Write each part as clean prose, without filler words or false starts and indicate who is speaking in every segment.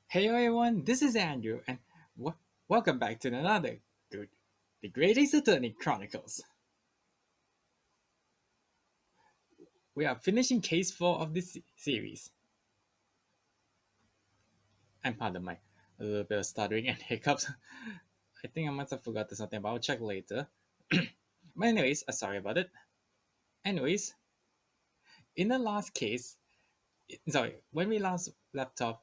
Speaker 1: Hey everyone, this is Andrew, and welcome back to another good, the Greatest Attorney Chronicles. We are finishing case 4 of this series. And pardon my a little bit of stuttering and hiccups. I think I must have forgotten something, but I'll check later. But anyways, sorry about it. Anyways, in the last case, when we last left off,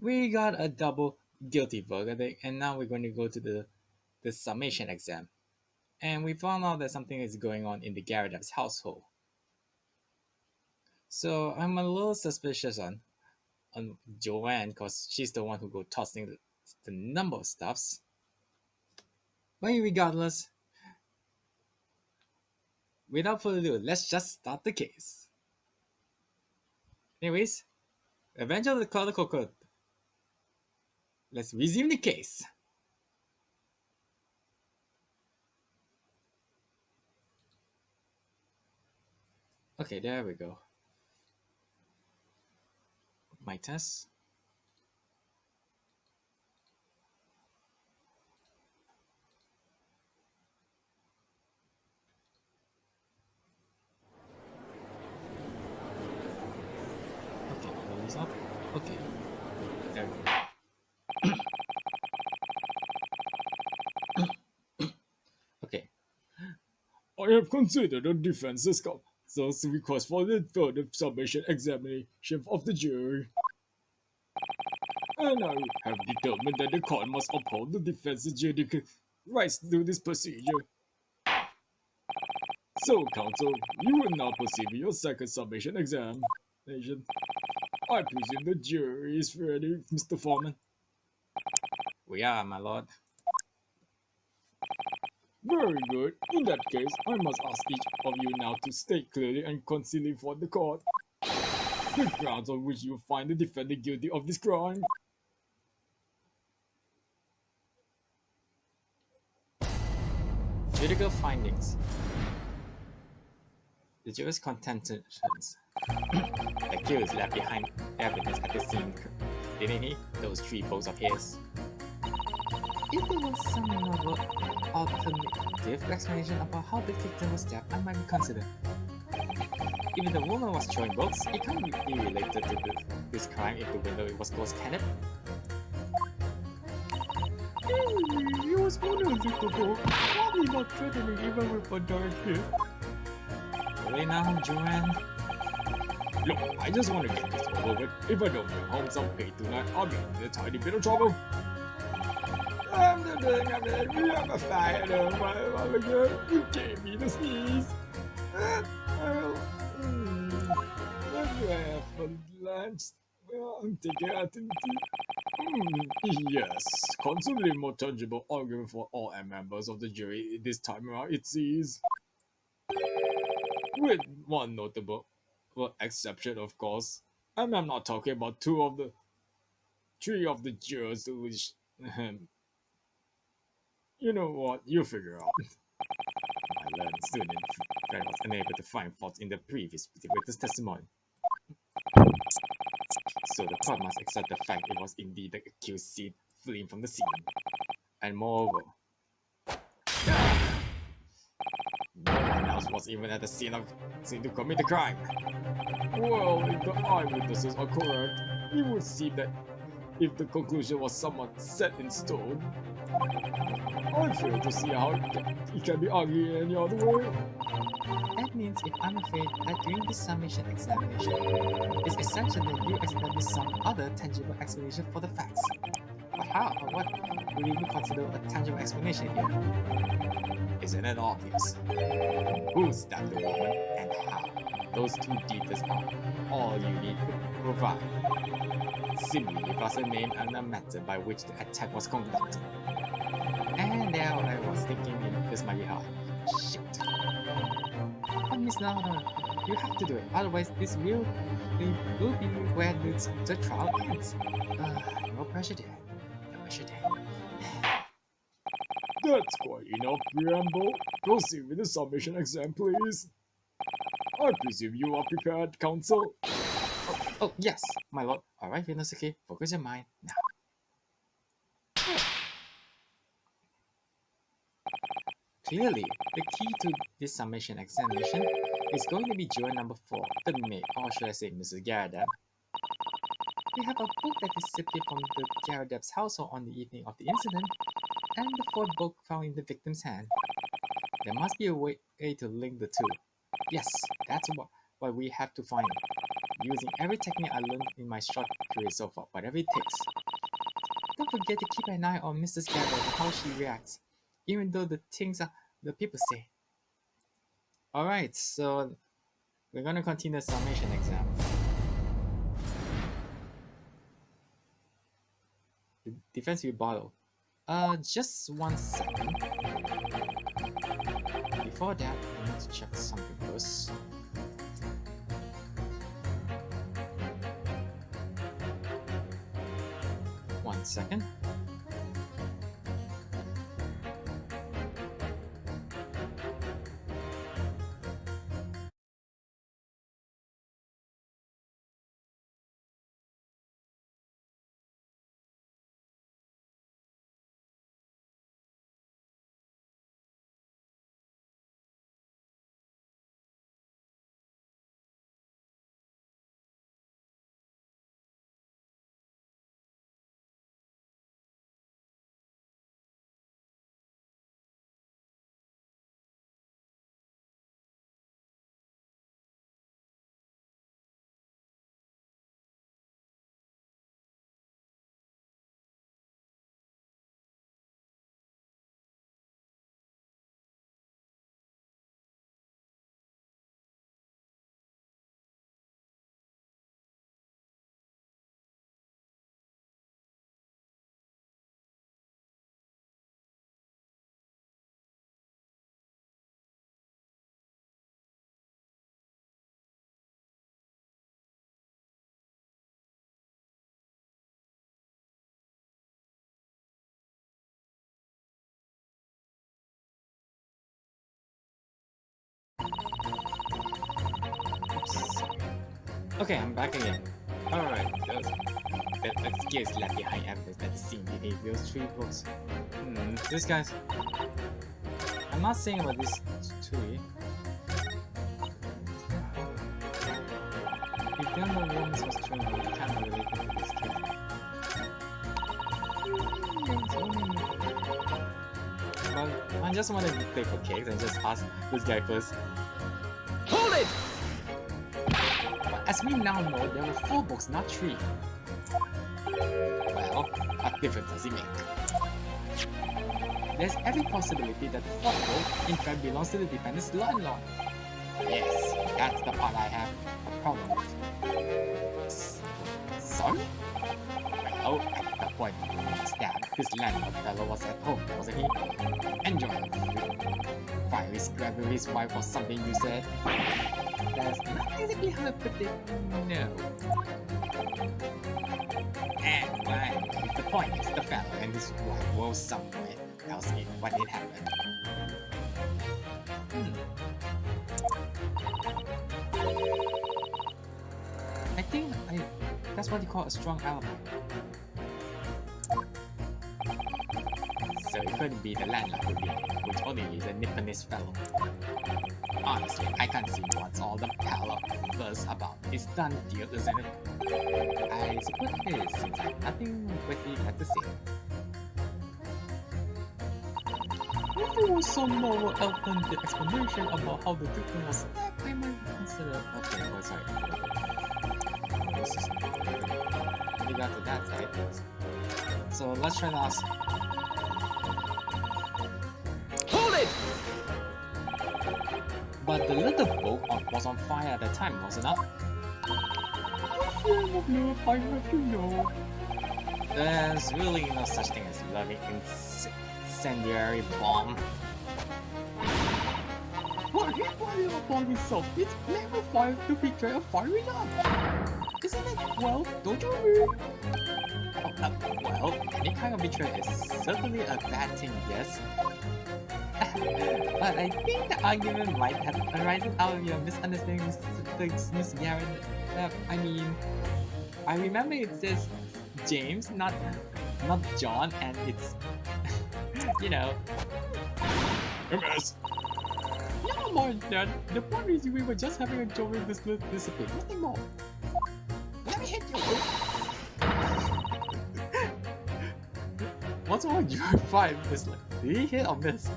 Speaker 1: we got a double guilty verdict, and now we're going to go to the summation exam. And we found out that something is going on in the Garrideb's household. So I'm a little suspicious on Joanne because she's the one who go tossing the number of stuffs. But regardless, without further ado, let's just start the case. Anyways, Adventure of the Cloud of Kokoro. Let's resume the case. Okay, there we go. My test. Okay, close up. Okay, there we go. Okay. I have considered the defense's counsel's request for the further submission examination of the jury. And I have determined that the court must uphold the defense's judicial rights through this procedure. So, counsel, you will now proceed with your second submission examination. I presume the jury is ready, Mr. Foreman. We are, my lord. Very good. In that case, I must ask each of you now to state clearly and concisely for the court the grounds on which you find the defendant guilty of this crime. Judicial findings. The jury's contentions. The accused left behind evidence at the scene, didn't he? Those three posts of his. If there was some novel alternative explanation about how the victim was stabbed, I might consider. If the woman was throwing books, it can't be related to this crime if the window was closed, can it? He was unavoidable, probably not threatening even with a dark hit. Really now, Joanne? Look, I just want to get this over with. If I don't bring home some pay tonight, I'll be in a tiny bit of trouble. I'm a fighter, my girl. You gave me the sneeze. What do I have for lunch? Well, I'm taking activity. Yes, considerably more tangible argument for all members of the jury this time around, it seems. With one notable exception, of course. And I'm not talking about three of the jurors which, you know what, you figure out. My learned student friend was unable to find fault in the previous witness testimony. So the court must accept the fact it was indeed the accused seen fleeing from the scene. And moreover, no one else was even at the scene to commit the crime. Well, if the eyewitnesses are correct, it would seem that if the conclusion was somewhat set in stone, I fail to see how it can be argued any other way. That means if I'm afraid that during the summation examination, it's essential that you establish some other tangible explanation for the facts. But how or what will you consider a tangible explanation here? Isn't it obvious? Who stabbed the woman and how? Those two details are all you need to provide. Simply give us a name and a method by which the attack was conducted. And there I was thinking this might be hard. Shit. But Miss Lauder, you have to do it, otherwise this will be where the trial ends. No pressure there. No pressure there. That's quite enough preamble. Proceed with the submission exam, please. I presume you are prepared, counsel? Oh, yes, my lord. Alright, Venus, okay. Focus your mind now. Clearly, the key to this summation examination is going to be juror number 4, the maid, or should I say Mrs. Garrideb. We have a book that disappeared from the Garrideb's household on the evening of the incident, and the fourth book found in the victim's hand. There must be a way to link the two. Yes, that's what we have to find, using every technique I learned in my short career so far, whatever it takes. Don't forget to keep an eye on Mrs. Garrideb and how she reacts, even though the things the people say. Alright, so we're going to continue the summation exam. The defense rebuttal. Just 1 second. Before that, I need to check something first. One second. Oops. Okay, I'm back again. Alright, that skill is left behind evidence that the scene behaved those 3 books. This guy's... I'm not saying about this tree. If there no woman's was true, we can't relate to this case. Well, I just wanted to play for cakes and just ask this guy first. Hold it! But as we now know, there were 4 books, not 3. Well, what difference does it make? There's every possibility that the 4th book, in fact, belongs to the defendant's landlord. Yes, that's the part I have a problem with. Son? Well, at the point you stabbed, this landlord fellow was at home, wasn't he? Enjoying food. Finally grabbing his wife or something, you said? That's not exactly how to put it, no. And well, the point is the fellow and his wife were somewhere else in what did happen. I think that's what you call a strong alibi. So it couldn't be the landlord which only is a Nipponese fellow. Honestly, I can't see what's all the palaver about. It's done deal, isn't it? I suppose it is, since I have nothing witty left to say. If there was some more eloquent explanation about how the victim was stabbed, I might consider... Okay, well, sorry. This is... We got to that side. So let's try to ask... Hold it! But the little boat was on fire at the time, wasn't it? I have to know. There's really no such thing as loving incendiary bomb. But he fired upon himself. It's never fire to betray a firing up. Isn't it? Well, don't you agree? Well, any kind of betrayal is certainly a bad thing, yes. But I think the argument might have arisen out of your misunderstanding Miss Garrideb. I mean, I remember it says James, not John, and it's, you know. MS.
Speaker 2: No more than that. The point is we were just having a joke with this little discipline. Nothing more. Let me hit you. What's wrong with you? 5 is like, did he hit or miss?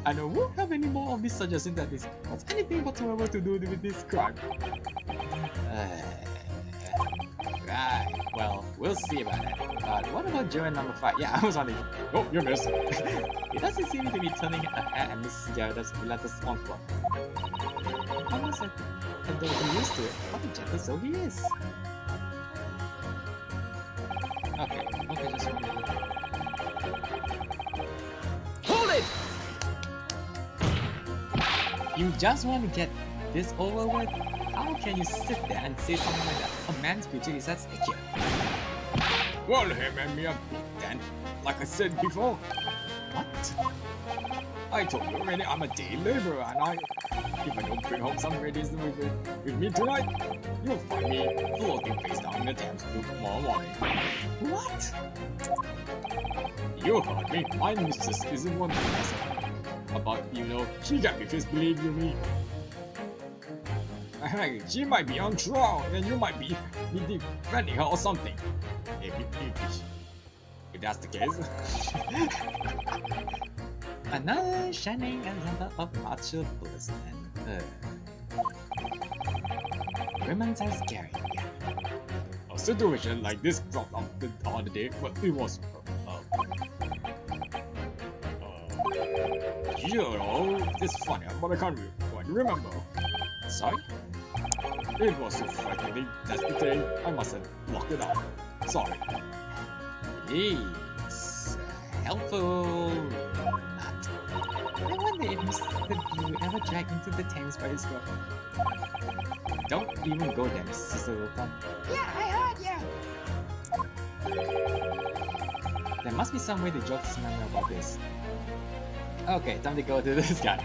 Speaker 2: I don't won't have any more of these suggestions that this has anything whatsoever to do with this crime. Right, well, we'll see about it. What about Joe number 5? Yeah, I was wondering.
Speaker 1: Oh, you missed.
Speaker 2: It doesn't seem to be turning a head and Mrs. Garrideb's relentless onslaught. Almost as though he used to it, what a gentle soul he is. Okay, just one minute. Hold it! You just want to get this over with? How can you sit there and say something like that? A man's future is at stake here.
Speaker 1: Well, him and me a big then. Like I said before.
Speaker 2: What?
Speaker 1: I told you already I'm a day laborer and if I don't bring home some radies with me tonight, you'll find me floating face down in the Thames tomorrow morning.
Speaker 2: What?
Speaker 1: You heard me. My mistress isn't one to mess about, she got me fist, believe you me. She might be on trial and you might be defending her or something. If that's the case.
Speaker 2: Another shining example of macho policeman. Women's are scary.
Speaker 1: A situation like this dropped up the other day, but it was it's funny, but I can't quite remember.
Speaker 2: Sorry?
Speaker 1: It was so frightening, that's the thing. I must have locked it up. Sorry.
Speaker 2: It's helpful. I wonder if Mr. Blue ever dragged into the Thames by his girl. Don't even go there, Sister Wilton. Yeah, I heard, yeah. There must be some way to joke this memory about this. Okay, time to go to this guy.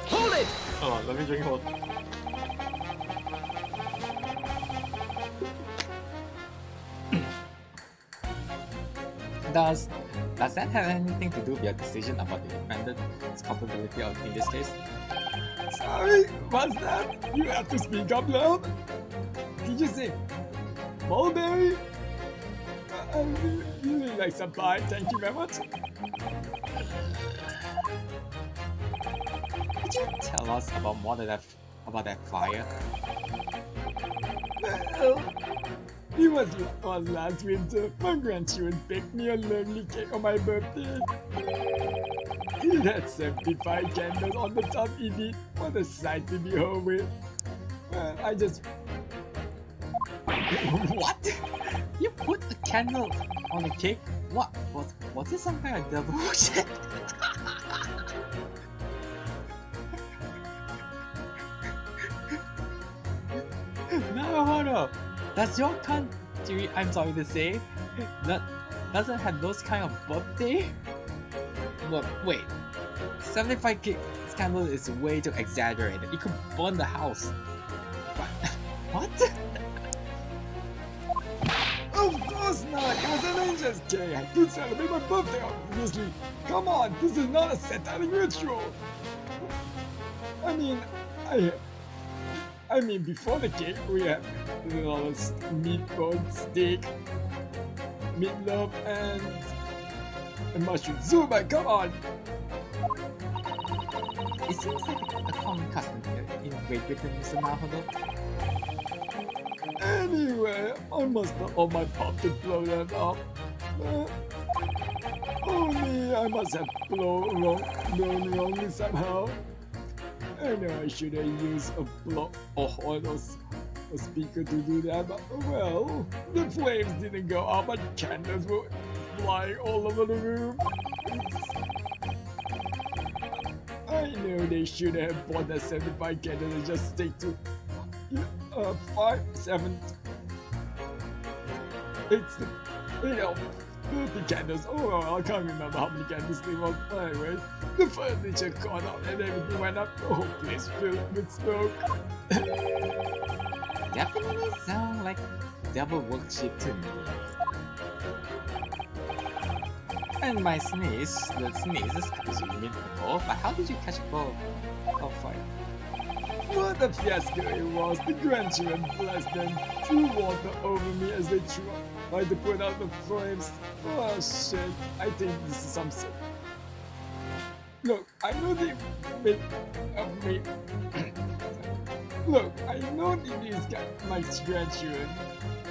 Speaker 2: Hold it! Hold on, let me drink hold. Does that have anything to do with your decision about the defendant's culpability in this case?
Speaker 1: Sorry, what's that? You have to speak up loud. Did you say mulberry? I really like some pie, thank you very much.
Speaker 2: Could you tell us about more than about that fire?
Speaker 1: Well, it was last winter. My grandchildren baked me a lovely cake on my birthday. It had 75 candles on the top indeed. What a sight to behold with. Well, I just...
Speaker 2: What? You put a candle on a cake? What? Was it some kind of devil shit? No, hold up. Does your country, I'm sorry to say, doesn't have those kind of birthday? Look, wait. 75 candles is way too exaggerated. It could burn the house. What?
Speaker 1: Of course not! It was an angel's cake! I did celebrate my birthday, obviously! Come on, this is not a satanic ritual! I mean, before the cake, we have meatball, steak, meatloaf, and mushroom soup, but come on!
Speaker 2: It seems like a common custom here in Great Britain, Mr. Mahodo.
Speaker 1: Anyway, I must not hold my pop to blow them up. Only I must have blown wrong somehow. I know I should have used a block or a speaker to do that, but well, the flames didn't go up and candles were flying all over the room. I know they should have bought that 75 candles and just stick to 5, 7, 8, 30 candles. Oh, I can't remember how many candles there was. Anyway, the furniture caught up and everything went up. The whole place filled with smoke.
Speaker 2: Definitely sound like devil worship to me. And my sneeze, the sneezes, because you mean the ball, but how did you catch a ball of fire?
Speaker 1: What a fiasco it was! The grandchildren, bless them, threw water over me as they tried to put out the flames. Oh shit, I think this is some sort. Look, I know they make of me. Look, I know these guys, my grandchildren,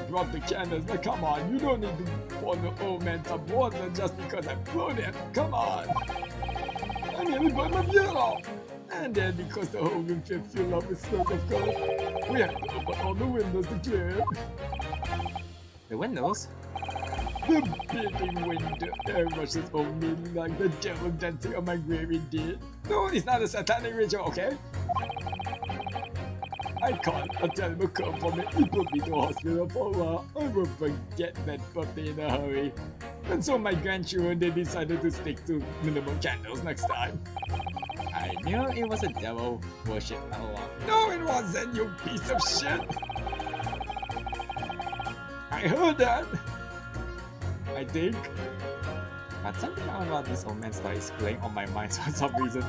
Speaker 1: brought the candles, but come on, you don't need to pour the old man some water just because I blew them. Come on! I nearly burned my beard off! And then because the whole room filled up with smoke, of course, we had to open all the windows to clear it.
Speaker 2: The windows?
Speaker 1: The beating window air rushes over me like the devil dancing on my grave indeed. No, it's not a satanic ritual, okay? I caught a terrible curve from it. He put me to hospital for a while. I will forget that birthday in a hurry. And so my grandchildren, they decided to stick to minimum candles next time.
Speaker 2: I knew it was a devil worship all along.
Speaker 1: No, it wasn't, you piece of shit! I heard that! I think.
Speaker 2: But something about this old man story is playing on my mind for some reason.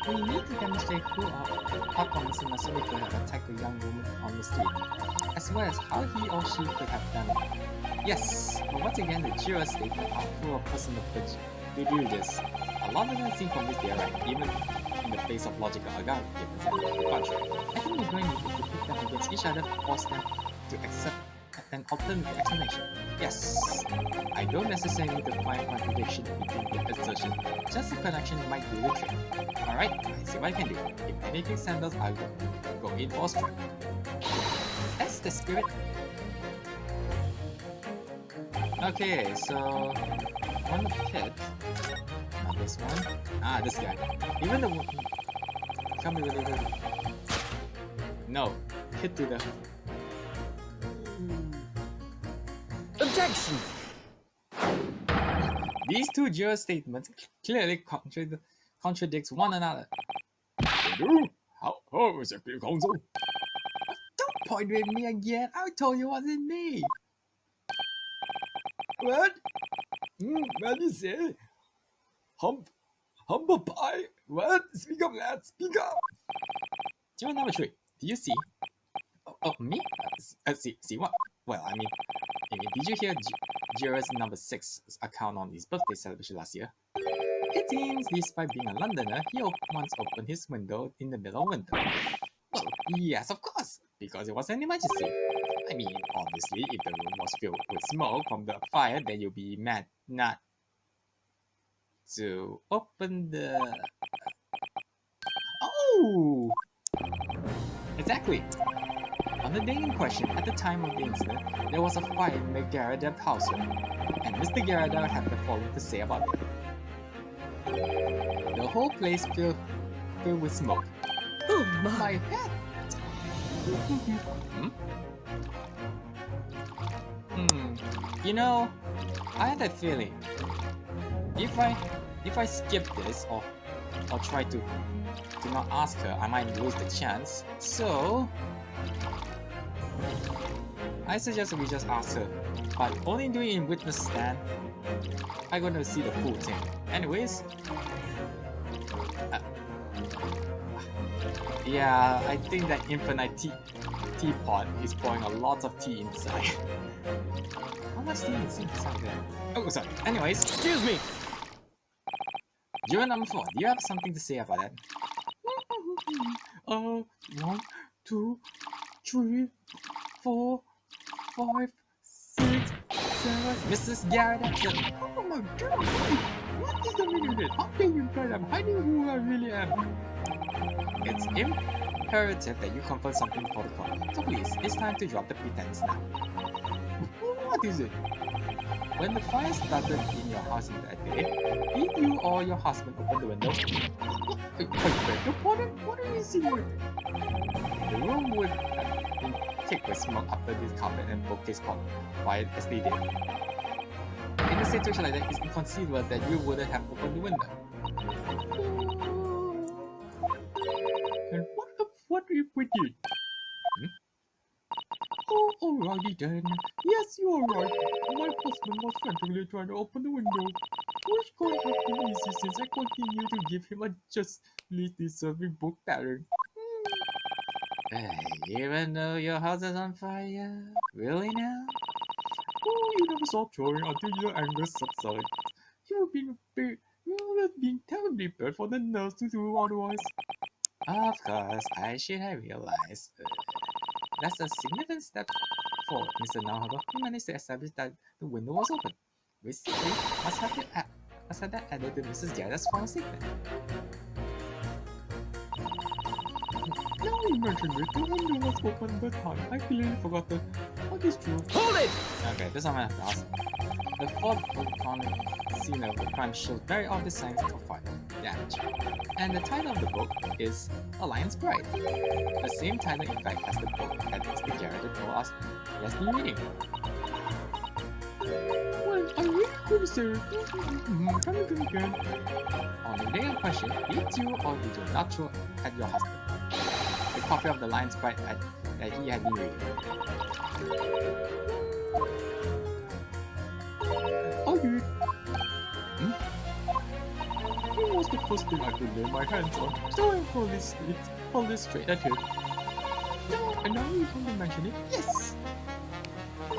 Speaker 2: We need to demonstrate how Thomas Masumi could have attacked a young woman on the street, as well as how he or she could have done it. Yes, but once again, the juror's statements are full of personal prejudice. A lot of them seem convinced they are right, even in the face of logical arguments. I think we're going to need to put them against each other to force them to accept an alternative explanation. Yes, I don't necessarily need to find contradiction between the assertion, just a connection might do the trick. Alright, I see what I can do. If anything sandals, I'll go in for a strike. That's the spirit. Okay, so one hit. Not this one. Ah, this guy. Even the one. Tell me what it is. No, hit to the. Objection! These two juror statements clearly contradicts one another.
Speaker 1: They do? How is it, counsel?
Speaker 2: Don't point with me again. I told you it wasn't me.
Speaker 1: What? What do you say? Humble pie? What? Speak up, lad. Speak up.
Speaker 2: Juror number 3. Do you see? Oh, me? See what? Well, I mean, did you hear juror's number 6's account on his birthday celebration last year? It seems, despite being a Londoner, he once opened his window in the middle of winter. Well, yes, of course, because it was an emergency. I mean, obviously, if the room was filled with smoke from the fire, then you'll be mad not to open the... Oh! Exactly. On the day in question, at the time of the incident, there was a fire in the Garrideb household, and Mr. Garrideb had the following to say about it. The whole place filled with smoke.
Speaker 3: Oh my
Speaker 2: head! You know, I had that feeling. If I skip this or try to not ask her, I might lose the chance. So I suggest we just ask her, but only doing it in witness stand. I'm gonna see the full thing. Anyways, yeah, I think that infinite teapot is pouring a lot of tea inside. How much tea is inside there? Oh, sorry. Anyways, excuse me. Juror number 4, do you have something to say about that? 1, 2, 3, 4, 5, 6, 7. Mrs. Garrideb. Oh my god! What is the meaning of it? How can you tell I'm hiding who I really am? It's imperative that you confirm something for the court. So please, it's time to drop the pretense now. What is it? When the fire started in your house in that day, did you or your husband open the window? Wait, what are you insinuating? The room would have been thick with smoke after this carpet and bookcase caught fire as they did. In a situation like that, it's inconceivable that you wouldn't have opened the window. And what if we did? Alrighty then. Yes, you are right. My husband was frantically trying to open the window, which can't have been easy since I continue to give him a justly deserving book pattern. Even though your house is on fire? Really now? Oh, you never stop trying until your anger subsides. You have been terribly bad for the nurse to do otherwise. Of course, I should have realized. That's a significant step forward, Mr. Naohaba. You managed to establish that the window was open. We simply must have that added to Mrs. Garrideb's false statement. Now you mentioned it, the window was open at the time. I clearly forgot that. What is true? Hold it! Okay, this I'm gonna have to ask. The fourth book found scene of the crime shows very obvious signs of fire damage. And the title of the book is A Lion's Bride. The same title, in fact, as the book that Mr. Garrideb told us he has been reading. Well, I really couldn't say Come again. On the day in question, did you or did you not throw at your husband a copy of The Lion's Bride that he had been reading? I did. It was the first thing I could lay my hands on, so I hold this straight at him. No, and now you come to mention it, yes! He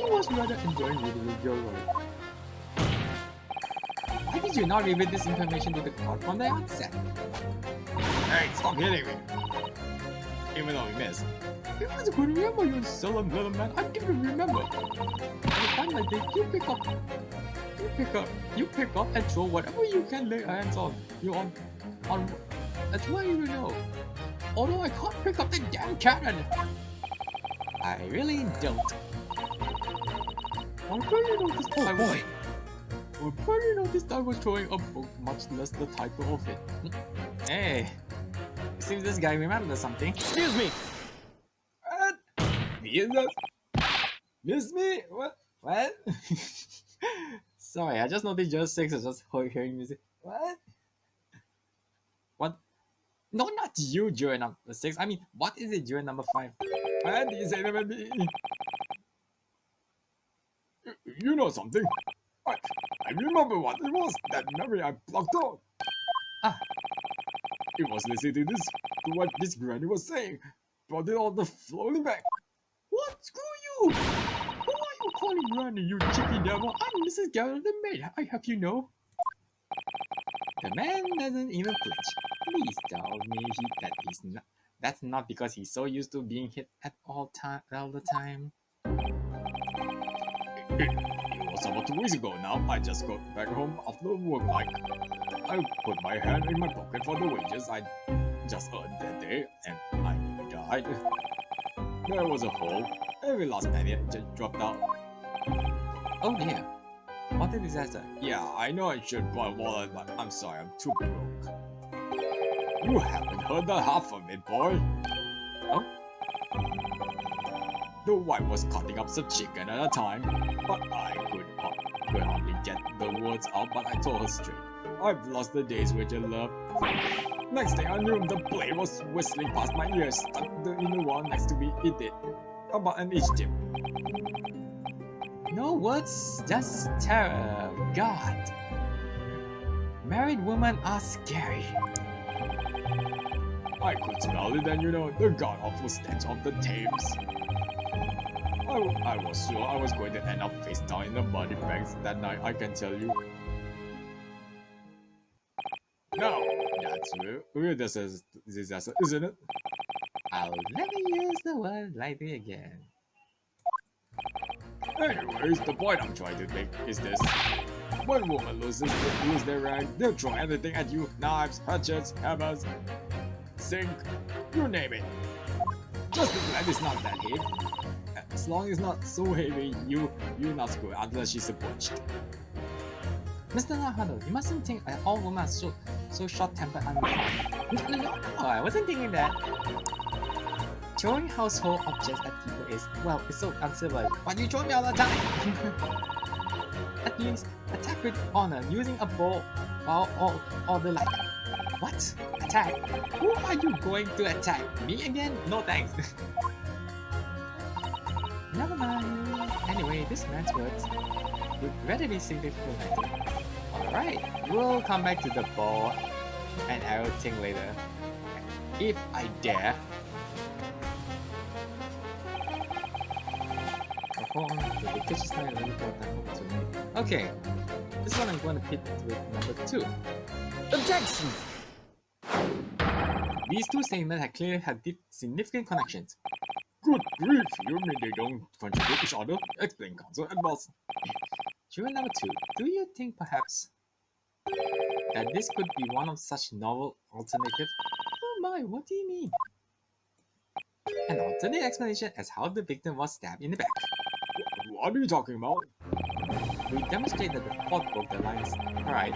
Speaker 2: was rather enjoying reading with your word. Why did you not reveal this information to the court from the outset?
Speaker 1: Hey, stop hitting me! Even though we missed.
Speaker 2: It was good to remember, you solemn little man. I didn't remember. At a time like this, you pick up and throw whatever you can lay hands on. That's why you know. Although I can't pick up the damn cannon. I really don't. I barely noticed I was throwing a book, much less the title of it. Hey, it seems this guy remembers something.
Speaker 1: Excuse me! Miss me? What?
Speaker 2: Sorry, I just noticed Joe 6 is just hearing music.
Speaker 1: What?
Speaker 2: What? No, not you, Joe number 6. I mean, what is it, Joe number 5?
Speaker 1: What did you say to me? You know something? I remember what it was, that memory I blocked out.
Speaker 2: Ah.
Speaker 1: It was listening to what this granny was saying. Brought it all the floating back.
Speaker 2: What? Screw you! Who are you calling Granny, you cheeky devil? I'm Mrs. Garrideb the maid, I have you know. The man doesn't even flinch. Please tell me that's not because he's so used to being hit at all the time.
Speaker 1: It was about 2 weeks ago now. I just got back home after work night. I put my hand in my pocket for the wages I just earned that day, and I nearly died. There was a hole. Every last penny just dropped out.
Speaker 2: Oh dear. What a disaster.
Speaker 1: Yeah, I know I should buy a wallet, but I'm sorry, I'm too broke. You haven't heard the half of it, boy.
Speaker 2: Oh?
Speaker 1: The wife was cutting up some chicken at a time, but I could hardly get the words out, but I told her straight. I've lost the day's wage of love. Next thing I knew, the blade was whistling past my ears, stuck in the wall next to me. It did. About an inch deep.
Speaker 2: No words, just terror. God. Married women are scary.
Speaker 1: I could smell it, and the god-awful stench of the Thames. I was sure I was going to end up face down in the muddy banks that night, I can tell you. Now, that's real disaster, isn't it?
Speaker 2: I'll never use the word lightly again.
Speaker 1: Anyways, the point I'm trying to make is this. When women lose their rank, they'll throw anything at you. Knives, hatchets, hammers, sink, you name it. Just be glad it's not that heavy. As long as it's not so heavy, you're not screwed unless she's a butch.
Speaker 2: Mr. Naohaba, you mustn't think all women are so short-tempered and No, I wasn't thinking that. Throwing household objects at people is, well, it's so uncivil, but you throw me all the time! At least, attack with honor using a bow or the like. What? Attack? Who are you going to attack? Me again? No thanks. Never mind. Anyway, this man's words would rather be significant. Alright, we'll come back to the ball and arrow thing later. If I dare. Okay, this one I'm going to hit with number 2. Objection! These two statements have clearly had deep, significant connections.
Speaker 1: Good grief, you mean they don't contradict each other? Explain, counsel and boss.
Speaker 2: Juror number 2, do you think perhaps that this could be one of such novel alternatives? Oh my, what do you mean? An alternate explanation as how the victim was stabbed in the back.
Speaker 1: What are you talking about?
Speaker 2: We demonstrate that the fourth book, The Lion's Pride,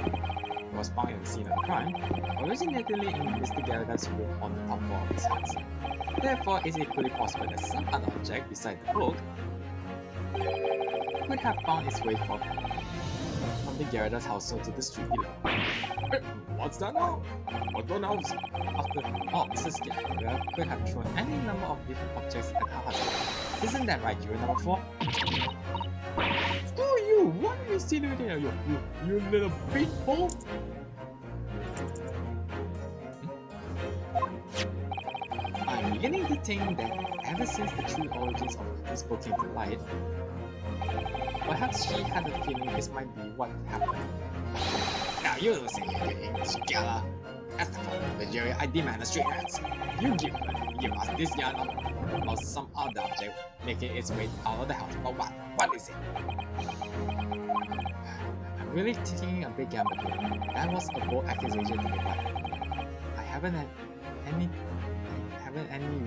Speaker 2: was found in the scene of the crime, originated in Mr. Garrideb's room on the top floor of his house. Therefore, it's equally possible that some other object beside the book could have found its way from the Garrideb's household to the street below.
Speaker 1: What's that now? What the else?
Speaker 2: After all, Mrs. Garrideb could have thrown any number of different objects at her husband. Isn't that right, juror number 4?
Speaker 1: Screw you! What are you insinuating? You little beatball?
Speaker 2: I'm beginning to think that ever since the true origins of this book came to light, perhaps she had a feeling this might be what happened.
Speaker 1: Now you're losing your English, Gala. As the father of the jury, I demand a straight answer. You give us this yarn or some other object making its way out of the house. But what? What is it?
Speaker 2: I'm really taking a big gamble here. That was a bold accusation to me, but I haven't any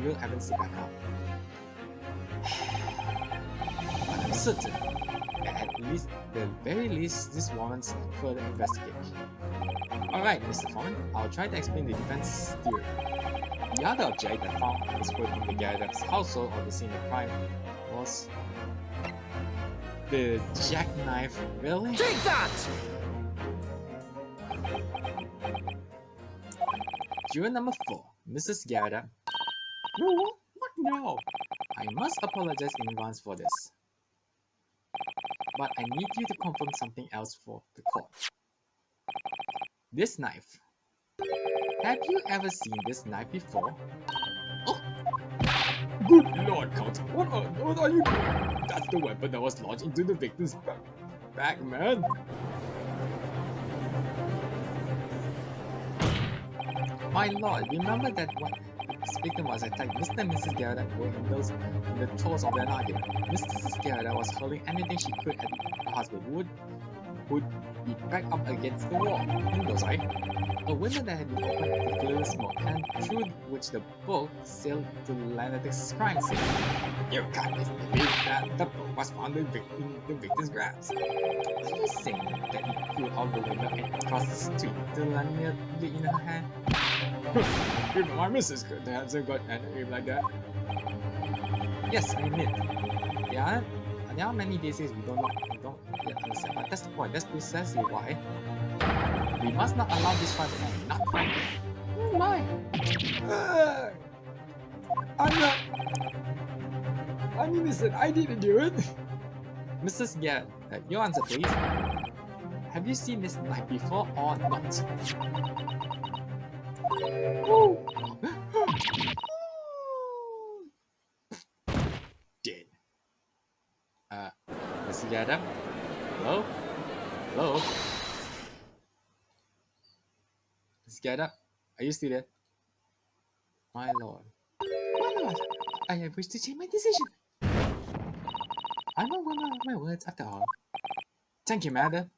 Speaker 2: real evidence to back up. But I'm certain that at least, the very least, this warrants further investigation. Alright, Mr. Foreman, I'll try to explain the defense theory. The other object that found its way from the Garrideb's household on the scene of crime was the jackknife. Really?
Speaker 1: Take that!
Speaker 2: Juror number 4, Mrs. Garrideb.
Speaker 1: What now?
Speaker 2: I must apologize in advance for this, but I need you to confirm something else for the court. This knife. Have you ever seen this knife before?
Speaker 1: Oh. Good Lord, Counsel, what are you doing? That's the weapon that was launched into the victim's back, man.
Speaker 2: My lord, remember that when this victim was attacked, Mr. and Mrs. Garrideb were in the throes of an argument. Mrs. Garrideb was hurling anything she could at her husband, would be backed up against the wall. Windows, right? A window that had been opened to clear smoke, and through which the boat sailed to land at the crime scene.
Speaker 1: You can't believe that the book was found in the victim's grasp.
Speaker 2: Are you saying that it flew out the window and across the street to land nearly in her hand?
Speaker 1: Even my missus could have got an aim like that.
Speaker 2: Yes, I admit. There are many cases we don't yet understand, but that's the point. That's precisely why we must not allow this trial to end. Not quite. Oh my!
Speaker 1: I'm not. I mean, listen, I didn't do it.
Speaker 2: Mrs. Garrideb, your answer, please. Have you seen this knife before or not?
Speaker 1: Oh. Dead.
Speaker 2: Mrs. Garrideb? Hello? Hello? Mrs. Garrideb? Are you still there? My lord. My lord! I have wished to change my decision. I'm not one of my words after all. Thank you, madam.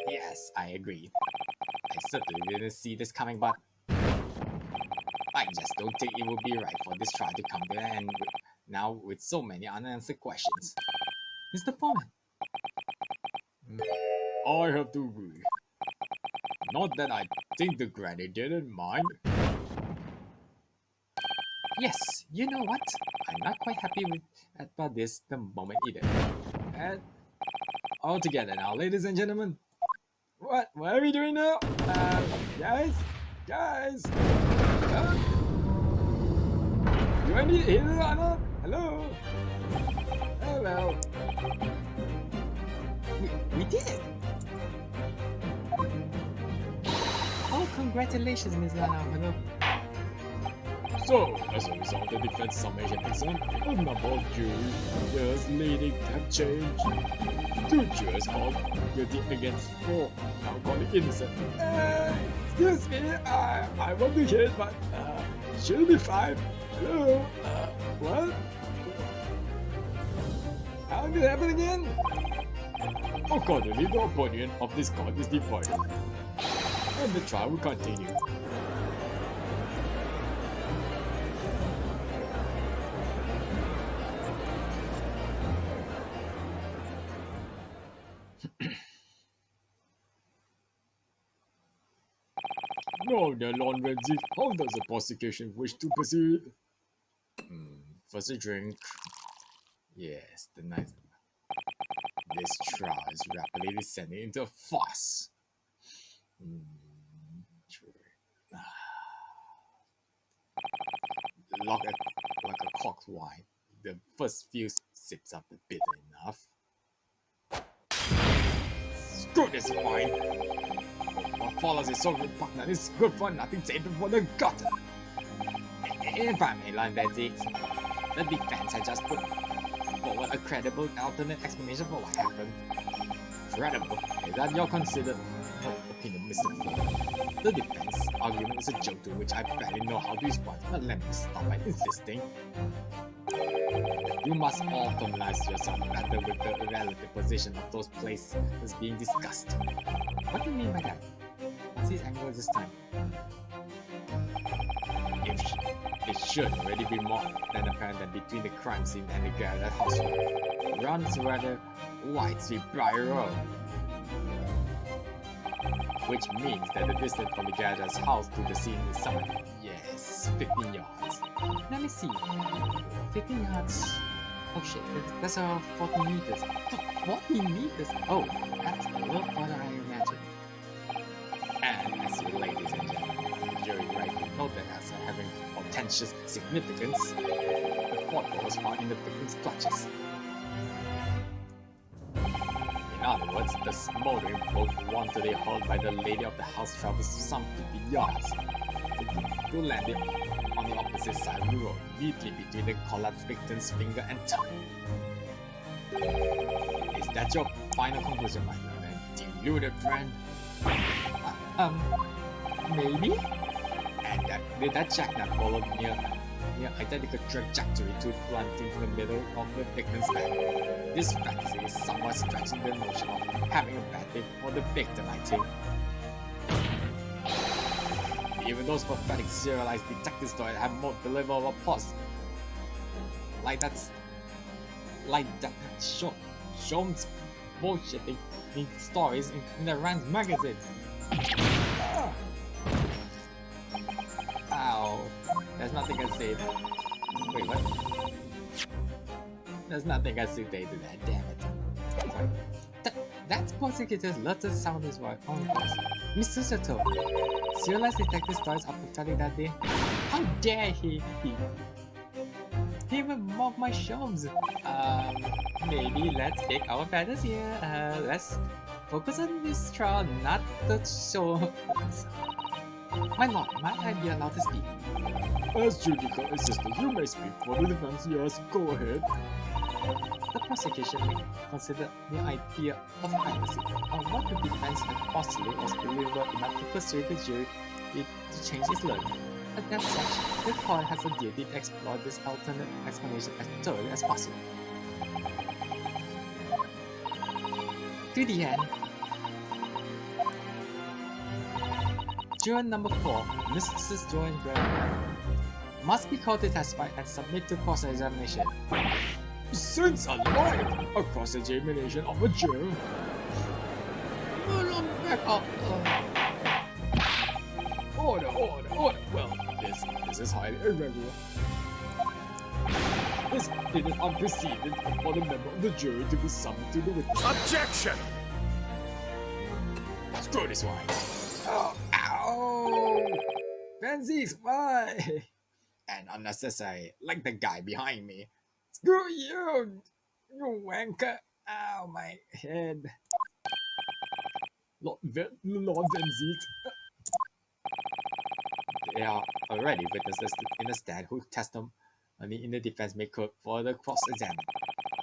Speaker 1: Yes, I agree. I certainly didn't see this coming, but I just don't think it would be right for this trial to come to an end now with so many unanswered questions.
Speaker 2: Mr. Foreman.
Speaker 1: I have to agree. Not that I think the granny didn't mind.
Speaker 2: Yes, you know what? I'm not quite happy about this the moment either.
Speaker 1: And all together now, ladies and gentlemen. What are we doing now? Guys? Do I need to hit it or not? Hello? Hello?
Speaker 2: We did it! Oh, congratulations, Ms. Alvaro.
Speaker 1: So, as a result of the defense summation exam, the number of jurors leading have changed. 2 jurors called guilty against 4 now called innocent. Excuse me, I want to hear it, but should it be 5? Hello? What? How did it happen again? Accordingly, the opinion of this court is divided, and the trial will continue. No, the Lord Ramsey, how does the prosecution wish to proceed? First a drink. Yes, the nice. This trial is rapidly descending into a farce. Like a cocked wine, the first few sips are bitter enough. Screw this wine! What follows is so repugnant, it's good for nothing, save for the gutter. If I may learn, Benzie, the defense had just put forward a credible alternate explanation for what happened. Credible? Is that your considered opinion, Mr. Ford? The defense argument is a joke to which I barely know how to respond, but let me stop by insisting. You must all familiarize yourself better with the relative position of those places being discussed. What do you mean by that? What's his angle this time? It should already be more than apparent that between the crime scene and the Garrideb household runs rather wide sweep Briar Road, which means that the distance from the Garrideb's house to the scene is somewhere, yes, 15 yards. Let me see. 15 yards. Oh shit, that's around 40 meters. 40 meters? Oh, that's a little further I imagine. And as you ladies and gentlemen, the jury rightly note that as having portentous significance, the photo was found in the victim's clutches. In other words, the smoldering boat wantonly held by the lady of the house travels some 50 yards to land it on the opposite side of the road, immediately between the collapsed victim's finger and tongue. Is that your final conclusion, my learned and deluded friend? Maybe? And did that jackknife follow near identical trajectory to land into the middle of the victim's back? This fantasy is somewhat stretching the notion of having a bad day for the victim, I think. Even those pathetic serialized detective stories have more believable plots. Like that Shom's bullshitting in stories in the Rand's magazine. Ow. There's nothing I say. Wait, what? There's nothing I say to that, damn it. That's prosecutor's lotus sound is what on course. Mr. Sato, serialized detective stories are pathetic that day. How dare he? He even mocked my shows. Maybe let's take our battles here. Let's focus on this trial, not the show. My lord, might I be allowed to speak? As judicial assistant, you may speak for the defense. Yes, go ahead.
Speaker 2: The prosecution may consider the idea of privacy on what the defense hypothesis was believable enough to persuade the jury to change its learning. And as such, the court has a duty to explore this alternate explanation as thoroughly as possible. To the end. Juror number 4, Mrs. Joanne Garrideb, must be called to testify and submit to cross-examination.
Speaker 1: Since alive, a cross-examination of a juror.
Speaker 2: Back up.
Speaker 1: Order. Well, this is highly irregular. It is unprecedented for the member of the jury to be summoned to the witness.
Speaker 3: Objection!
Speaker 1: Screw this one. Oh, ow! Fancies, why? And unnecessary, like the guy behind me. Screw you! You wanker! Ow, my head. Lord Venzit. There are already witnesses in the stand who testimony in the defense may could further cross-examine.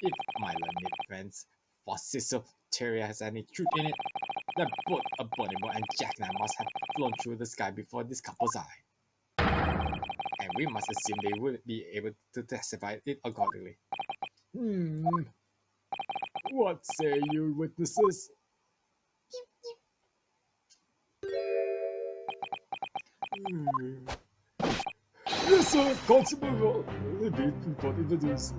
Speaker 1: If my learned friend's fossil theory has any truth in it, then both a Bonimo and Jackknife must have flown through the sky before this couple's eye. And we must assume they would be able to testify it accordingly. What say you, witnesses? Yes, sir, Constable. Report introduced.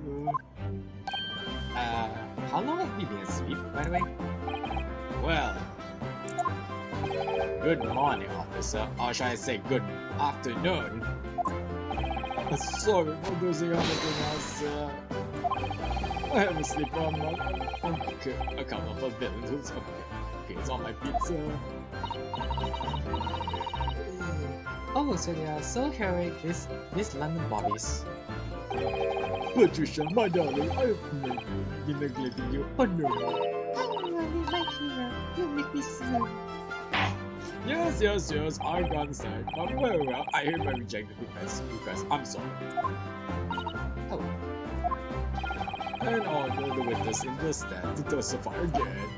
Speaker 2: How long have you been asleep, by the way?
Speaker 1: Well, good morning, officer. Or shall I say good afternoon? Sorry for dozing off anything else, sir. I have a sleep on a couple of villains who's appears on my pizza.
Speaker 2: Oh, so they are so heroic, these London bobbies.
Speaker 1: Patricia, my darling, I have been neglecting you. Oh no.
Speaker 2: Oh, Ronnie, my hero, you make me smile.
Speaker 1: Yes, I understand. But well, I hereby reject the defense because I'm sorry.
Speaker 2: Oh.
Speaker 1: And order the witness in the stand to testify again.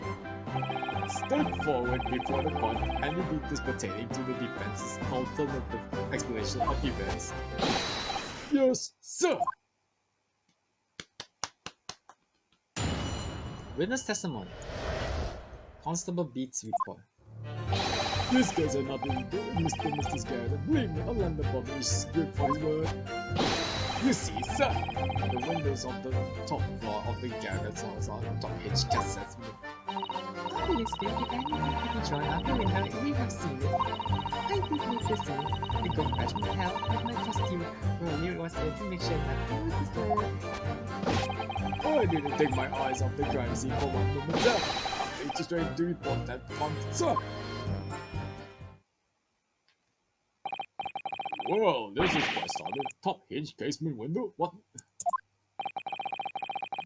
Speaker 1: Step forward before the court any details pertaining to the defense's alternative explanation of events. Yes, sir.
Speaker 2: Witness testimony. Constable Beats report.
Speaker 1: This case has nothing to do with Mr. Garrideb. Believe me, a London Bobby is good for his word. You see, sir, the windows of the top floor of the Garrideb's house are top hitch cassettes.
Speaker 2: Obviously, if anyone could join out the window, we have seen it. I did make the same. The good freshman helped with my costume. Earlier was there to make sure nothing was disturbed.
Speaker 1: I didn't take my eyes off the crime scene for one moment, sir. I just trying to report that front, sir. Well, this is quite solid. Top hinge casement window. What?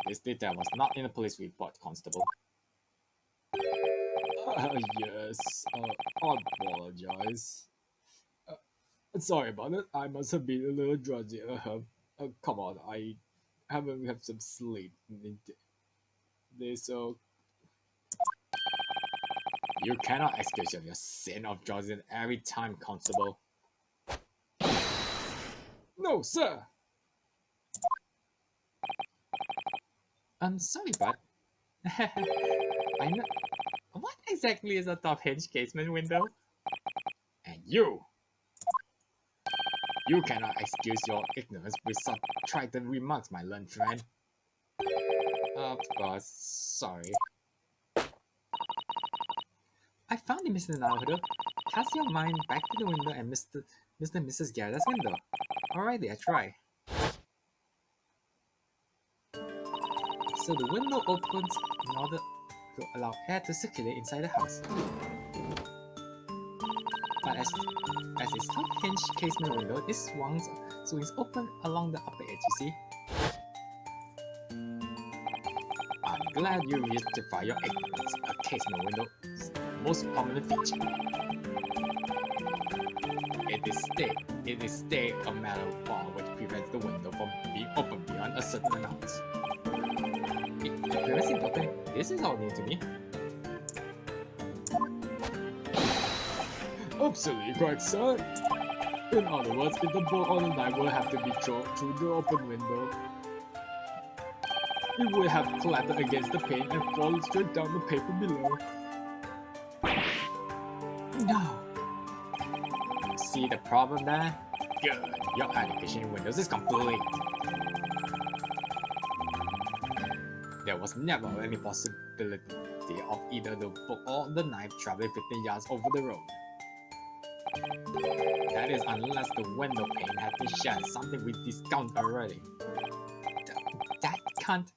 Speaker 1: This detail was not in the police report, Constable. Yes. I apologize. Sorry about it. I must have been a little drowsy. Come on, I haven't had some sleep in day, so you cannot excuse your sin of drowsiness every time, Constable. No, sir.
Speaker 2: I'm sorry, but I know. What exactly is a top hinge casement window?
Speaker 1: And you cannot excuse your ignorance with such trite remarks, my learned friend.
Speaker 2: Of course, sorry. I found it, Mr. Naruto. Cast your mind back to the window and Mr. and Mrs. Garrideb's window. Alrighty, I try. So the window opens in order to allow air to circulate inside the house. But as its top hinge casement window, it swings open along the upper edge, you see?
Speaker 1: I'm glad you rectify your ignorance. A casement window is the most prominent feature. It is stay a metal bar which prevents the window from being open beyond a certain amount.
Speaker 2: It prevents it open. This is all new to me.
Speaker 1: Absolutely correct, sir. In other words, if the ball or the knife will have to be thrown through the open window, it would have clattered against the pane and fallen straight down the paper below.
Speaker 2: No.
Speaker 1: See the problem there? Good. Your education in Windows is complete. There was never any possibility of either the book or the knife traveling 15 yards over the road. That is unless the window pane had been shattered, something we discounted already.
Speaker 2: That can't.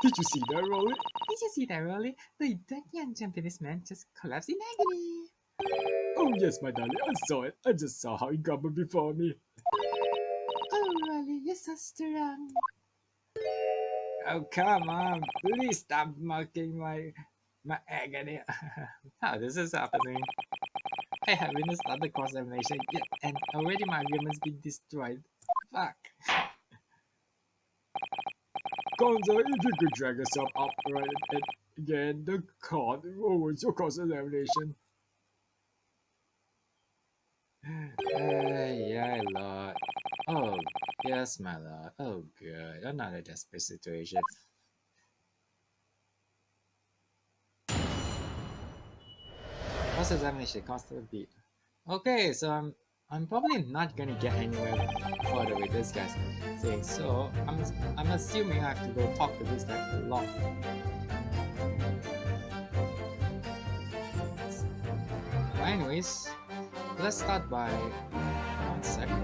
Speaker 1: Did you see that, Rolly?
Speaker 2: Did you see that, Rolly? The young Japanese man just collapsed in agony.
Speaker 1: Oh yes, my darling, I saw it. I just saw how he grumbled before me.
Speaker 2: you're so strong.
Speaker 1: Oh, come on. Please stop mocking my agony.
Speaker 2: How this is happening? I have witnessed other cross-examination yet, and already my argument's been destroyed. Fuck.
Speaker 1: Gonzo, if you could drag yourself up right at again, the court awards your cross-examination.
Speaker 2: Yeah, Lord. Oh, yes, my lord. Oh, good. Another desperate situation. Cross-examination cost a beat. Okay, so I'm probably not gonna get anywhere further with this guy's thing. So I'm assuming I have to go talk to this guy a lot. But anyways, let's start by 1 second.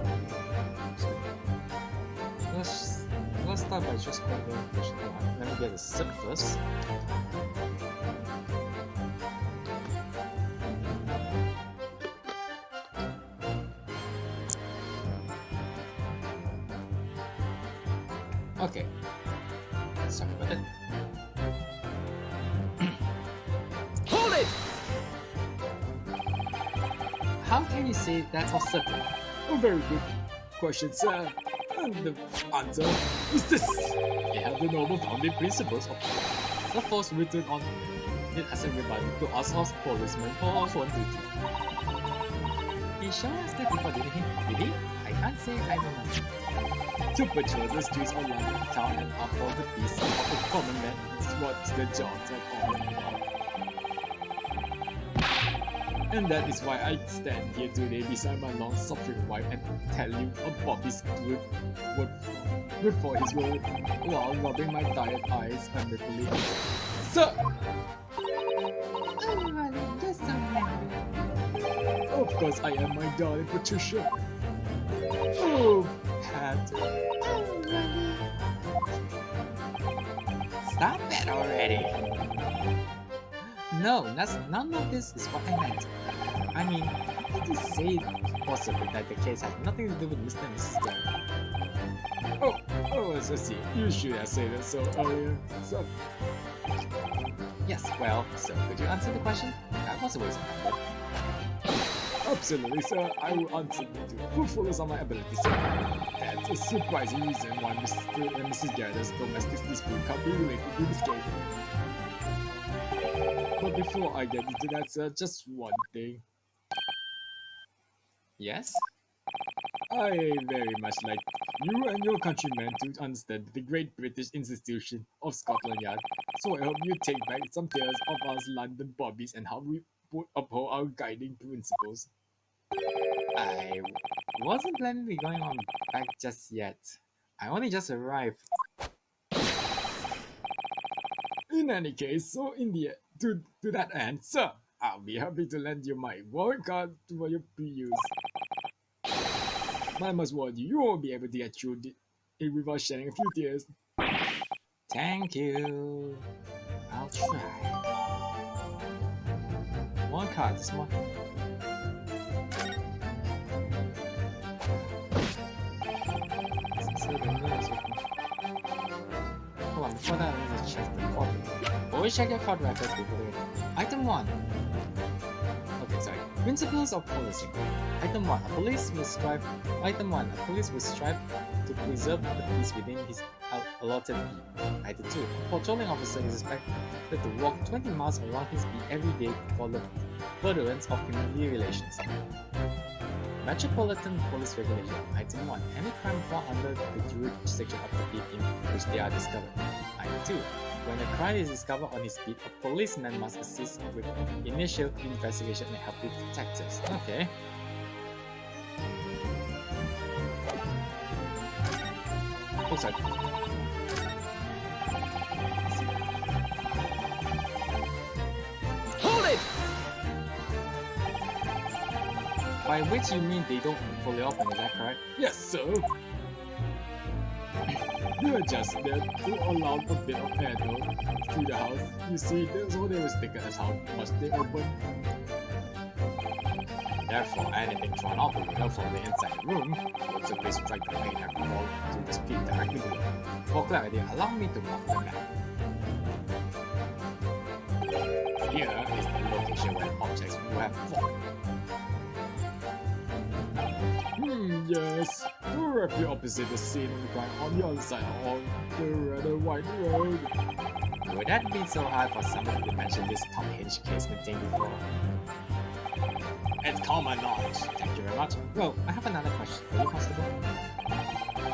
Speaker 2: Let's start by just going to question one. Let me get a sip first. Okay. Sorry about that.
Speaker 1: Hold it!
Speaker 2: How can you say that's all certain?
Speaker 1: A very good question, sir. And the answer is this. It has the normal founding principles of the force written on it as everybody to us as policemen for our sworn duty.
Speaker 2: He showed us that before, didn't he? Did he? I can't say I don't know.
Speaker 1: To patrol the streets of London town and uphold the peace of the common man is what the jobs are all about. And that is why I stand here today beside my long-suffering wife and tell you about his good word before his word while rubbing my tired eyes under the lid. Sir!
Speaker 2: Oh, Ronnie, you're so happy.
Speaker 1: Of course I am, my darling Patricia. Oh, Pat.
Speaker 2: Oh, Ronnie. Stop it already. No, none of this is what I meant. I mean, how could you say possibly that the case has nothing to do with Mr. and Mrs. Garrideb?
Speaker 1: Oh, I see. You should have said that so earlier. So,
Speaker 2: Yes, well, so could you answer the question? That was a waste of time.
Speaker 1: absolutely, sir. I will answer you to the fullest of my ability, sir. That's a surprising reason why Mr. and Mrs. Garrideb's domestic dispute can't be related to this case. But before I get into that, sir, just one thing.
Speaker 2: Yes?
Speaker 1: I very much like you and your countrymen to understand the great British institution of Scotland Yard. So I hope you take back some tales of us London bobbies and how we would uphold our guiding principles.
Speaker 2: I wasn't planning to be going on back just yet. I only just arrived.
Speaker 1: In any case, so in the to that end, sir, I'll be happy to lend you my warrant card for your pre-use. But I must warn you, you won't be able to get through it without shedding a few tears.
Speaker 2: Thank you. I'll try. One card, this one. Hold on, before that, let me just check the card. Always check your card records before doing it. Item 1. Okay, sorry. Principles of policing. Item 1. A police will strive. Item 1. A police will strive to preserve the peace within his allotted beat. Item 2. A patrolling officer is expected to walk 20 miles around his beat every day for the furtherance of community relations. Metropolitan Police Regulation. Item 1. Any crime fall under the jurisdiction of the beat in which they are discovered. Item 2. When a crime is discovered on his beat, a policeman must assist with initial investigation and help with detectives. Okay. Oh, sorry.
Speaker 1: Hold it!
Speaker 2: By which you mean they don't fully open, is that correct?
Speaker 1: Yes, sir. They're just there to allow a bit of air through the house. You see, that's what they mistaken as how much they open. Therefore, anything thrown out the window from the inside the room would simply strike the pane and fall to the street directly below. For clarity, allow me to mark the map. Here is the location where objects would have fallen. Yes. Directly opposite the scene of the crime on the other side of the red and white road. Would that be so hard for someone to mention this top-hinged case contained before? It's common knowledge. Thank you very much.
Speaker 2: Well, I have another question for you, Constable.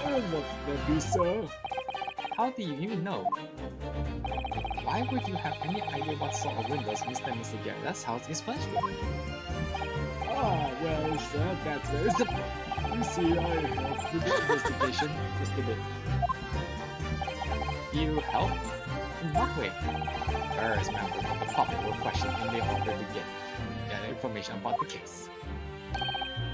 Speaker 1: And what that be, sir?
Speaker 2: How do you even know? Why would you have any idea what sort of windows Mr. and Mr. Garrideb's house is furnished with?
Speaker 1: Ah, well, sir, that's very simple. You see, I helped with the investigation just a bit.
Speaker 2: You help? In what way?
Speaker 1: Various members of the public were questioned in the order to get information about the case.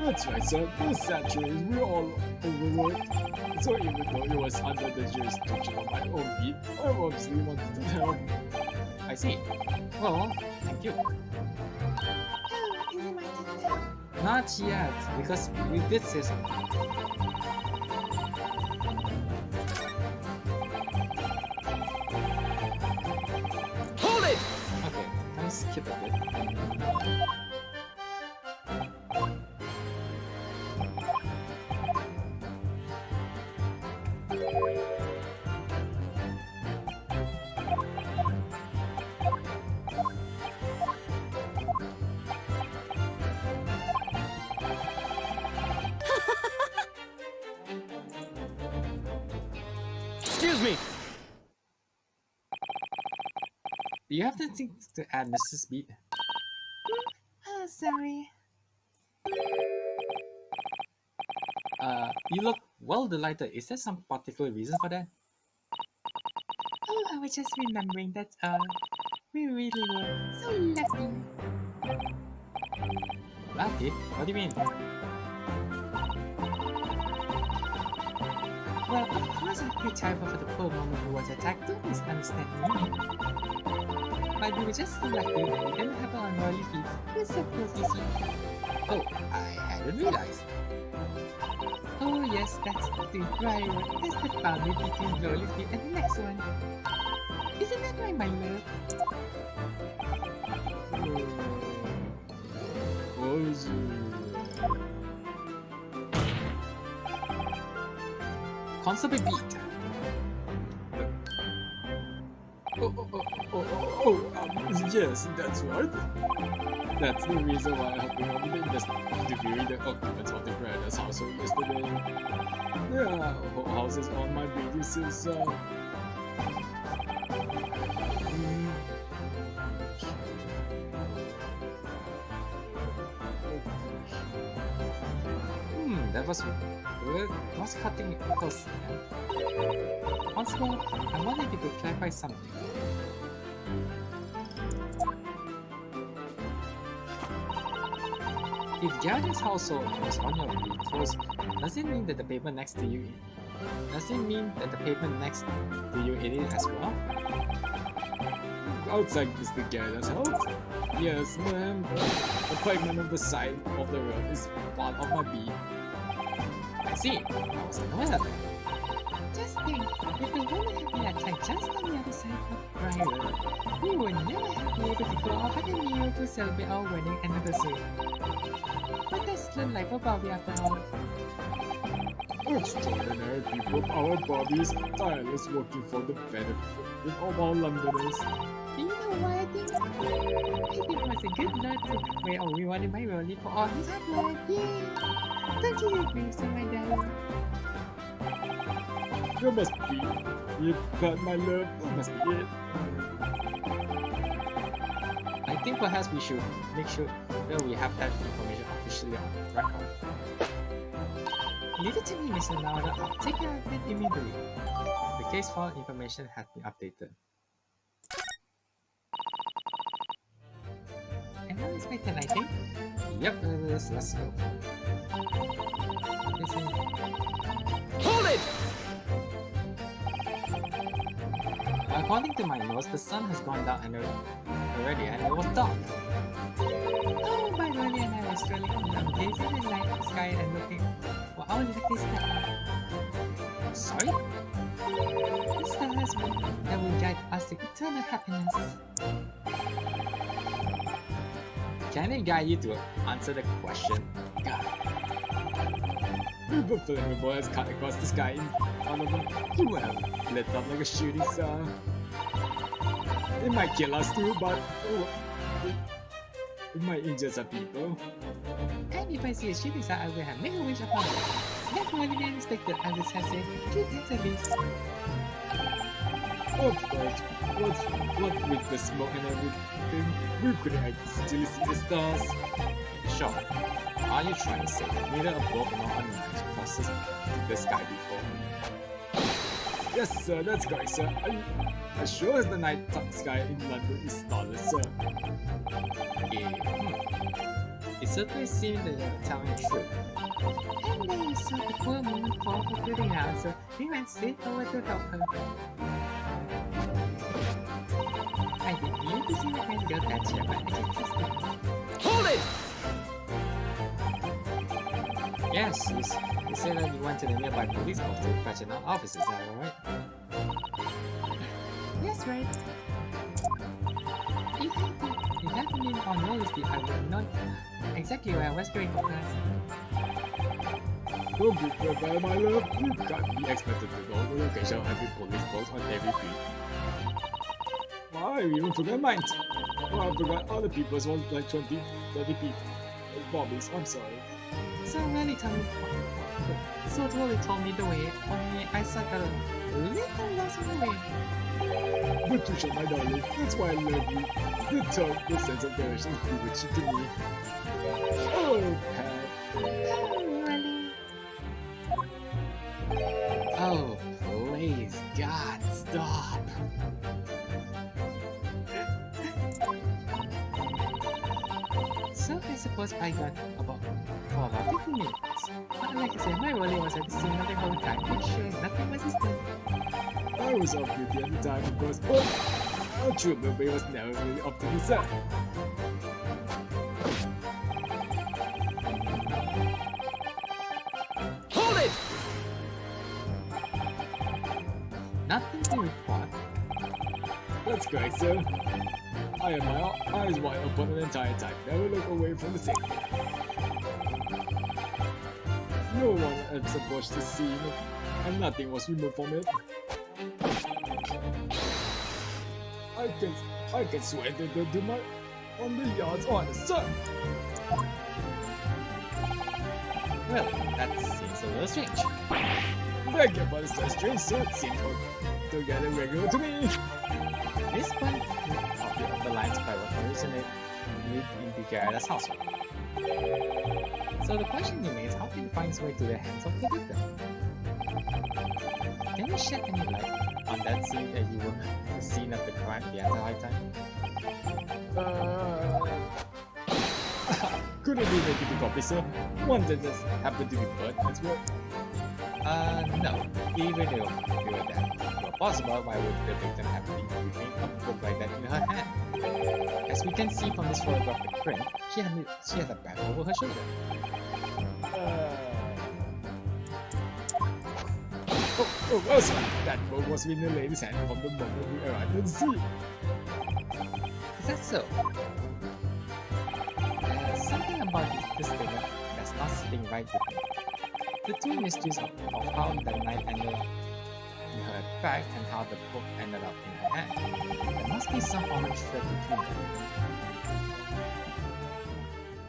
Speaker 1: That's right, sir. Those centuries we all overlooked. So even though it was under the jurisdiction of my own beat, I obviously wanted to help.
Speaker 2: I see. Well, thank you. Not yet, because you did say something.
Speaker 1: Hold it!
Speaker 2: Okay, let's skip a bit.
Speaker 1: Excuse me!
Speaker 2: Do you have anything to add, Mrs. Beat?
Speaker 3: Oh, sorry.
Speaker 2: You look well delighted. Is there some particular reason for that?
Speaker 3: Oh, I was just remembering that we really were so lucky.
Speaker 2: Lucky? What do you mean?
Speaker 3: Well, of course I feel terrible for the poor woman who was attacked. Don't misunderstand me. But we were just so lucky that we didn't have her on royal feet. We're so close, you see.
Speaker 2: Oh, I hadn't realized.
Speaker 3: Oh yes, that's the right one. That's the boundary between royal feet and the next one. Isn't that right, my love?
Speaker 2: Constable Beat.
Speaker 1: Yes, that's right. That's the reason why I have been on the interviewing the occupants of the Garrideb's household yesterday. Yeah, whole house is on my basis,
Speaker 2: That was good. Was cutting it close. Constable, I wonder if you could clarify something. If Garrideb's household was on your close, does it mean that the pavement next to you? Does it mean that the pavement next to you it is as well?
Speaker 1: outside Mr. Garrideb's house? Yes, ma'am. The pavement on the side of the road is part of my beat.
Speaker 2: I see. I was unaware of that.
Speaker 3: Just think, if the woman had been attacked just on the other side of Briar Road, we would never have been able to go off at the New Year to celebrate our wedding anniversary. But that's the life of Bobby after all.
Speaker 1: Extraordinary people, our bodies, tireless working for the benefit of all Londoners.
Speaker 3: Do you know why I think? I think it was a good note to where we wanted my Rolly for all his hard work. Yay! Don't you agree, so my darling?
Speaker 1: That must be it, but my love, that must be it.
Speaker 2: I think perhaps we should make sure that we have that information officially on record.
Speaker 3: Leave it to me, Mr. Lauder. I'll take care of it immediately.
Speaker 2: The case file information has been updated.
Speaker 3: And now it's my turn, I think.
Speaker 2: Yep, let's go.
Speaker 1: Hold it!
Speaker 2: According to my notes, the sun has gone down already and it was dark.
Speaker 3: Oh, my Rolly and I were strolling along gazing at the sky and looking for our lucky star.
Speaker 2: Sorry?
Speaker 3: The stars that will guide us to eternal happiness.
Speaker 2: Can I guide you to answer the question? God.
Speaker 1: If a flammable has cut across the sky in front of them, he would have lit up like a shooting star. It might kill us too, but it might injure some people.
Speaker 3: And if I see a shooting star, I will have made a wish upon it. Not more than expected, I would have said 2 times at least.
Speaker 1: Of course, what with the smoke and everything, we couldn't actually see the stars.
Speaker 2: Sure. Are you trying to say that neither a boat nor a knife crosses the sky before?
Speaker 1: Yes, sir, that's correct, sir. As sure as the night sky in London is starless, sir.
Speaker 2: It certainly seems that you're telling the truth.
Speaker 3: And then we saw the poor woman fall for building out, so we went straight over to help her. I didn't need to see the man go that year, but I just trusted him.
Speaker 2: Hold it! Yes, you said that you went to the nearby police post to fetch an officer, is that alright?
Speaker 3: That's right. If you hadn't been on notice, I would have known exactly where I was going to class.
Speaker 1: Don't be prepared, my love. You can't be expected to know the location of every police post on every beat. Why, I even forgot mine. Oh, I forgot other people's ones like 20, 30 people. Bobby's, I'm sorry.
Speaker 3: So totally told me the way, only I stuck a little lost on the way.
Speaker 1: Patricia, my darling, that's why I love you. The tone, the sense of direction is bewitching to me. Oh, Pat.
Speaker 2: Oh, please, God, stop!
Speaker 3: So I suppose I got about 15 minutes. But like I said, my Wally was at the scene of the whole time, make sure nothing was disturbed.
Speaker 1: I was off duty at the time, of course, but our trouble was never really up to the set.
Speaker 2: Hold it!
Speaker 3: Nothing to report.
Speaker 1: That's correct, sir. I had my eyes wide open the entire time, never look away from the scene. No one else approached the scene, and nothing was removed from it. I can swear that they do my on the yards on, sir.
Speaker 2: Well, that seems a little strange.
Speaker 1: Beg your pardon, sir. Strange, sir. Seems together regular to me.
Speaker 2: This one copy of the lines by what originated in the Garrideb's household. So the question remains, how did it find its way to the hands of the victim? Can you shed any light on that scene that you were the scene of the crime the entire time?
Speaker 1: Couldn't be the difficult, sir. One that just happened to be burnt as well.
Speaker 2: No. Even if it were that were possible, why would the victim have been keeping a book like that in her hand? As we can see from this photographic print, she has a bag over her shoulder.
Speaker 1: Well, sir, that book was in the lady's hand from the moment we arrived at the scene.
Speaker 2: Is that so? Something about this statement that's not sitting right with me. The two mysteries of how the knife ended up in her bag and how the book ended up in her hand. There must be some common thread between them.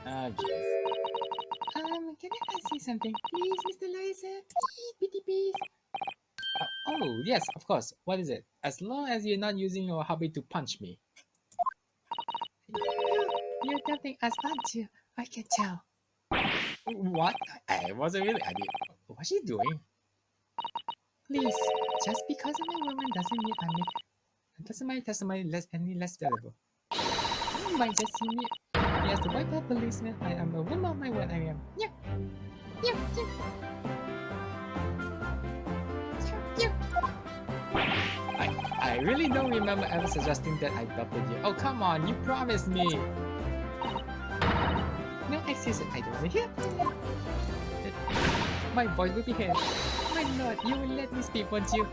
Speaker 2: Ah, jeez.
Speaker 3: Can I ask you something, please, Mr. Liza? Please.
Speaker 2: Oh, yes, of course. What is it? As long as you're not using your hobby to punch me.
Speaker 3: You're dumping us, aren't you? I can tell.
Speaker 2: What? I wasn't really. I mean, what's she doing?
Speaker 3: Please, just because I'm a woman doesn't mean my testimony any less valuable. You might just see me as the white hat policeman. I am a woman of my word. I am. Yeah.
Speaker 2: I really don't remember ever suggesting that I adopted you. Oh, come on, you promised me.
Speaker 3: No excuses, I don't want to hear. My voice will be heard. My lord, you will let me speak, won't you?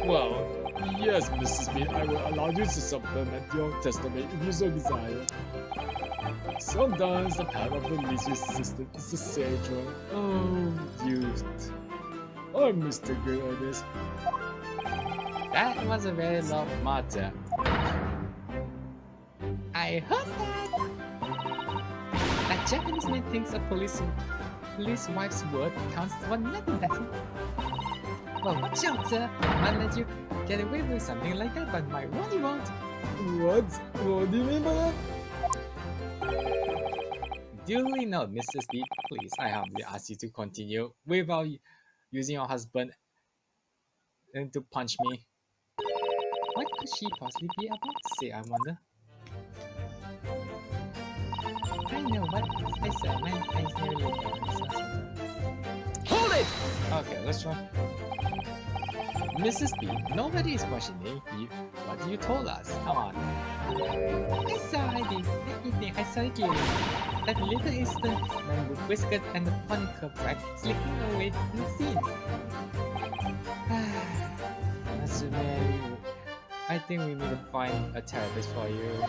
Speaker 1: Well, yes, Mrs. Smith, I will allow you to supplement your testimony if you so desire. Sometimes the path of the least resistance is the sage one. Oh, youth. I'm Mr. Garrideb.
Speaker 2: That was a very long matter.
Speaker 3: I heard that. A Japanese man thinks a police wife's word counts for nothing, does he? Well, watch out, sir. I might let you get away with something like that, but my Ronnie won't.
Speaker 1: What? What do you mean by that?
Speaker 2: Duly noted, Mr. Speed. Please, I humbly ask you to continue without using your husband and to punch me.
Speaker 3: What could she possibly be about to say, I wonder? I know what I said, man. I nearly
Speaker 2: Hold it! Okay, let's try. Mrs. B, nobody is questioning you what you told us. Come on.
Speaker 3: I saw ID. That evening, I saw it clearly. That little instant man with whiskers and a funny curve back slipping away in the scene.
Speaker 2: Mr. Mary, I think we need to find a therapist for you.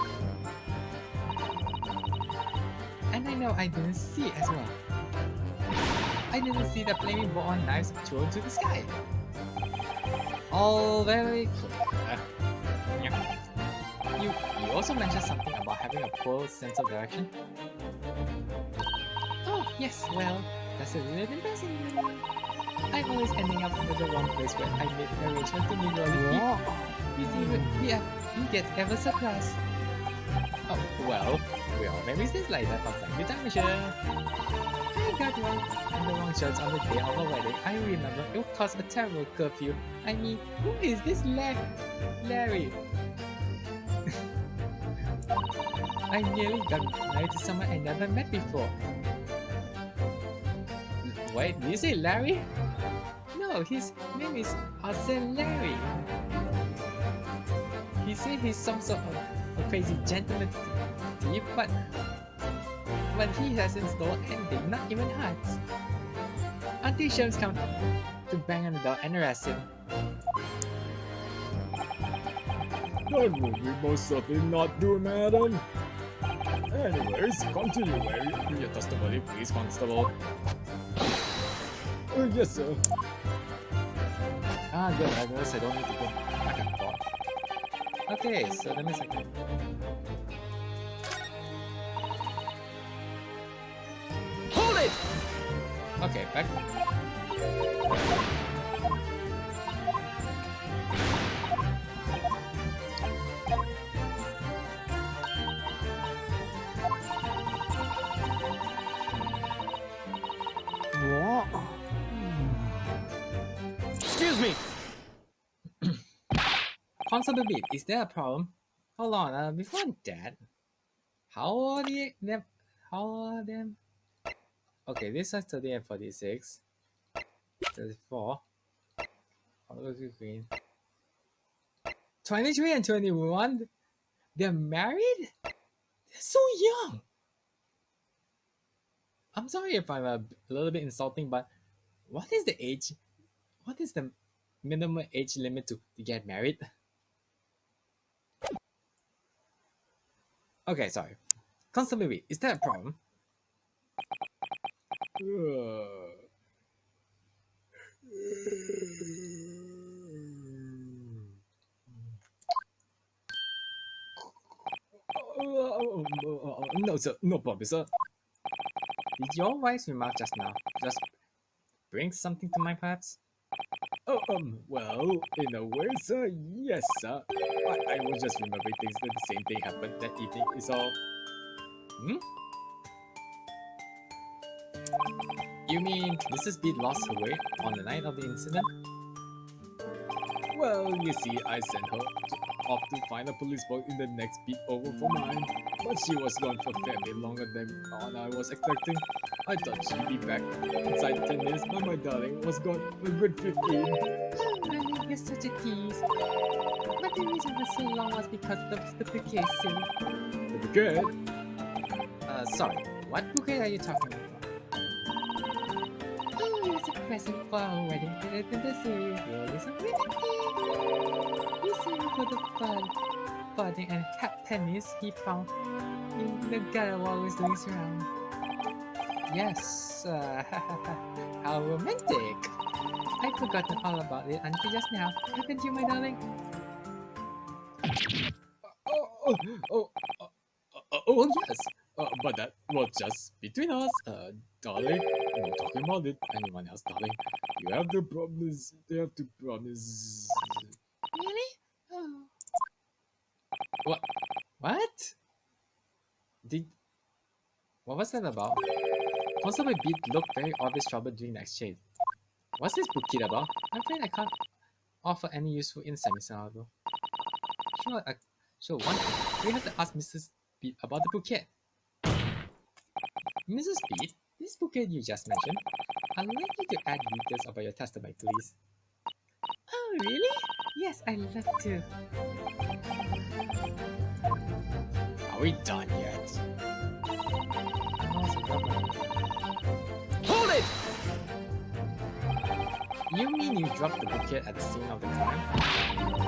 Speaker 3: And I know I didn't see it as well. I didn't see the flaming ball on knives thrown to the sky.
Speaker 2: All very clear.
Speaker 3: You also mentioned something about having a poor sense of direction. Oh, yes, well, that's a little embarrassing. I'm always ending up with the wrong place when I made an arrangement to meet Rolly. He gets ever so cross.
Speaker 2: Oh, well, we all make mistakes like that from time to time, sure.
Speaker 3: I got wrong in the wrong church on the day of our wedding. I remember it caused a terrible curfew. I mean, who is this Larry? I nearly got married to someone I never met before.
Speaker 2: Wait, did you say Larry?
Speaker 3: No, his name is Arsene Larry. He said he's some sort of a crazy gentleman thief, but he hasn't stolen anything, not even hearts. Until Sherms come to bang on the door and arrest him.
Speaker 1: That will we most certainly not do, madam. Anyways, continue, Larry.
Speaker 2: Give your testimony, please, Constable.
Speaker 1: Yes, sir.
Speaker 2: Ah, good. I guess I don't need to go back and forth. Okay, so let me second. Hold it! Okay, back.
Speaker 1: What?
Speaker 2: Excuse me! Constable Beat, is there a problem? Hold on, before that, how are them? How are them? Okay, this is 30 and 46. 34. I'll go to green. 23 and 21? They're married? They're so young! I'm sorry if I'm a little bit insulting, but what is the age? What is the minimum age limit to get married? Okay, sorry. Constable B, is that a problem?
Speaker 1: No, sir. No problem, sir.
Speaker 2: Did your wife's remark just now just bring something to mind, perhaps?
Speaker 1: Oh, well, in a way, sir, yes, sir. I was just remembering things that the same thing happened that evening is all.
Speaker 2: Hmm? You mean Mrs. B lost her way on the night of the incident?
Speaker 1: Well, you see, I sent her off to find a police boat in the next beat over for mine. But she was gone for fairly longer than I was expecting. I thought she'd be back inside 10 minutes, but my darling was gone a good 15.
Speaker 3: Oh, honey, you're such a tease. But the reason for so long was because of the stupid case, silly.
Speaker 1: Good.
Speaker 2: Sorry, What bouquet are you talking about?
Speaker 3: Oh, it's a present for our wedding anniversary. Really something we sing for the farthing and pennies he found in the gutter while he was doing his round.
Speaker 2: Yes, how romantic.
Speaker 3: I'd forgotten all about it until just now. Haven't you, my darling?
Speaker 1: Oh, yes. But that was just between us. Darling, no talking about it. Anyone else, darling? You have to promise. You have to promise.
Speaker 3: Really? Oh.
Speaker 2: What? What was that about? Constable Beat looked very obvious trouble during the exchange. What's this bouquet about? I'm afraid I can't offer any useful insight, Mr. Aldo. Sure, one thing. We have to ask Mrs. Beat about the bouquet. Mrs. Beat, this bouquet you just mentioned, I'd like you to add details about your testimony, please.
Speaker 3: Oh, really? Yes, I'd love to.
Speaker 1: Are we done yet?
Speaker 2: Hold it! You mean you dropped the bouquet at the scene of the crime?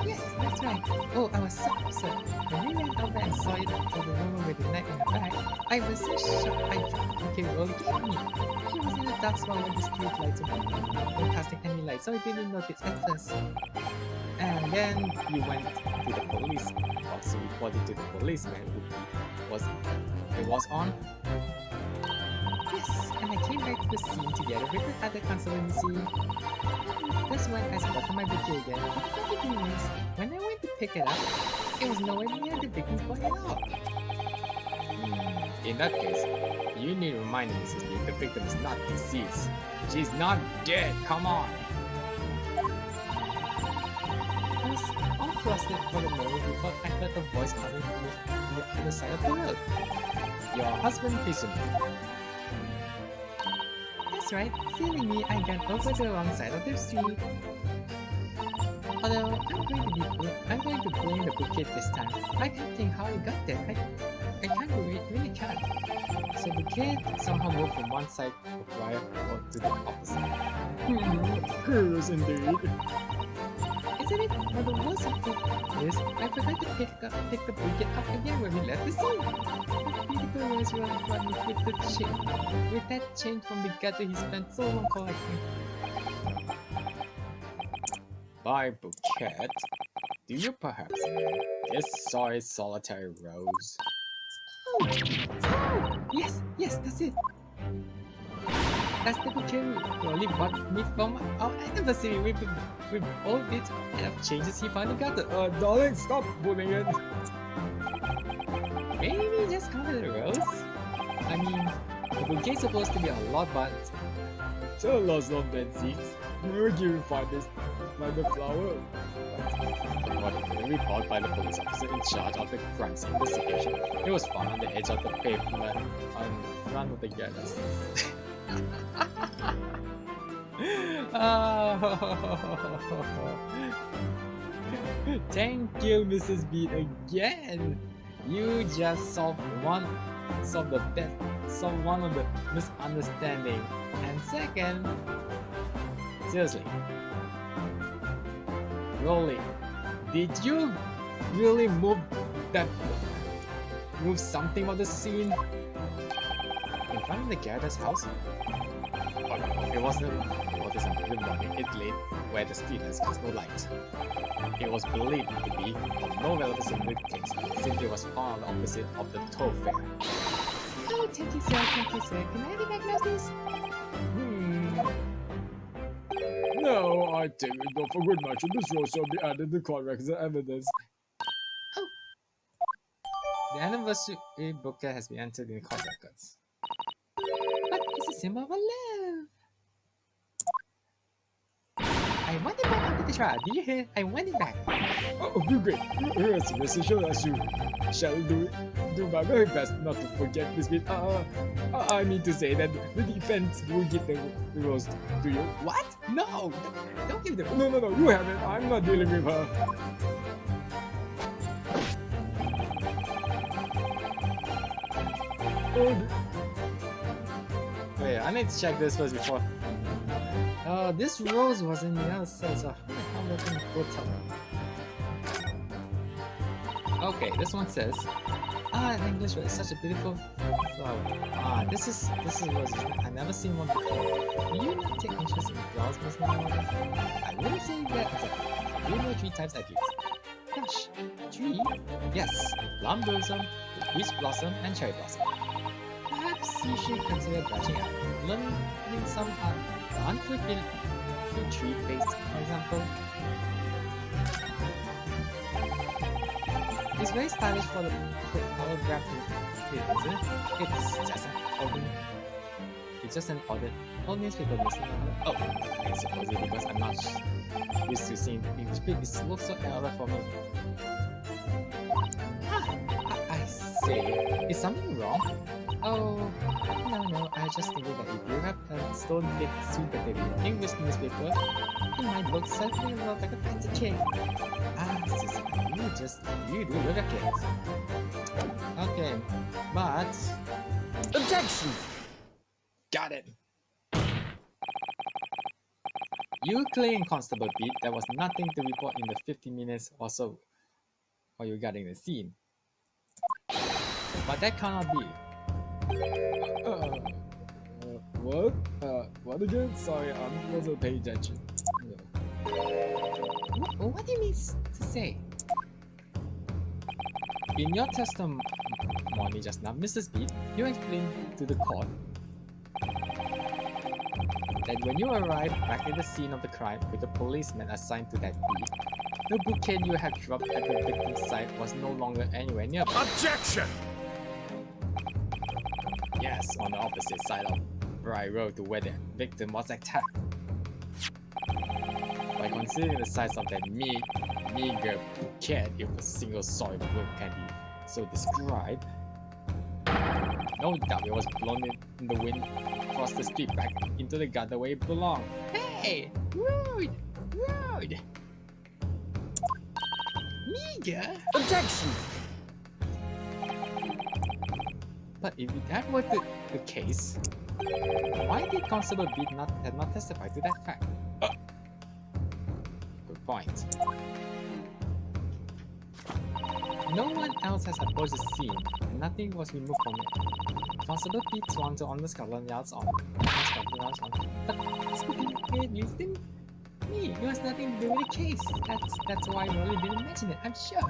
Speaker 3: Yes, that's right. Oh, I was so upset. When we ran over and saw it for the woman with the knife in her back, I was so shocked I dropped the bouquet Will gave me. She was in the dark spot when the street lights were not casting any light, so I didn't notice at first.
Speaker 2: And then you went to the police box to report it to the policeman who was on.
Speaker 3: Yes, and I came back to the scene together with the other constable in the scene. That's when I spotted my bouquet again. But the thing is, when I went to pick it up, it was nowhere near the victim's body at all.
Speaker 2: In that case, you need to remind Mrs. B the victim is not deceased. She's not dead, come on!
Speaker 3: I was all flustered for the moment before I heard a voice coming from the other side of the road.
Speaker 2: Your husband presumably.
Speaker 3: That's right, silly me, I got over the wrong side of the street. Although I'm going to blame the bouquet this time. I can't think how it got there. I can't really can't.
Speaker 2: So the kid somehow moved from one side of the wire to the opposite.
Speaker 1: Curious indeed.
Speaker 3: Isn't it? But the worst of it is, I forgot to pick the bouquet up again when we left the scene. That beautiful rose was running with that chain from the gutter he spent so long collecting.
Speaker 2: By bouquet, do you perhaps mean this sorry solitary rose?
Speaker 3: Oh, yes, that's it. That's the bouquet Rolly bought me from our anniversary with all bits of changes he found in the gutter.
Speaker 1: Darling, stop pulling it.
Speaker 3: Maybe just call it a rose? I mean, the bouquet's supposed to be a lot, but
Speaker 1: Tell us on Benzies. Where do you find this? By the flower?
Speaker 2: According to a report by the police officer in charge of the crime scene investigation, it was found on the edge of the pavement on front of the Garrideb. Thank you, Mrs. Beat, again. You just solved one of the misunderstanding. And second, seriously, Rolly, did you really move something about the scene in front of the Garrideb's house? Oh no, it wasn't this early morning. It late where the streetlights cast no light. It was believed to be of no relevance in the case, since it was found on the opposite of the thoroughfare.
Speaker 3: oh, thank you, sir. Can I recognize this?
Speaker 1: No, I take it off for good measure. This rose shall be added to court records as evidence.
Speaker 2: The anniversary bouquet has been entered in the court records.
Speaker 3: But it's a symbol of love. I want it back after the trial. Did you hear? I want it back.
Speaker 1: Oh, great. Yes, Mr. Shorasu. Shall do my very best not to forget this bit. I mean to say that the defense will give the rose to you.
Speaker 3: What? No! Don't give the
Speaker 1: No, you have it. I'm not dealing with her.
Speaker 2: Okay, I need to check this first before. This rose was in the other side, so how am I going to put up? Okay, this one says, in English, it's such a beautiful flower. This is roses. I've never seen one before. Do you not take interest in flowers, Miss Naomi? I wouldn't say that exactly. I do know 3 types at least. Gosh, 3? Yes, plum blossom, peach blossom, and cherry blossom. Perhaps you should consider branching out, learning some unfruit tree based, for example. It's very stylish for the holographic kid, isn't it? It's just an old newspaper missing. Oh, I suppose it's because I'm not used to seeing English print. It looks so error for me. I see. Is something wrong? Oh, no, I was just thinking that if you have a stone-bit super baby English newspaper, it might look something a lot like a fancy cake. You do look at cakes. Okay, but... Objection! Got it! You claim, Constable Pete, there was nothing to report in the 50 minutes or so while you regarding the scene. But that cannot be.
Speaker 1: What? What again? Sorry, I wasn't paying attention.
Speaker 3: What do you mean to say?
Speaker 2: In your testimony just now, Mrs. Pete, you explained to the court that when you arrived back at the scene of the crime with a policeman assigned to that beat, the bouquet you had dropped at the victim's side was no longer anywhere nearby.
Speaker 4: Objection!
Speaker 2: Yes, on the opposite side of Briar Road to where the victim was attacked. By considering the size of that meager bouquet, it was a single solid wound can be so described. No doubt it was blown in the wind across the street back into the gutter where it belonged.
Speaker 3: Hey! Rude! Meager?
Speaker 4: Objection!
Speaker 2: But if that were the case, why did Constable Beat have not testified to that fact? Good point. No one else has approached the scene, and nothing was removed from it. Constable Pete swung to on the Scotland Yard's on.
Speaker 3: But speaking of it, you didn't me. It was nothing to do with the case. That's why Rolly didn't mention it, I'm sure.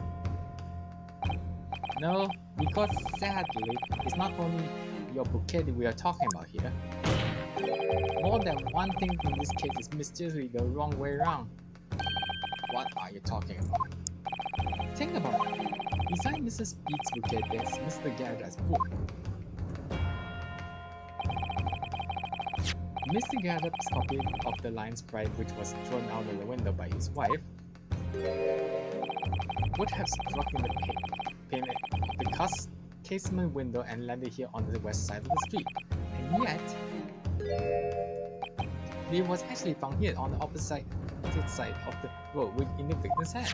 Speaker 2: No, because sadly, it's not only your bouquet that we are talking about here. More than one thing in this case is mysteriously the wrong way around. What are you talking about? Think about it. Beside Mrs. Pete's bouquet, there's Mr. Garrideb's book. Mr. Garrideb's copy of The Lion's Pride, which was thrown out of the window by his wife, would have struck in the pane of the casement window and landed here on the west side of the street. And yet, it was actually found here on the opposite side of the road in the victim's hand.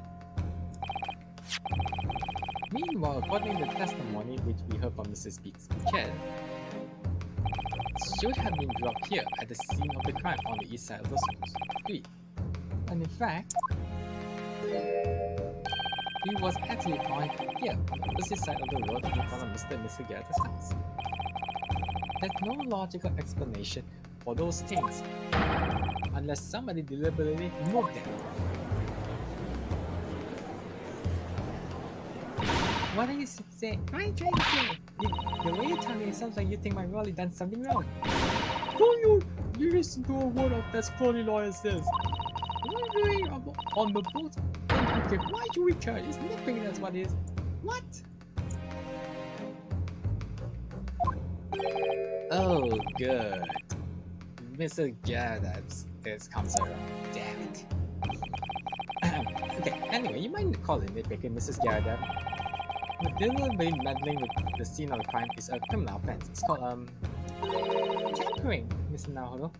Speaker 2: Meanwhile, according to the testimony which we heard from Mrs. Pete's bouquet, should have been dropped here at the scene of the crime on the east side of the street. And in fact, he was actually found here on the opposite side of the road in front of Mr. and Mr. Garrideb's house. There's no logical explanation for those things, unless somebody deliberately moved them.
Speaker 3: What are you saying? What are you trying to say? The way you're telling it sounds like you think my Rolly done something wrong.
Speaker 2: Don't you listen to a word of that scrawny lawyer says. We're doing on the boat. Okay, why do we care? It's nipping, that's what it is.
Speaker 3: What?
Speaker 2: Oh, good. Mr. Garrideb comes around. Damn it. Okay, anyway, you might call it nitpicking, Mrs. Garrideb. Deliberately meddling with the scene of the crime is a criminal offense. It's called, tampering, Mr. Naohiro.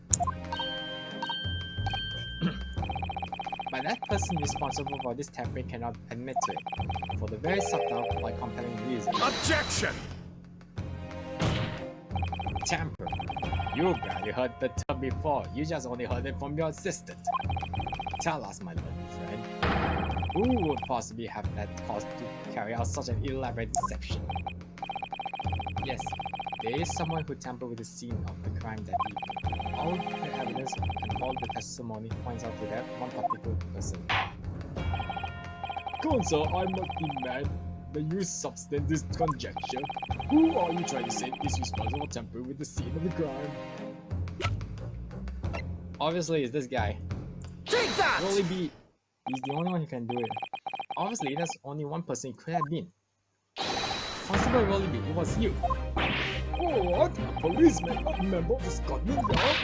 Speaker 2: But that person responsible for this tampering cannot admit to it, for the very subtle but compelling reason.
Speaker 4: Objection!
Speaker 2: Tamper.
Speaker 1: You barely heard the term before. You just only heard it from your assistant. Tell us, my learned friend, who would possibly have that cause to carry out such an elaborate deception? Yes, there is someone who tampered with the scene of the crime that evening. All the evidence and all the testimony points out to that one particular person. Counsel, I must demand that you substance this conjecture. Who are you trying to say is responsible for tampering with the scene of the crime? Obviously, it's this guy.
Speaker 4: Take that!
Speaker 1: Rolly B. He's the only one who can do it. Obviously, there's only one person it could have been. Constable Rolly B, it was you. What? A policeman, not a member of the Scotland Yard?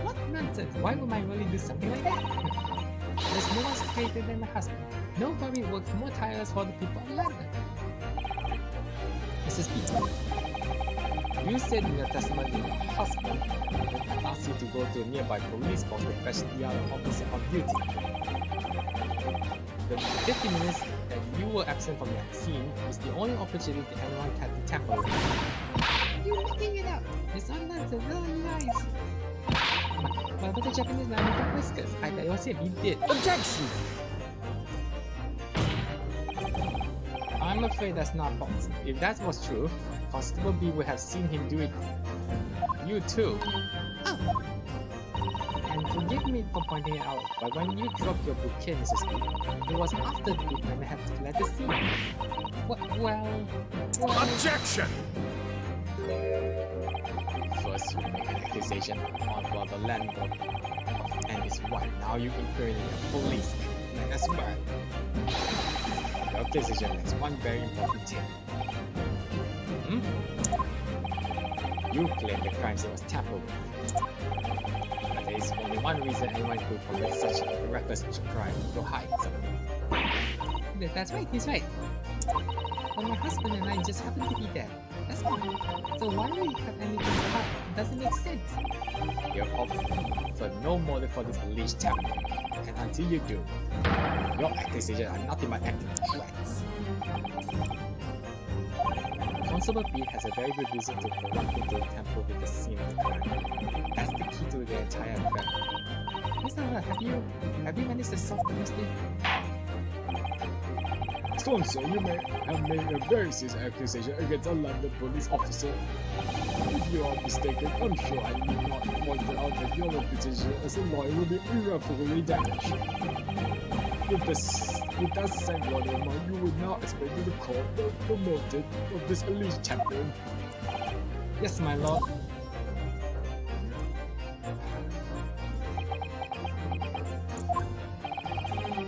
Speaker 3: What nonsense? Why would my Rolly do something like that? There's no one greater than my husband. Nobody works more tireless for the people of London.
Speaker 1: Mrs. B, you said in your testimony that your husband asked you to go to a nearby police post to fetch the other officer on duty. The 50 minutes that you were absent from that scene is the only opportunity anyone had to tamper with.
Speaker 3: You're making it up. It's all nonsense, all lies. What about the Japanese man with the whiskers? I bet it was him. He did.
Speaker 4: Objection!
Speaker 1: I'm afraid that's not false. If that was true, Constable B would have seen him do it. You too.
Speaker 3: Oh. And forgive me for pointing it out, but when you dropped your bouquet, Mrs. B, it was after the bookman had fled the scene. Well...
Speaker 4: Objection!
Speaker 1: First, you make an accusation on the landlord and his wife. Now you incriminate a policeman as well. Your accusation is one very important thing. You claim the crime scene was tampered with. But there is only one reason anyone could commit such a reckless crime: to hide something.
Speaker 3: That's right, he's right. But my husband and I just happen to be there. That's all. So why do we have anything to hide? It doesn't make sense.
Speaker 1: You're offered no motive for this alleged tampering, and until you do, your accusations are nothing but empty threats. Constable B has a very good reason to want him to tamper with the scene of the crime. That's the key to the entire affair.
Speaker 3: Mr. Hart, have you managed to solve the mystery?
Speaker 1: Counsel, you may have made a very serious accusation against a London police officer. If you are mistaken, I'm sure I need not point out that your reputation as a lawyer will be irreparably damaged. With that same one in mind, you would now expect me to call the motive of this alleged tampering. Yes, my lord.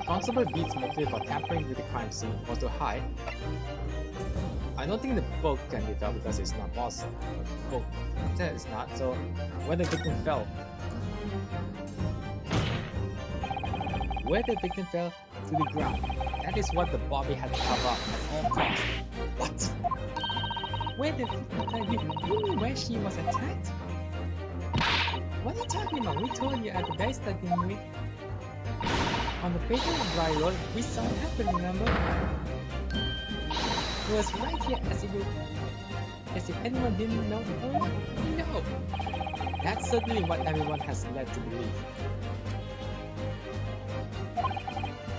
Speaker 1: Constable B's motive for tampering with the crime scene was to hide. I don't think the book can be felt because it's not possible. The book says it's not, so where the victim fell. Where the victim fell to the ground. That is what the body had to cover up at all costs. What?
Speaker 3: Where the victim you mean where she was attacked? What are you talking about? We told you at the very start, didn't we? On the paper of Dry Road, we saw it happen, remember? It was right here as if anyone didn't know. Oh, no!
Speaker 1: That's certainly what everyone has led to believe.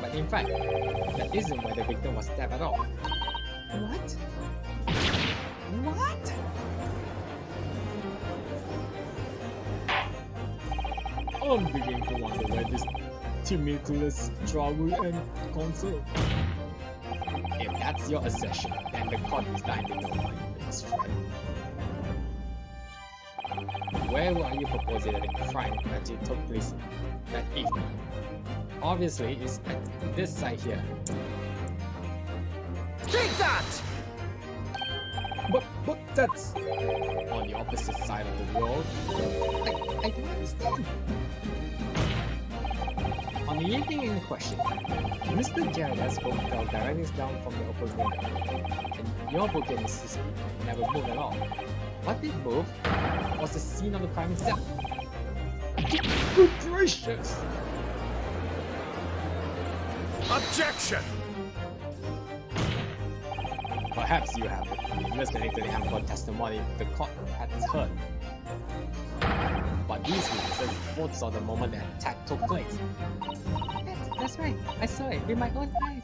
Speaker 1: But in fact, that isn't where the victim was stabbed at all.
Speaker 3: What? What?
Speaker 1: I'm beginning to wonder where this tumultuous trial will end, Counsel. If that's your assertion, then the court is dying to know, my best friend. Where are you proposing that the crime actually took place that evening? Obviously, it's at this site here.
Speaker 4: Take that!
Speaker 1: But that's on the opposite side of the road.
Speaker 3: I don't understand.
Speaker 1: On the evening in question, Mr. Garrideb's book fell directly down from the open window, and your book in Mississippi never moved at all. What did move was the scene of the crime itself. Good gracious!
Speaker 4: Objection!
Speaker 1: Perhaps you have been listening to the ample testimony the court has heard. These witnesses both saw the moment the attack took place.
Speaker 3: That's right. I saw it with my own eyes.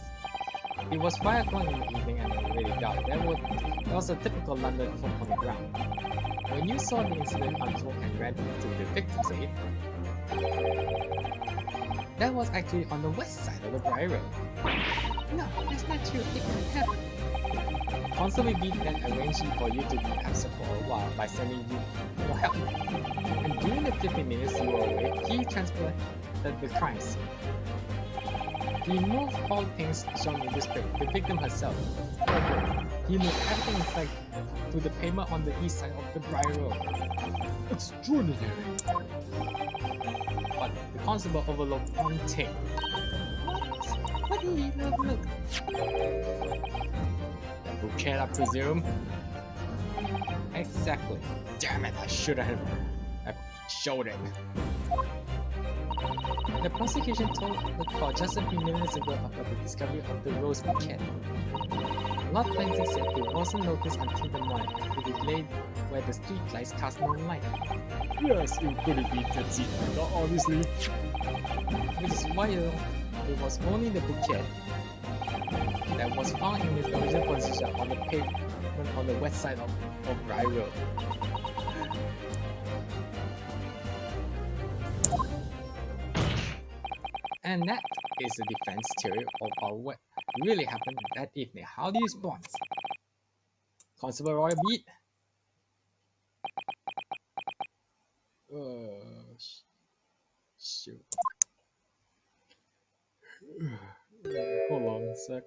Speaker 2: It was 5 o'clock in the evening and already dark. There was a typical London fog on the ground. When you saw the incident unfold and ran to the victim's aid, that was actually on the west side of the Briar Road.
Speaker 3: No, that's not true. It could happen.
Speaker 2: Constable B then arranged for you to be absent for a while by sending you for help. And during the 15 minutes you were away, he transported the crime scene. He moved all things shown in this clip, the victim herself. He moved everything in fact to the pavement on the east side of the Briar Road.
Speaker 1: Extraordinary.
Speaker 2: But the constable overlooked one thing.
Speaker 3: What did he overlook?
Speaker 2: The bouquet, I presume? Exactly.
Speaker 1: Damn it, I should have showed it.
Speaker 2: The prosecution told the court just a few minutes ago about the discovery of the rose bouquet. Lord Fency said it wasn't noticed until the morning after it laid where the street lights cast no light,
Speaker 1: Yes, it couldn't be Tetsi, obviously.
Speaker 2: which is why it was only the bouquet that was found in its original position on the pavement on the west side of Briar Road. And that is the defense theory about what really happened that evening. How do you respond? Constable Roy Beat?
Speaker 1: Shoot. Hold on a sec.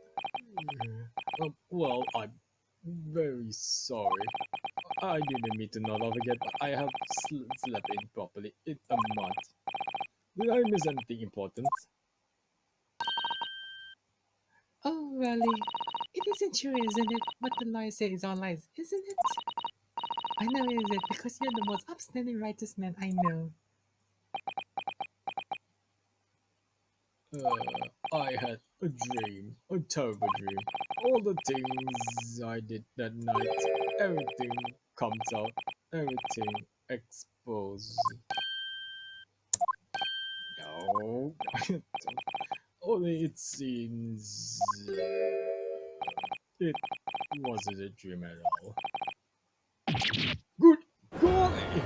Speaker 1: Well, I'm very sorry. I didn't mean to nod off again, but I have slept in properly in a month. Did I miss anything important?
Speaker 3: Oh, really? It isn't true, isn't it? What the lawyer said is all lies, isn't it? I know it isn't, because you're the most upstanding righteous man I know.
Speaker 1: I had a dream, a terrible dream. All the things I did that night, everything comes out, everything exposed. No, only it seems it wasn't a dream at all. Good golly!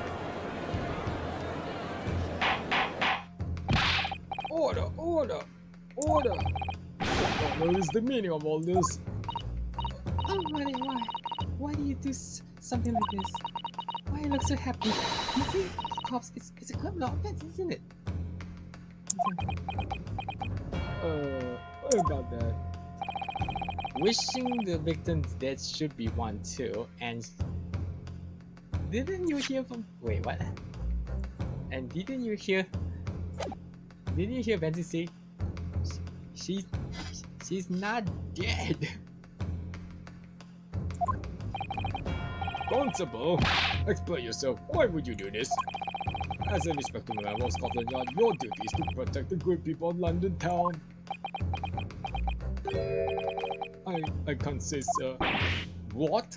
Speaker 1: Order, order, order! What is the meaning of all this?
Speaker 3: Oh, really? Why? Why do you do something like this? Why you look so happy? You think cops, it's a criminal offense, isn't it?
Speaker 1: What about that?
Speaker 2: Wishing the victim's death should be one too, and didn't you hear from wait what? And didn't you hear Benzi say she's not dead?
Speaker 1: Constable, explain yourself. Why would you do this? As a respectable member of Scotland Yard, your duty is to protect the good people of London town. I can't say, sir. What?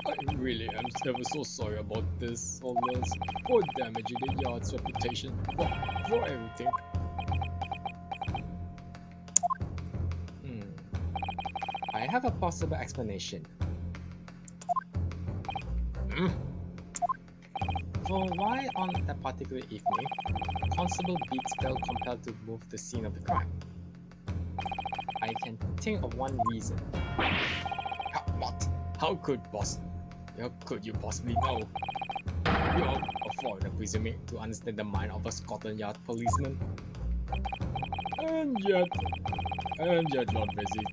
Speaker 1: I really am ever so sorry about this, all this, for damaging the yard's reputation, for everything.
Speaker 2: I have a possible explanation. For why on that particular evening, Constable Beats felt compelled to move the scene of the crime. I can think of one reason.
Speaker 1: What? How could you possibly know? You're a foreigner, presuming to understand the mind of a Scotland Yard policeman. And yet, Lord Bessie,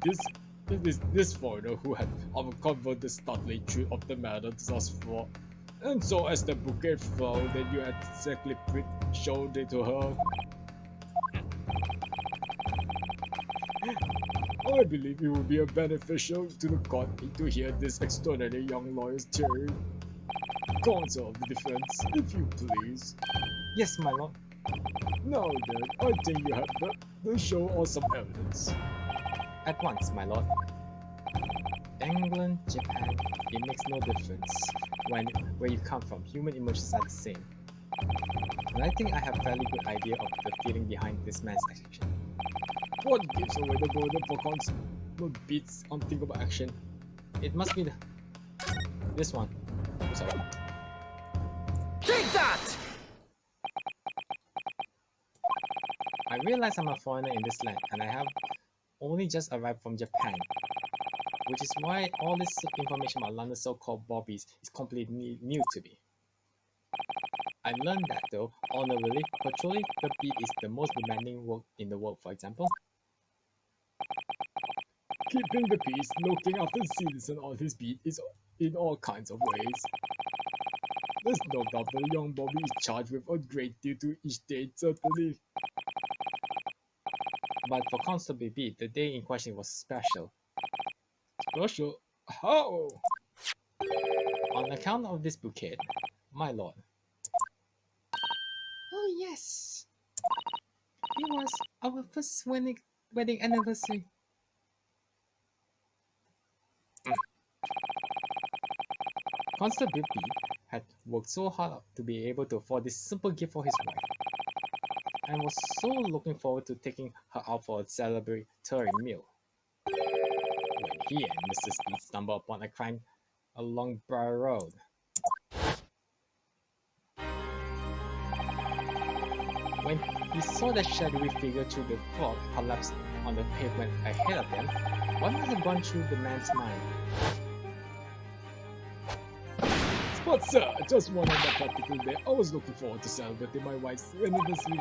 Speaker 1: this foreigner who had uncovered the startling truth of the matter thus far. And so as the bouquet flower that you had exactly showed it to her. I believe it would be beneficial to the court to hear this extraordinary young lawyer's theory. Counsel of the defense, if you please.
Speaker 2: Yes, my lord.
Speaker 1: Now then, I think you have the show or some evidence.
Speaker 2: At once, my lord. England, Japan, it makes no difference where you come from. Human emotions are the same. And I think I have a fairly good idea of the feeling behind this man's action.
Speaker 1: What gives away the golden for Constable Beat's unthinkable action?
Speaker 2: It must be this one. I'm sorry.
Speaker 4: Take that!
Speaker 2: I realize I'm a foreigner in this land and I have only just arrived from Japan, which is why all this information about London's so-called bobbies is completely new to me. I learned that though, honorably, patrolling the beat is the most demanding work in the world, for example.
Speaker 1: Keeping the peace, looking after the citizen on his beat is in all kinds of ways. There's no doubt that the young Bobby is charged with a great deal to each day, certainly.
Speaker 2: But for Constable Beat, the day in question was special.
Speaker 1: Special? How?
Speaker 2: On account of this bouquet, my lord.
Speaker 3: Oh yes! It was our first wedding anniversary.
Speaker 2: Constable Beat had worked so hard to be able to afford this simple gift for his wife, and was so looking forward to taking her out for a celebratory meal. When he and Mrs. Beat stumbled upon a crime along Briar Road. When he saw the shadowy figure through the fog collapse on the pavement ahead of them, what might have gone through the man's mind?
Speaker 1: But sir, just one on that particular day, I was looking forward to celebrating my wife's anniversary.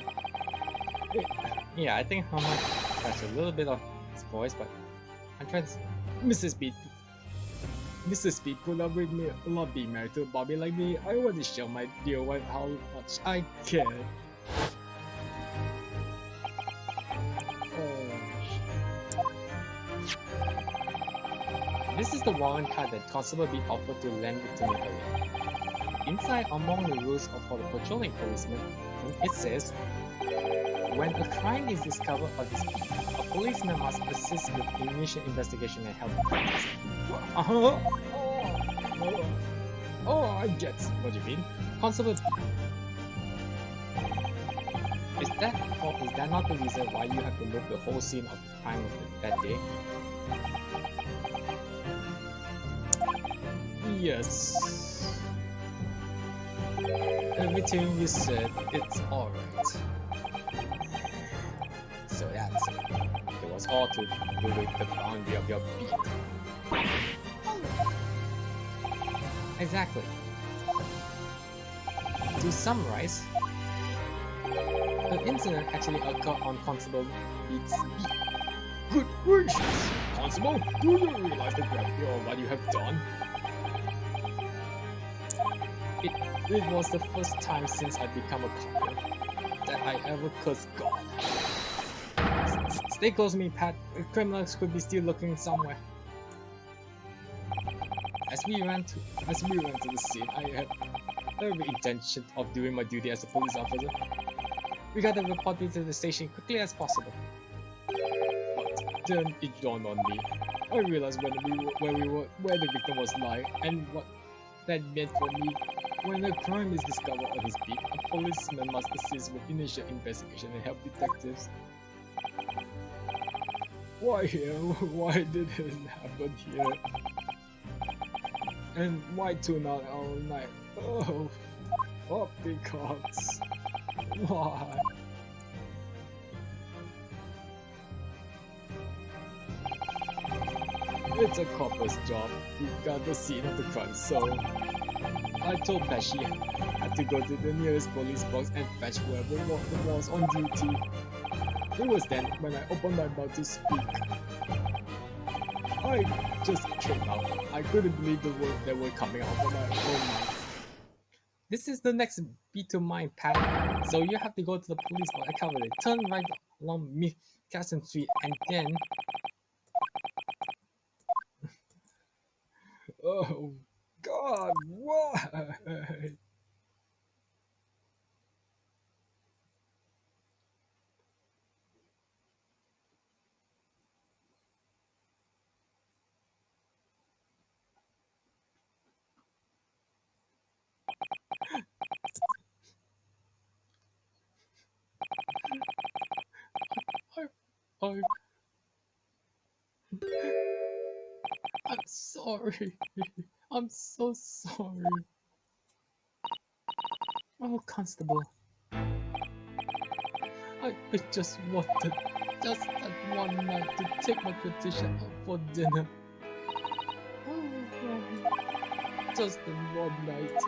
Speaker 2: Yeah, I think Homer has a little bit of his voice, but I'm trying to say,
Speaker 1: Mrs. Beat could have with me not being married to a Bobby like me. I want to show my dear wife how much I care.
Speaker 2: this is the warrant card that Constable Beat offered to lend it to me earlier. Inside, among the rules for the patrolling policeman, it says, when a crime is discovered or disputed, a policeman must assist with initial investigation and help detectives.
Speaker 1: Oh, I get what you mean.
Speaker 2: Constable Beat. Is that not the reason why you have to move the whole scene of the crime of that day?
Speaker 1: Yes.
Speaker 2: Everything you said, it's alright. So that's it. It was all to do with the boundary of your beat. Exactly. To summarize, the incident actually occurred on Constable Beat's beat.
Speaker 1: Good gracious! Constable, do you realize the gravity of what you have done?
Speaker 2: It was the first time since I became a cop that I ever cursed God. Stay close to me, Pat. The criminals could be still looking somewhere. As we ran to the scene, I had every intention of doing my duty as a police officer. We got to report it to the station quickly as possible.
Speaker 1: But then it dawned on me. I realized where the victim was lying and what that meant for me. When a crime is discovered on his beat, a policeman must assist with initial investigation and help detectives. Why here? Why did it happen here? And why tune out all night? Oh, because. Why? It's a copper's job. We got the scene of the crime, so I told Pat she had to go to the nearest police box and fetch whoever was on duty. It was then when I opened my mouth to speak. I just came out. I couldn't believe the words that were coming out of my own mouth.
Speaker 2: This is the next beat to mine, Pat. So you have to go to the police box. I covered it. Turn right along Midcastle Street and then...
Speaker 1: Oh, God, why?
Speaker 2: I'm sorry. I'm so sorry. Oh, Constable. I just wanted just that one night to take my petition out for dinner. Oh, just the one night.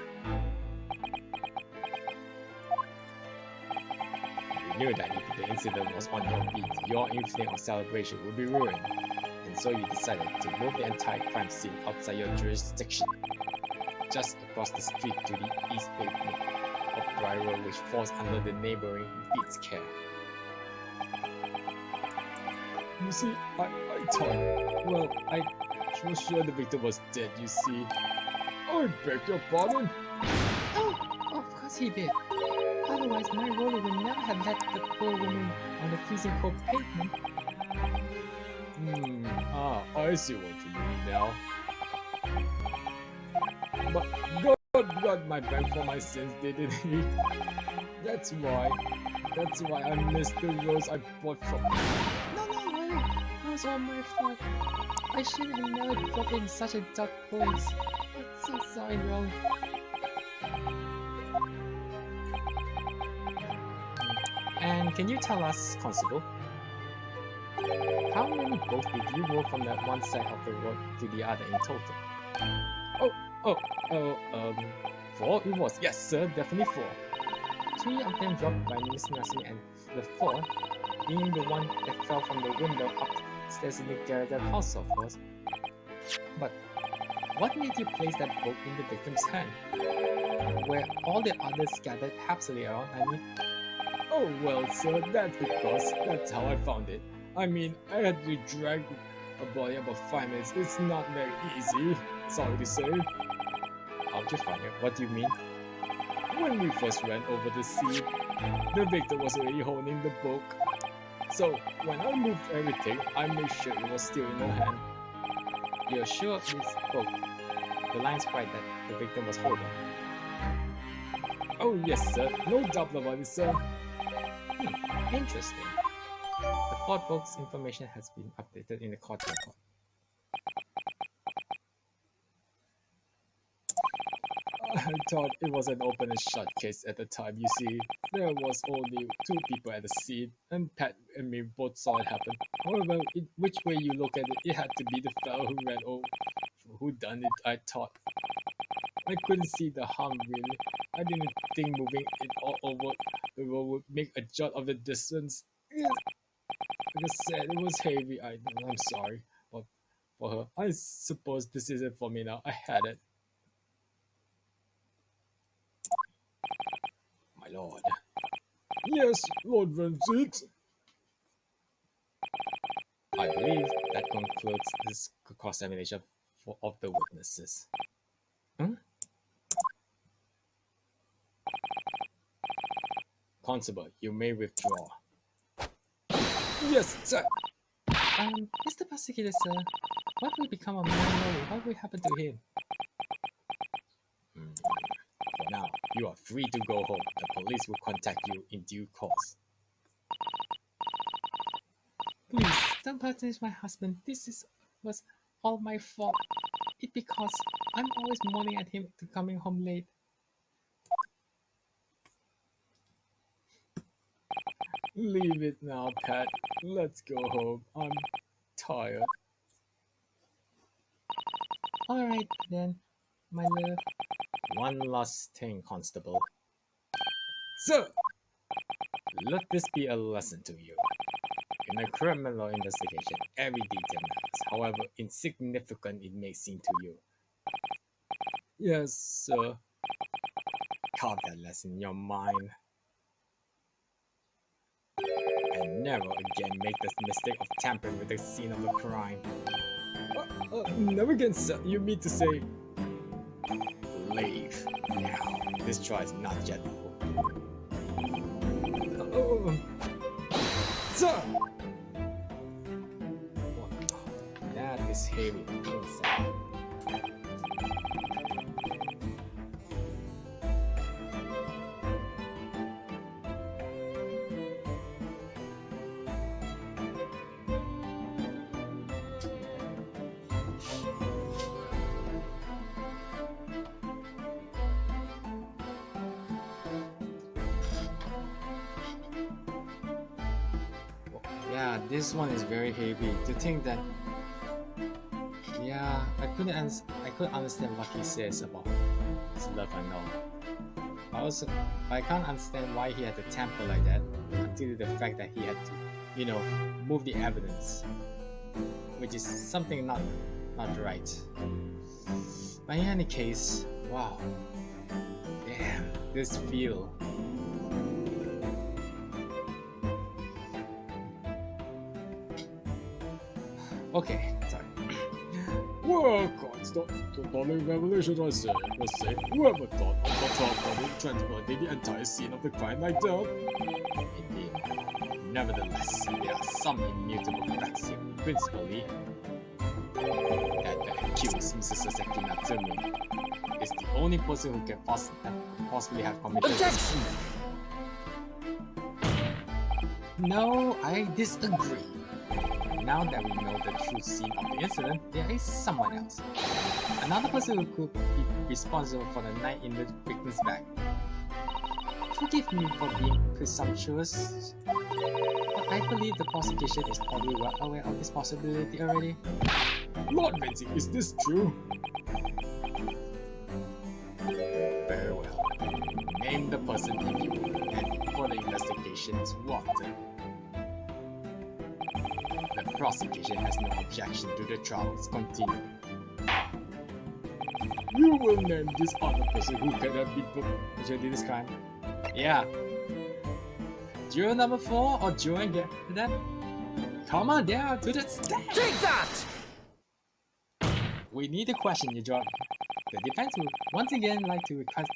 Speaker 1: You knew that if the incident was on your beat, your evening of celebration would be ruined, and so you decided to move the entire crime scene outside your jurisdiction, just across the street to the east pavement of Dry Road, which falls under the neighboring beat's care. You see, I thought, well, I was sure the victim was dead, you see. I beg your pardon?
Speaker 3: Oh, of course he did. Otherwise, my roller would never have let the poor woman on the freezing cold pavement.
Speaker 1: I see what you mean now. But God got my back for my sins, didn't he? That's why I missed the rose I bought from him.
Speaker 3: No, Roller. That was all my fault. I should have never dropped in such a dark place. I'm so sorry, Roller.
Speaker 2: And can you tell us, Constable, how many boats did you roll from that one side of the road to the other in total?
Speaker 1: Four it was. Yes, sir, definitely 4.
Speaker 2: 3 of them dropped by Miss Nursing, and the 4 being the one that fell from the window upstairs in the Garrideb house, of course. But what made you place that boat in the victim's hand, where all the others scattered happily around? I mean,
Speaker 1: Oh well, sir, that's because that's how I found it. I mean, I had to drag a body about 5 minutes. It's not very easy. Sorry to say.
Speaker 2: how'd you find it? What do you mean?
Speaker 1: When we first ran over the sea, the victim was already holding the book. So when I moved everything, I made sure it was still in her hand.
Speaker 2: You're sure this book, the lines right that the victim was holding?
Speaker 1: Oh yes, sir. No doubt about it, sir.
Speaker 2: Interesting. The 4th book's information has been updated in the court record.
Speaker 1: I thought it was an open and shut case at the time, you see. There was only 2 people at the scene, and Pat and me both saw it happen. However, which way you look at it, it had to be the fellow who ran over, who done it, I thought. I couldn't see the harm, really. I didn't think moving it all over the road would make a jot of the distance. Like I said, it was heavy, I'm sorry. But for her, I suppose this isn't for me now. I had it. My lord. Yes, Lord Renzik.
Speaker 2: I believe that concludes this cross-examination of the witnesses.
Speaker 1: Constable, you may withdraw. Yes, sir.
Speaker 3: Mr. Prosecutor, sir, what will become of my Roller? What will happen to him?
Speaker 1: For now, you are free to go home. The police will contact you in due course.
Speaker 3: Please, don't punish my husband. Was all my fault. It's because I'm always mourning at him to coming home late.
Speaker 1: Leave it now, Pat. Let's go home. I'm tired.
Speaker 3: Alright then, my love.
Speaker 2: One last thing, Constable.
Speaker 1: Sir!
Speaker 2: Let this be a lesson to you. In a criminal investigation, every detail matters, however insignificant it may seem to you.
Speaker 1: Yes, sir.
Speaker 2: Carve that lesson in your mind. And never again make the mistake of tampering with the scene of a crime.
Speaker 1: Never again, sir. You mean to say...
Speaker 2: Leave now. This trial is not yet over.
Speaker 1: Sir!
Speaker 2: That is heavy inside. Yeah, this one is very heavy. To think that, yeah, I couldn't understand what he says about his love and all. I can't understand why he had to tamper like that until the fact that he had to, move the evidence, which is something not right. But in any case, wow, damn, this feel. Okay, sorry.
Speaker 1: Well, constant, totally revelation, I say. Whoever thought of the top body transporting the entire scene of the crime like that?
Speaker 2: Indeed. Nevertheless, there are some immutable facts here. Principally, that the accused, Mrs. Sasaki Natsumi, is the only person who can possibly have committed this crime. No, I disagree. Now that we know the true scene of the incident, there is someone else. Another person who could be responsible for the knife in the victim's back. Forgive me for being presumptuous, but I believe the prosecution is probably well aware of this possibility already.
Speaker 1: Lord Vincent, is this true?
Speaker 2: Very well. Name the person if you will, and further investigation is warranted. The prosecution has no objection to the trial's continuing.
Speaker 1: You will name this other person who cannot be perpetrated this crime?
Speaker 2: Yeah. Juror number 4 or juror Garrideb? Come on down to the stand!
Speaker 4: Take that!
Speaker 2: We need to question you, John. The defense would once again like to request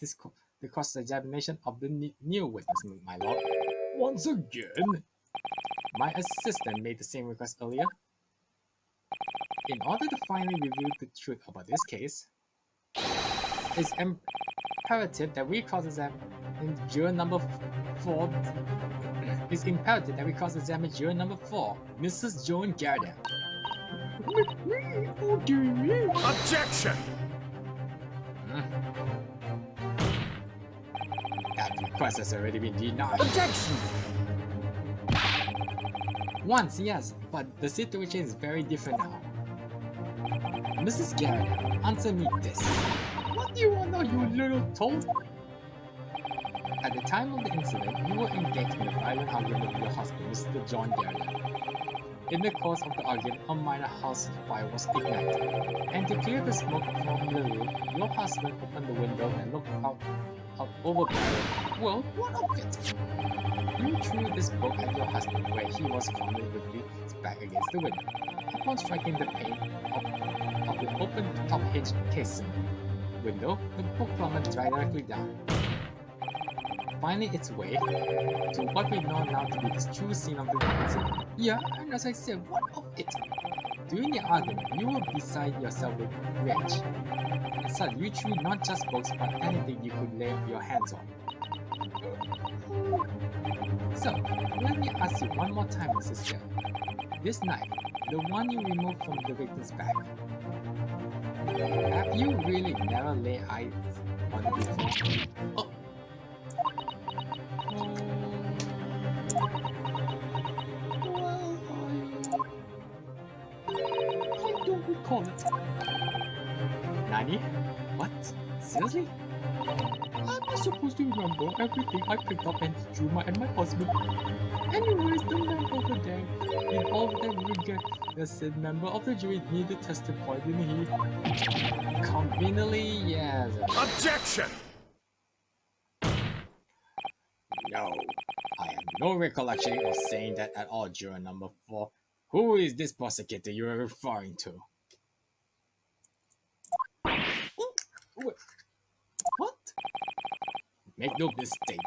Speaker 2: the cross-examination of the new witness, my lord.
Speaker 1: Once again?
Speaker 2: My assistant made the same request earlier. In order to finally reveal the truth about this case, it's imperative that we cross-examine juror number 4. It's imperative that we cross-examine juror number 4, Mrs. Joan Garrideb.
Speaker 1: Oh dear.
Speaker 4: Objection!
Speaker 2: That request has already been denied.
Speaker 4: Objection!
Speaker 2: Once, yes, but the situation is very different now. Mrs. Garrideb, answer me this.
Speaker 1: What do you want now, you little toad?
Speaker 2: At the time of the incident, you were engaged in a violent argument with your husband, Mr. John Garrideb. In the course of the argument, a minor house fire was ignited, and to clear the smoke from the room, your husband opened the window and looked out over Garrideb. Well, what of it? You threw this book at your husband where he was calmly with his back against the window. Upon striking the pane of the open top hinge casing window, the book plummeted directly down, finding its way to what we know now to be the true scene of the incident.
Speaker 3: Yeah, and as I said, what of it?
Speaker 2: During the argument, you were beside yourself with rage. As such, you threw not just books but anything you could lay your hands on. So, let me ask you one more time, Mrs. Garrideb. This knife, the one you removed from the victim's back, have you really never laid eyes on it before? Oh.
Speaker 3: I don't recall it.
Speaker 2: Nani? What? Seriously?
Speaker 3: I'm not supposed to remember everything I picked up and threw my husband. Anyways, the man over there, involved that we get the said member of the jury needed to testify, didn't he?
Speaker 2: Conveniently, yes.
Speaker 4: Objection!
Speaker 2: No, I have no recollection of saying that at all, juror number 4. Who is this prosecutor you are referring to?
Speaker 3: What?
Speaker 2: Make no mistake.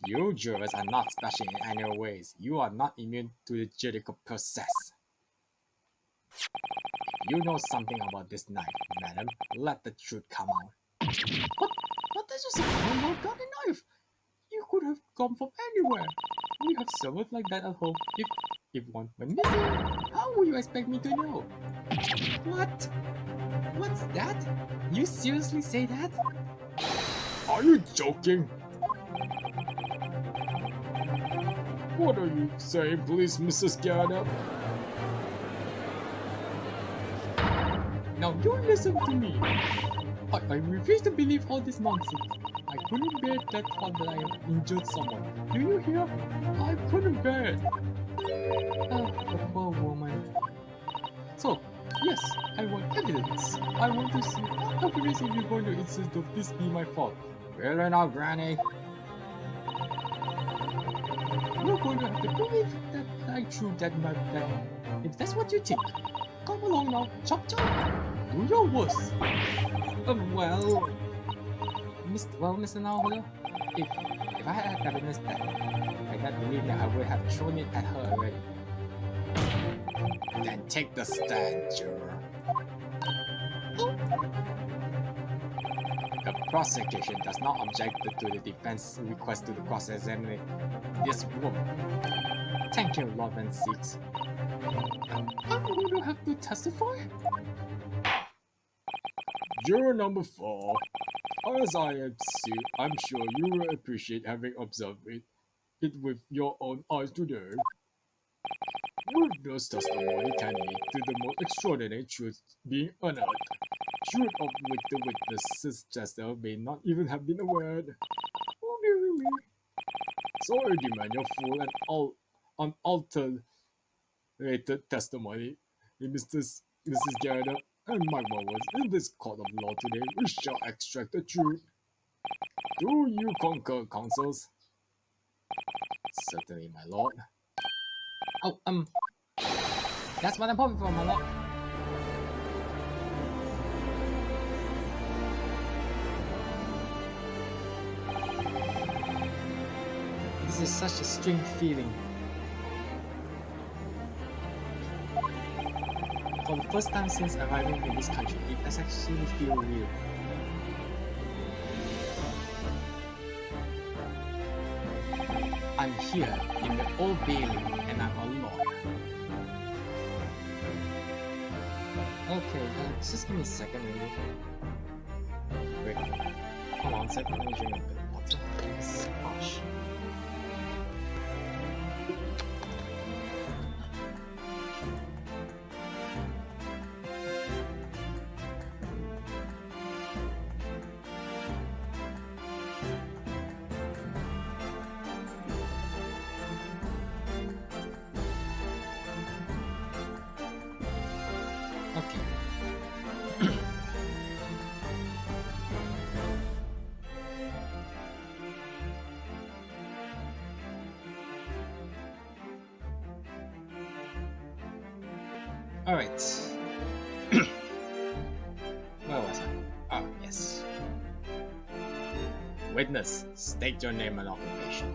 Speaker 2: You jurors are not special in any ways. You are not immune to the judicial process. If you know something about this knife, madam, let the truth come out.
Speaker 3: But that's just a normal gun and knife. You could have come from anywhere. We have servers like that at home. If one went missing, how would you expect me to know?
Speaker 2: What? What's that? You seriously say that?
Speaker 1: Are you joking? What are you saying, please, Mrs. Garrideb?
Speaker 2: Now you listen to me. I refuse to believe all this nonsense. I couldn't bear that thought that I have injured someone. Do you hear? I couldn't bear it. Oh, the poor woman. So, yes, I want evidence. I want to see what evidence if you're going to insist of this be my fault.
Speaker 1: Really now, Granny?
Speaker 2: You're going to have to believe that I threw that mud down. If that's what you think, come along now, chop chop. Do your worst. Well, Mr. Naoholo, if I had evidence that I got believe that I would have thrown it at her already.
Speaker 1: Then take the stand, juror. The prosecution does not object to the defense request to the cross-examine this woman.
Speaker 2: Thank you, Lord and Six. I'm going to have to testify?
Speaker 1: Juror number 4. As I'm sure you will appreciate having observed it with your own eyes today. Witness testimony can lead to the most extraordinary truth being unearthed. Truth of which the witnesses Chester may not even have been aware. So I demand your full and unalterated testimony in Mrs. Garrideb and my words in this court of law today. We shall extract the truth. Do you concur, counsels? Certainly, my lord.
Speaker 2: Oh, that's what I'm hoping for, my lord. This is such a strange feeling. For the first time since arriving in this country, it does actually feel real. I'm here in the Old Bailey and I'm a lawyer. Okay, just give me a second. Wait, hold on a second. Let me drink a bit of water. Gosh. Okay. All right. Where was I? Oh, yes.
Speaker 1: Witness, state your name and occupation.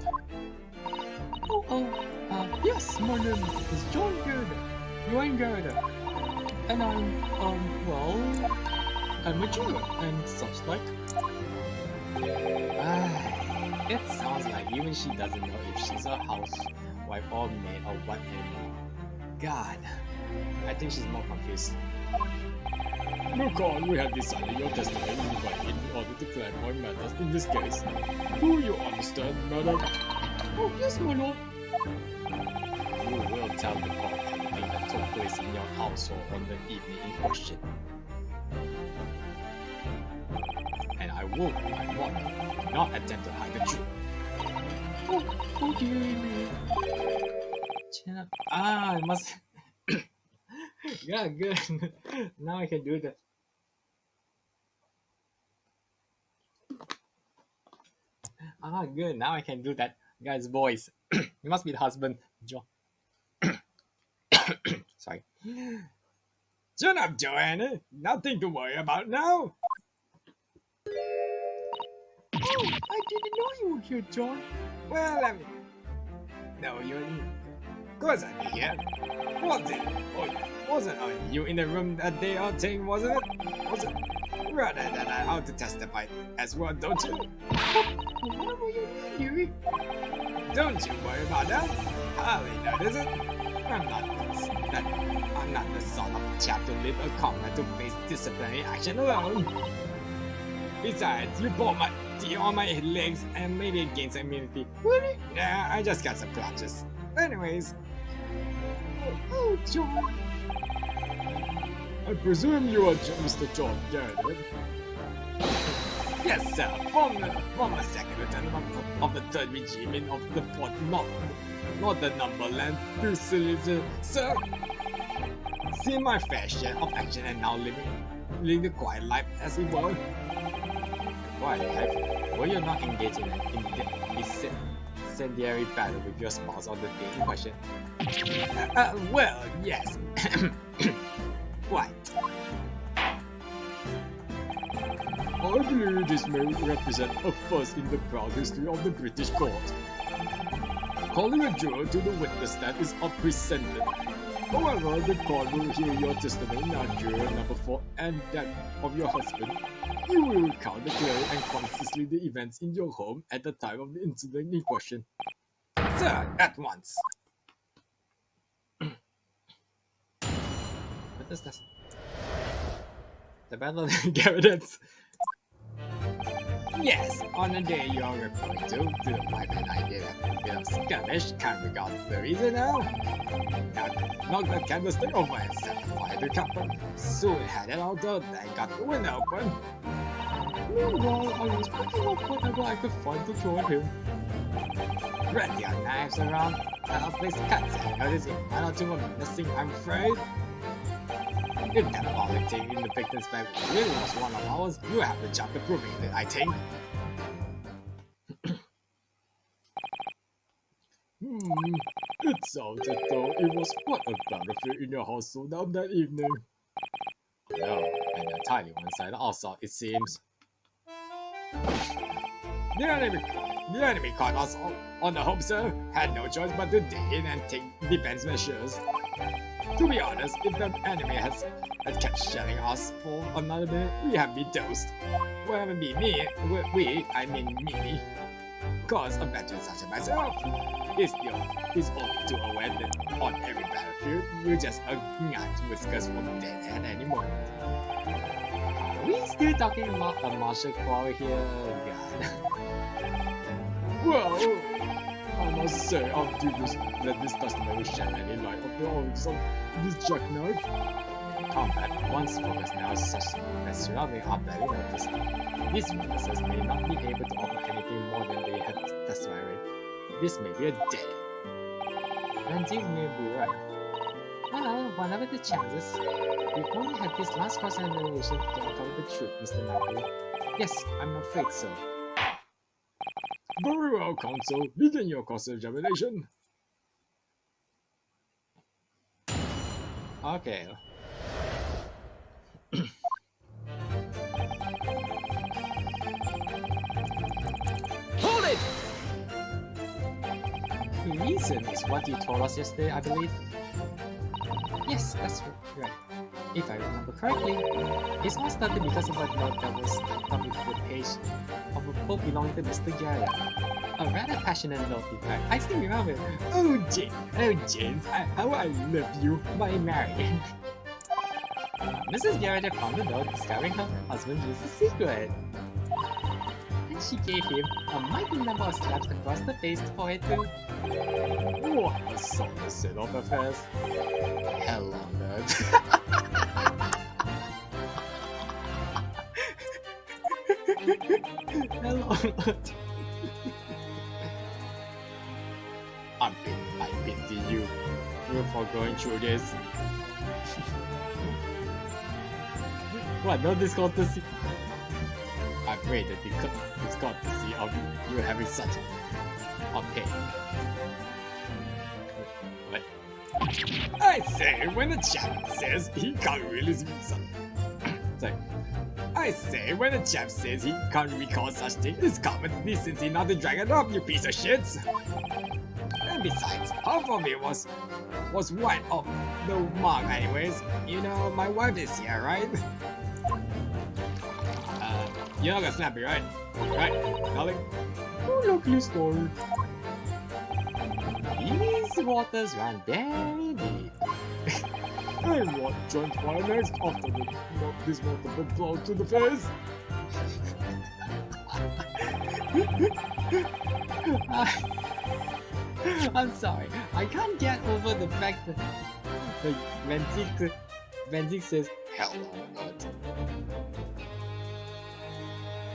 Speaker 2: Yes, my name is John Garrideb. Joan Garrideb. And I'm a juror and such like.
Speaker 1: It sounds like even she doesn't know if she's a housewife or maid or what anymore. God, I think she's more confused. Look on, we have decided your testimony is required in order to clarify matters in this case. Do you understand, madam?
Speaker 2: Oh, yes, my lord.
Speaker 1: You will tell the court everything that took place in your household on the evening in question. And I won't, not attempt to hide the truth.
Speaker 2: Oh dear. Chin up. I must. Yeah, good. Now I can do that. Good. Now I can do that guy's voice. It must be the husband, John. Sorry.
Speaker 1: Shut up, Joanna. Nothing to worry about now.
Speaker 2: Oh, I didn't know you were here, John.
Speaker 1: Well, no, you're... Of course I'd be here. Wasn't you in the room that day or thing, wasn't it? Was it? Rather than I ought to testify as well, don't you?
Speaker 2: What were you doing?
Speaker 1: Don't you worry about that. Hardly notice it. I'm not the sort of chap to leave a comrade to face disciplinary action alone. Besides, you brought my tea on my legs and maybe it gains immunity.
Speaker 3: Really?
Speaker 1: Nah, I just got some clutches. Anyways,
Speaker 3: Oh, John.
Speaker 1: I presume you are Mr. John Garrideb. Yes, sir. From the second lieutenant of the third regiment of the fourth Northern Numberland Fusiliers, sir. Seen my fair share of action and now living a quiet life as it were. Quiet life? Were you not engaged in an incendiary battle with your spouse on the day in question? Well, yes. Quite. I believe this may represent a first in the proud history of the British court. Calling a juror to the witness stand is unprecedented. However, the court will hear your testimony now, juror number 4, and that of your husband. You will recount clearly and concisely the events in your home at the time of the incident in question. Sir, at once. What is this? The Battle of Garrideb. Yes, on the day you are referring to the pipe and I did a bit of skirmish, can't regard the reason now. Now, knock the candlestick over and set the fire to copper. Soon had it all done and got the window open. Meanwhile, I was picking up whatever I could find to join him. Plenty of knives around, and I'll place cuts and noticing one or two were missing, I'm afraid. If that falling thing in the victim's bag really was one of ours, you have the job of proving it, I think. It sounds as though it was quite a battlefield in your household on that evening. No, an entirely one-sided assault, it seems. The enemy caught us on the home, sir. Had no choice but to dig in and take defense measures. To be honest, if the enemy had kept shelling us for another minute, we have been toast. Well, I mean me. Cause a veteran such as myself is only too aware that on every battlefield, you just ignite whiskers from dead at any moment. Are we still talking about a martial quarrel here? God. Well, I must say, I'll do this, let this testimony shed any light of the origins of this jackknife. Combat, once focused now such as surrounding our barely noticed. These witnesses may not be able to offer anything more than they had testified. This may be a dead end. And these may be right. Well, whatever the chances, we only have this last cross-examination to uncover the truth, Mr. Knightley. Yes, I'm afraid so. Very well, counsel. Begin your cross-examination. Okay. Hold it! The reason is what you told us yesterday, I believe. Yes, that's right. If I remember correctly, it's all started because of a note that was stuck on the page of a book belonging to Mr. Garrideb. A rather passionate note, in fact. I still remember. Oh, James, how I love you, my Marion. Mrs. Garrideb found the note discovering her husband used the secret. And she gave him a mighty number of slaps across the face for it to... What a sorry set of affairs. Hell on earth. Hell on earth. I pity you for going through this. What, no discourtesy? I pray that the discourtesy of you having such a pain. What? I say, when a chap says he can't really see something. Sorry. I say, when a chap says he can't recall such thing, it's common decency not to drag it up, you piece of shit. And besides, half of it was right off the mark anyways. You know, my wife is here, right? You're not gonna snap me, right? Right, darling? Oh, lovely story. These waters run very deep. And what transpired next after this multiple blow to the face?
Speaker 2: I'm sorry. I can't get over the fact that when Zeke says hello, Earth.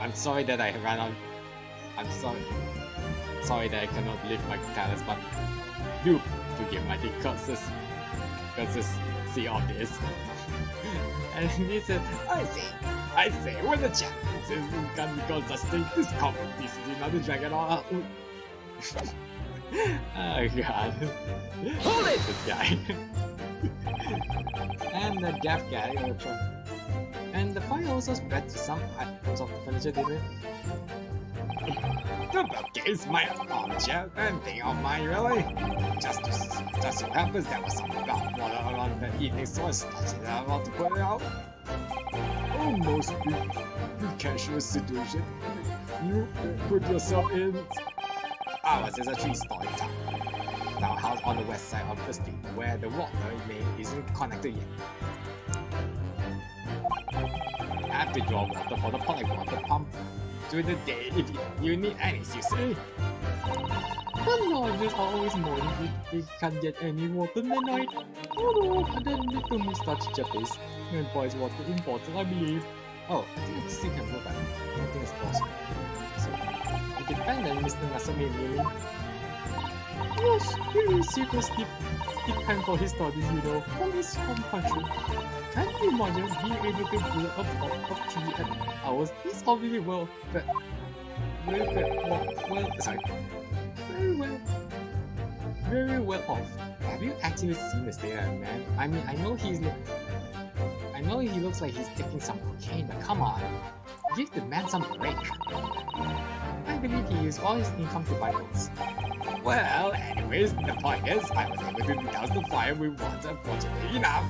Speaker 1: I'm sorry that I ran out. I'm sorry that I cannot live my talents, but do forgive my inconsistency of this.
Speaker 2: And he says,
Speaker 1: I say, when the champion says you can't become such thing, this this is another dragon or oh god.
Speaker 4: Hold it!
Speaker 1: This guy.
Speaker 2: and the deaf guy, and the fire also spread to some items of the furniture, didn't it?
Speaker 1: The bookcase, my armchair, anything of mine really. Just so happens there was some about water around the evening, so I started about to put it out. Oh, most casual situation you put yourself in. Ours is a 3-story townhouse on the west side of the street where the water main isn't connected yet. I have to draw water for the public water pump during the day if you need any, you see.
Speaker 2: But nowadays I always mourn if they can't get any water in the night. Although other little mustache Japanese when boys water in bottle, I believe. Oh, I think I still can go back. I don't think it's possible. So, the defendant, Mr. Nasami Mimi. Yes, he received a steep time for his studies, from his home country. Can't you imagine being able to brew a pot of tea at hours? He's obviously very well off.
Speaker 1: Have you actually seen the state of the man? I mean, I know he looks like he's taking some cocaine, but come on, give the man some break.
Speaker 2: I believe he used all his income to buy books.
Speaker 1: Well, anyways, the point is, I was able to douse the fire with water, fortunately enough.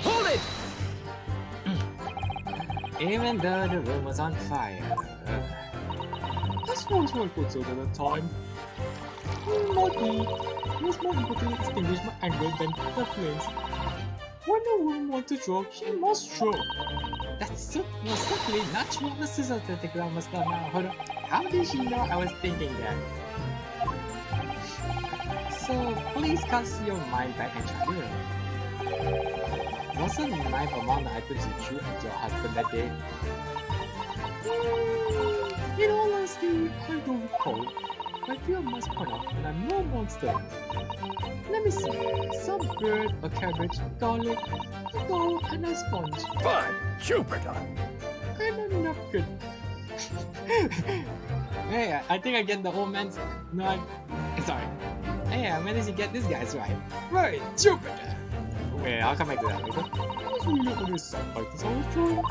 Speaker 4: Hold it!
Speaker 2: Even though the room was on fire.
Speaker 3: That's what I put at the time. Not me. It was more able to extinguish my anger than the flames. When a woman wants to choke, she must choke.
Speaker 2: That's certainly not true of the scissor telegram master now. Hold on. How did she know I was thinking that? So please cast your mind back and try to remember. Wasn't the knife among the items you threw at your husband that day?
Speaker 3: In all honesty, I don't recall. I feel I must point out that I'm no monster. Let me see. Some bird, a cabbage, garlic, a dough, and a sponge.
Speaker 4: By Jupiter!
Speaker 3: And a napkin.
Speaker 2: Hey, I think I get the old man's... No, sorry. Hey, I managed to get this guy's right.
Speaker 1: Right, Jupiter! Wait, I'll come back to that later.
Speaker 3: I was really on his side like this all the time.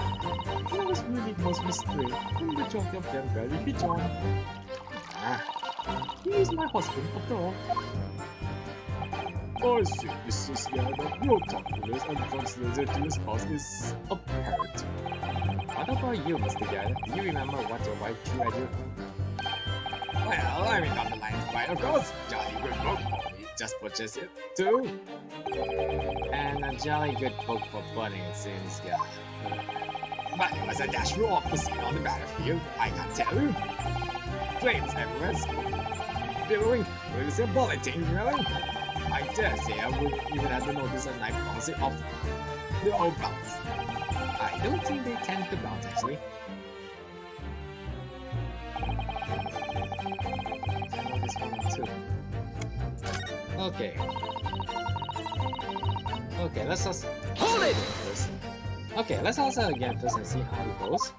Speaker 3: And I was really most restrained, and the majority of them barely hit on. He is my husband, after all.
Speaker 1: I see, Mr. Garrideb, your thoughtfulness and consideration to your spouse is apparent.
Speaker 2: What about you, Mr. Garrideb? Do you remember what your wife threw at you?
Speaker 1: Well, I mean, on the lines right, of course. Jolly good book for me. Just purchase it, too.
Speaker 2: And a jolly good book for burning it seems, yeah.
Speaker 1: But it was a dash for opposite on the battlefield, I can tell you. Flames everywhere, billowing with a bulletin, really. I dare say I would even have to notice a knife bouncing off the old bounce.
Speaker 2: I don't think they tend to bounce, actually. I know this one too. Okay. Okay, let's just...
Speaker 4: Hold it!
Speaker 2: Okay, let's also again first and see how it goes.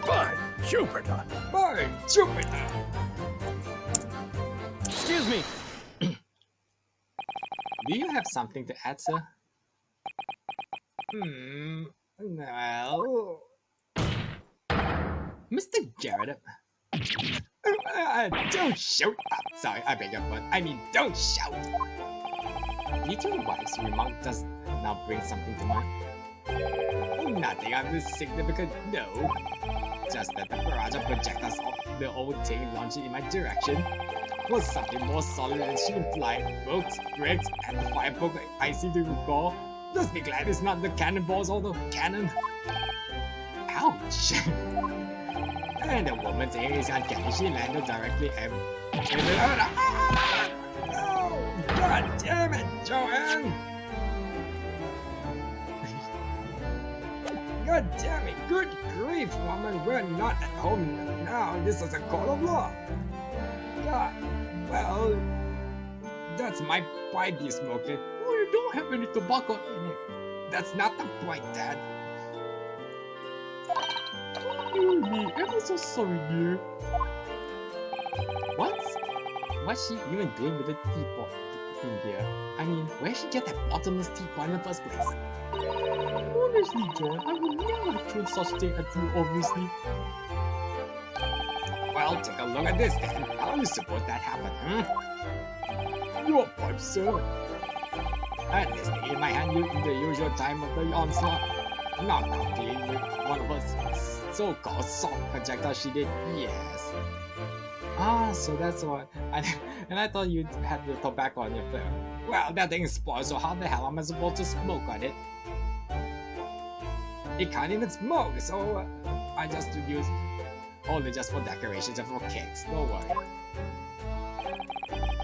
Speaker 4: By Jupiter!
Speaker 1: By Jupiter!
Speaker 4: Excuse me!
Speaker 2: Do you have something to add, sir?
Speaker 1: Well...
Speaker 2: Mr. Garrideb.
Speaker 1: Don't shout! Sorry, I beg your pardon. I mean, don't shout!
Speaker 2: Did your wife's remark does now bring something to mind?
Speaker 1: Nothing of this significant, no. Just that the barrage of projectiles the old thing launched in my direction was something more solid than she implied. Books, bricks, and the firebook I seem to recall. Just be glad it's not the cannonballs or the cannon. Ouch! And the woman's aim is uncanny. She landed directly and... No! God damn it, Joanne! God damn it! Good grief, woman! We're not at home now. This is a court of law. God, well, that's my pipe you smoking.
Speaker 2: Oh, you don't have any tobacco in it.
Speaker 1: That's not the point, Dad.
Speaker 2: Oh, me, ever so sorry, dear.
Speaker 1: What's she even doing with the teapot in here? I mean, where'd she get that bottomless teapot in the first place?
Speaker 2: Honestly, John, I would never have thrown such thing at you, obviously.
Speaker 1: Well, take a look at this then. How do you suppose that happened,
Speaker 2: Your pipe, sir.
Speaker 1: At this thing in my hand, in the usual time of the onslaught. Not counting one of us so-called soft projectiles she did, yes.
Speaker 2: Ah, so that's what. And I thought you had the tobacco on your flare.
Speaker 1: Well, that thing is spoiled, so how the hell am I supposed to smoke on it? It can't even smoke, so I just use only just for decorations and for cakes, don't worry.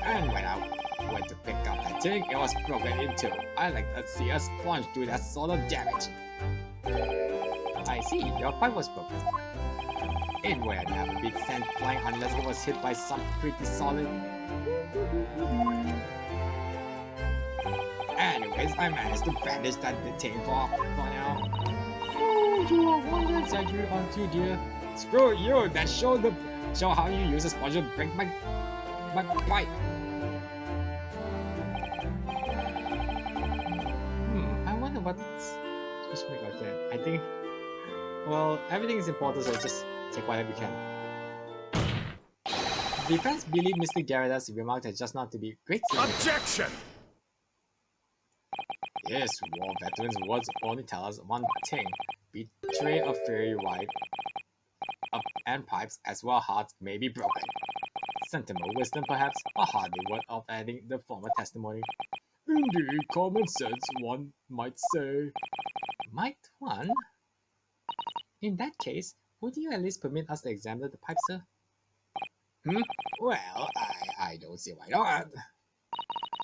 Speaker 1: And when I went to pick up that thing, it was broken in two. I like to see a sponge do that sort of damage. I see, your pipe was broken. It would have never been sent flying unless it was hit by something pretty solid. Anyways, I managed to bandage that thing for now.
Speaker 2: Oh, you are one exaggerate, aren't you, dear?
Speaker 1: Screw you! That show how you use a sponge to break my pipe.
Speaker 2: I wonder what's... Just make I can. I think... Well, everything is important, so just take whatever you can. Defense believed Mr. Garrideb's remark as just not to be great.
Speaker 4: Objection!
Speaker 1: Yes, war veterans' words only tell us one thing. Betray a fairy wife and pipes as well hearts may be broken. Sentimental wisdom perhaps, or hardly worth of adding the former testimony. Indeed, common sense, one might say.
Speaker 2: Might one? In that case, would you at least permit us to examine the pipe, sir?
Speaker 1: Well, I don't see why not.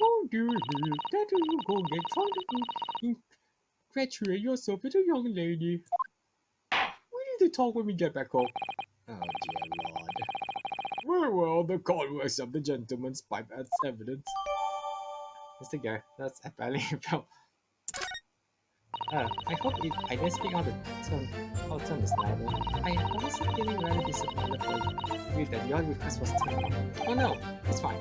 Speaker 2: Oh dear, that you go get trying to infatuate yourself with a young lady. We need to talk when we get back home.
Speaker 1: Oh dear lord. Very well, the court will accept the gentleman's pipe as evidence.
Speaker 2: Mr. Gar, that's apparently felt. I hope I didn't speak out the term is neither. I was feeling very disappointed with that your request was turned. Oh no, it's fine.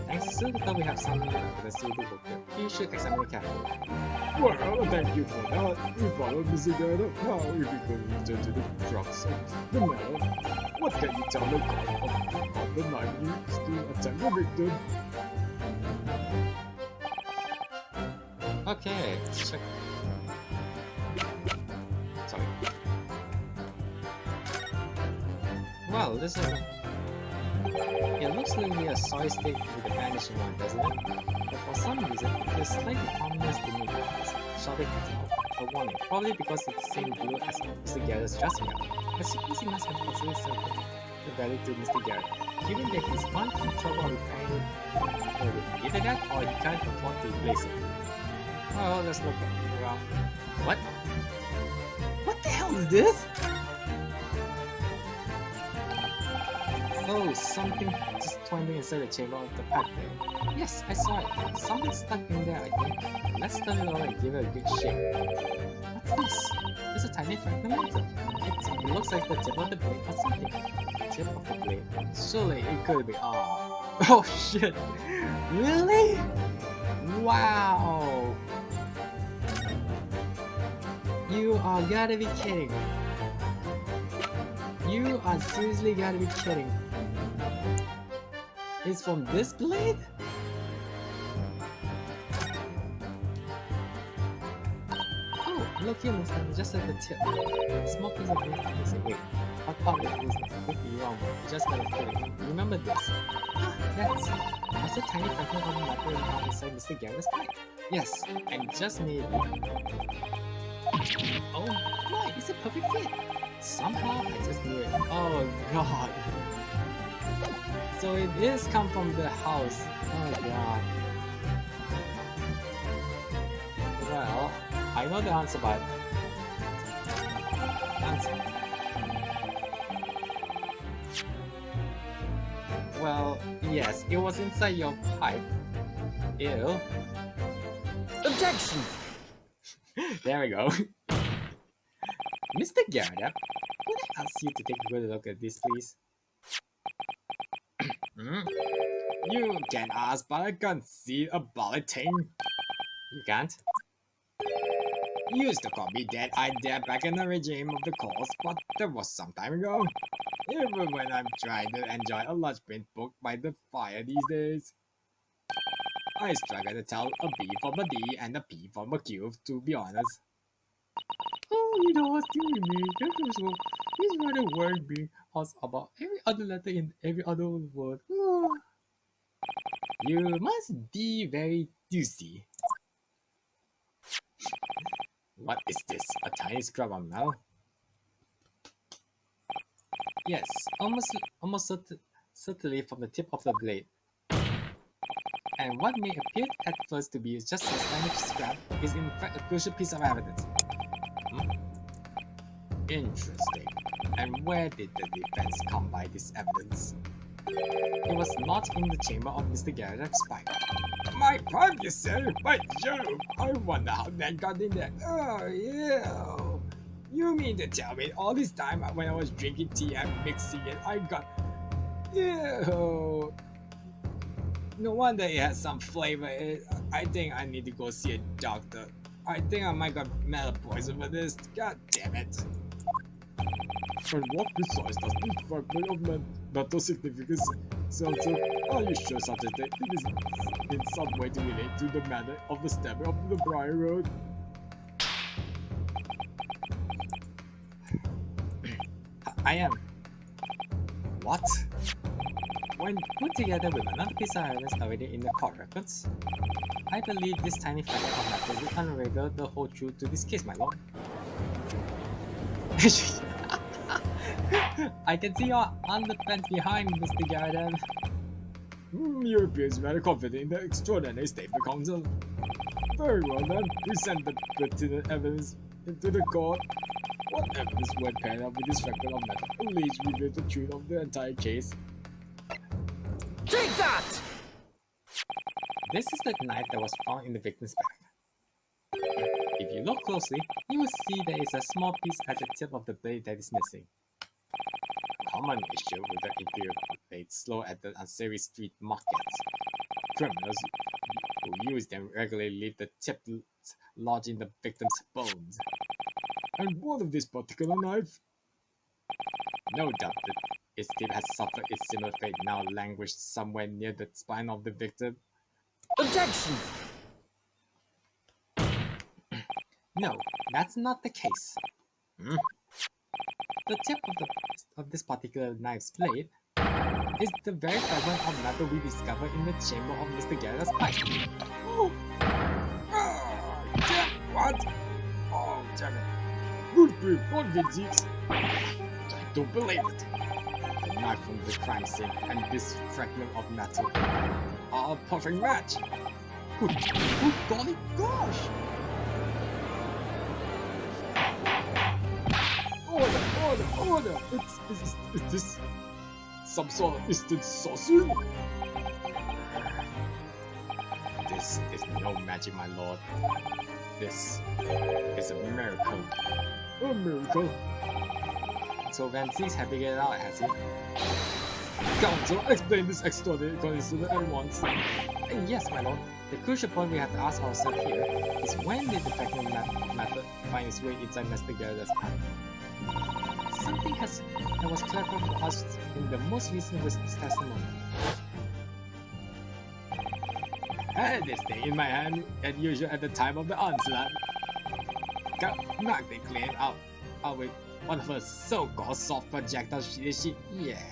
Speaker 2: Thanks, sir. Thought we have some evidence to look at. You should examine it carefully.
Speaker 1: Well, thank you for that. We followed Mr. Garrideb. Now, if we could return to the crux of the matter, what can you tell the court of the knife used to attack the victim?
Speaker 2: Okay, check. Sorry. Well, this is. It looks like a solid stick with a vanishing one, doesn't it? But for some reason, it feels slightly ominous to me. Shouted a warning, probably because it's the same glue as Mr. Garrett's dressing up. I suppose he must have considered something the value to Mr. Garrett, given that he's gone through trouble repairing either that or he can't afford to replace it. Oh, there's no problem around. What? What the hell is this? Oh, something just twining inside the chamber of the pipe there. Yes, I saw it. Something stuck in there, I think. Let's turn it over and give it a good shake. What's this? It's a tiny fragment. It looks like the tip of the blade or something. Tip of the blade. Surely it could be. Oh shit! Really? Wow! You are gotta be kidding. You are seriously gotta be kidding. It's from this blade? Oh, look here, Mr. Just at the tip. Small piece of blade. Wait, I thought it was completely wrong. Just got a feeling. Remember this?
Speaker 3: Ah, that's it. Was a tiny fragment of matter found inside Mr. Garrideb's pipe.
Speaker 2: Yes, and just maybe.
Speaker 3: Oh my, it's a perfect fit.
Speaker 2: Somehow I just knew it. Oh god. So it is come from the house. Oh god. Well, I know the answer, but answer. Well, yes, it was inside your pipe. Ew.
Speaker 4: Objection!
Speaker 2: There we go. Mr. Garrideb, would I ask you to take a good look at this, please? Hmm?
Speaker 1: You can ask, but I can't see a bulletin.
Speaker 2: You can't?
Speaker 1: Used to call me that idea back in the regime of the course, but that was some time ago. Even when I'm trying to enjoy a large print book by the fire these days. I struggle to tell a B from a D and a P from a Q, to be honest.
Speaker 3: Oh, you know what's doing me? That was so. He's rather worried me us about every other letter in every other word. Oh.
Speaker 2: You must be very juicy.
Speaker 1: What is this? A tiny scrub on now?
Speaker 2: Yes, almost certainly from the tip of the blade. And what may appear at first to be just a tiny scrap is in fact a crucial piece of evidence.
Speaker 1: Interesting. And where did the defense come by this evidence?
Speaker 2: It was not in the chamber of Mr. Garrideb's pipe.
Speaker 1: My pipe, you say? By Jove! I wonder how that got in there. Oh, yeah. You mean to tell me all this time when I was drinking tea and mixing it, I got... Ew. No wonder it has some flavor. I think I need to go see a doctor. I think I might got metal poison for this. God damn it. And what besides does this fragment of metal significance seltzer? Are you sure such a thing is in some way to relate to the matter of the stammer of the Briar Road?
Speaker 2: I am.
Speaker 1: What?
Speaker 2: When put together with another piece of evidence already in the court records, I believe this tiny fragment of matter will unravel the whole truth to this case, my lord. I can see your underpants behind, Mr. Garrideb.
Speaker 1: You appears very confident in the extraordinary statement, counsel. Very well then, present the pertinent evidence into the court. What evidence when paired up with this fragment of metal allegedly reveal the truth of the entire case?
Speaker 4: Take that!
Speaker 2: This is the knife that was found in the victim's bag. If you look closely, you will see there is a small piece at the tip of the blade that is missing.
Speaker 1: Common issue with the inferior blades slow at the unsavory street markets. Criminals who use them regularly leave the tip lodged in the victim's bones. And what of this particular knife? No doubt that its tip has suffered its similar fate, now languished somewhere near the spine of the victim.
Speaker 4: Objection!
Speaker 2: No, that's not the case.
Speaker 1: Hmm?
Speaker 2: The tip of this particular knife's blade is the very fragment of metal we discovered in the chamber of Mr. Garrideb's pipe.
Speaker 1: Oh! What? Oh, damn it. Good grief, not Vince's. I don't believe it. The knife from the crime scene and this fragment of metal are a perfect match. Good golly gosh! Order! Is this some sort of instant sorcery? This is no magic, my lord. This is a miracle. A miracle?
Speaker 2: So Van Zeeks has figured it out, has he?
Speaker 1: Counsel, explain this extraordinary coincidence at once.
Speaker 2: Yes, my lord. The crucial point we have to ask ourselves here is when did the fragment method find its way inside Mr. Garrideb's pipe? Something that was clever for us in the most recent witness testimony.
Speaker 1: I had this thing in my hand as usual at the time of the onslaught. Knocked it clean out with One of her so-called soft projectiles, is she? Yes.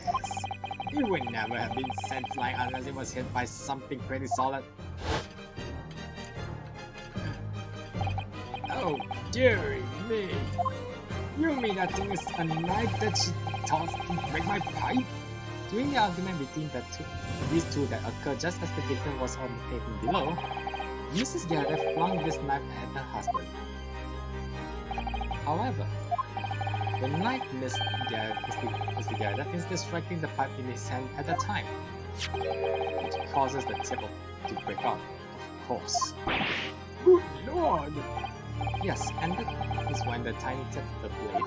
Speaker 1: It would never have been sent flying unless it was hit by something pretty solid. Oh, dearie me. You mean that thing is a knife that she tossed to break my pipe?
Speaker 2: During the argument between these two that occurred just as the victim was on the pavement below, Mrs. Garrideb flung this knife at her husband. However, the knife missed Mr. Garrideb instead striking the pipe in his hand at the time, which causes the tip to break off, of course.
Speaker 1: Good lord!
Speaker 2: Yes, and that is when the tiny tip of the blade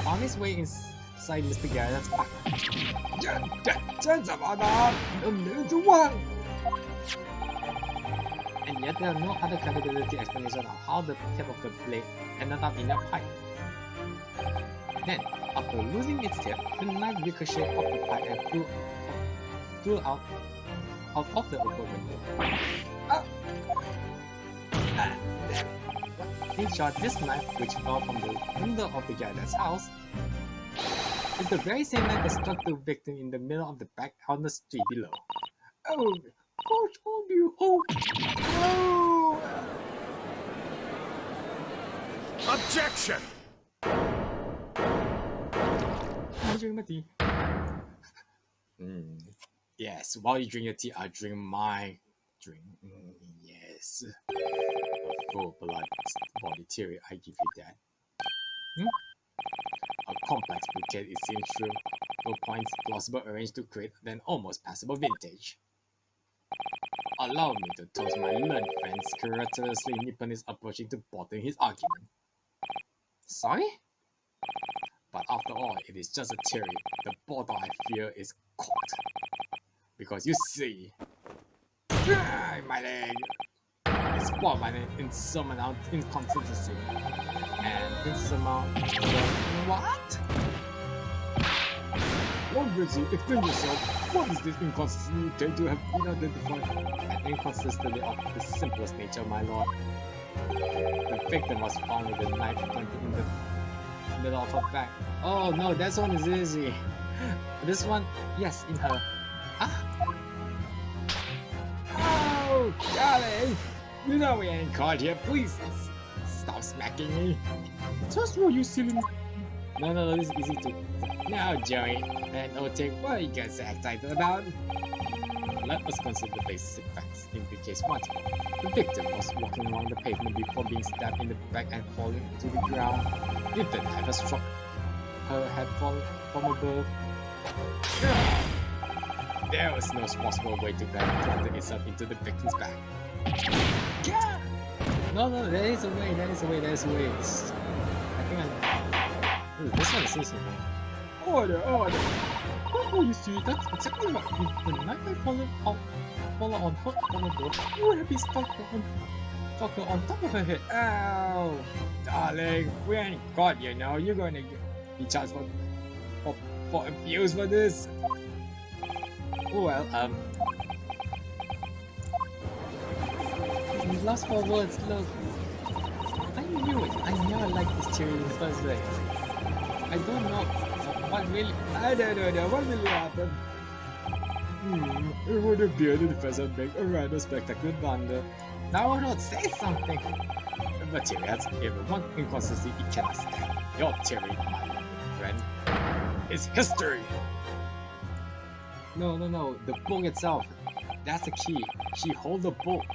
Speaker 2: found its way inside Mr. Garrideb's back.
Speaker 1: 这怎么的？能留住我？
Speaker 2: And yet there are no other credibility explanation of how the tip of the blade ended up in a pipe. Then, after losing its tip, the knife ricocheted off the pipe and flew out of the open window. In short, this knife, which fell from the window of the Garrideb's house, is the very same knife that struck the victim in the middle of the back on the street below.
Speaker 1: Oh, gosh, oh you, oh, no!
Speaker 4: Objection!
Speaker 2: I drink my tea.
Speaker 1: Yes, while you drink your tea, I drink my drink. Yes. A full-blood body theory, I give you that. A complex bouquet, it seems true. No points plausible arranged to create an almost passable vintage. Allow me to toast my learned friend's courteously Nippon is approaching to bottle his argument.
Speaker 2: Sorry?
Speaker 1: But after all, it is just a theory. The bottle I fear is caught. Because you see, my leg is spoiled by an insurmountable inconsistency. And insurmountable what? Obviously, explain yourself. What is this inconsistency claim to have been identified?
Speaker 2: An inconsistency of the simplest nature, my lord. The victim was found with a knife pointing in the middle of her back. Oh no, that one is easy. This one, yes, in her.
Speaker 1: Oh, darling! You know we ain't caught here. Please stop smacking me.
Speaker 2: Just what you silly.
Speaker 1: No, this is easy too. Now, Joey, and Otik, what are you guys so excited about?
Speaker 2: Let us consider the basic facts in the case once more. The victim was walking along the pavement before being stabbed in the back and falling to the ground. If the knife had struck her head from above,
Speaker 1: there was no possible way to plant itself into the victim's back.
Speaker 2: yeah! No, there is a way. It's, I think this one is easy, man.
Speaker 1: Order!
Speaker 2: Oh, you see, that's exactly right. If the knife had fallen on her from above, you would have been stuck on top of her head.
Speaker 1: Ow! Darling, we ain't caught you now. You're gonna be charged for abuse for this.
Speaker 2: Well, these last 4 words, look. I knew it. I never liked this theory in the first place. I don't know what really.
Speaker 1: I don't know what really happened. It would appear the defense make a rather spectacular blunder.
Speaker 2: Now, don't say something.
Speaker 1: But theory has even one inconsistency it cannot stand. Your theory, my friend, is history.
Speaker 2: No. The book itself. That's the key. She held the book.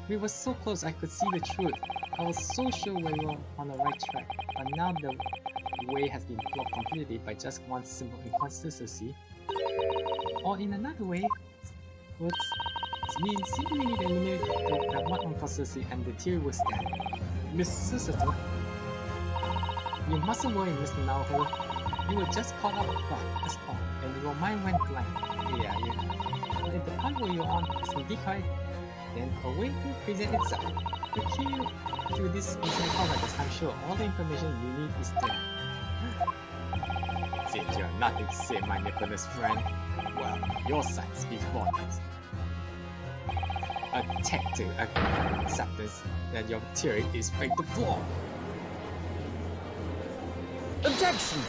Speaker 2: We were so close I could see the truth. I was so sure we were on the right track. But now the way has been blocked completely by just one simple inconsistency. Or in another way, we simply need to eliminate that one inconsistency and the theory will stand. Miss Sister, you mustn't worry, Mr. Naoho. You were just caught off guard, that's all, and your mind went blank. Yeah. But at the point where you're on is indeed correct, then a way will present itself. The key to this is in contact, as I'm sure all the information you need is there.
Speaker 1: Since you have nothing to say, my Nipponese friend, well, your side speaks volumes. A tactile acceptance that your theory is fake to flaw.
Speaker 2: Objection!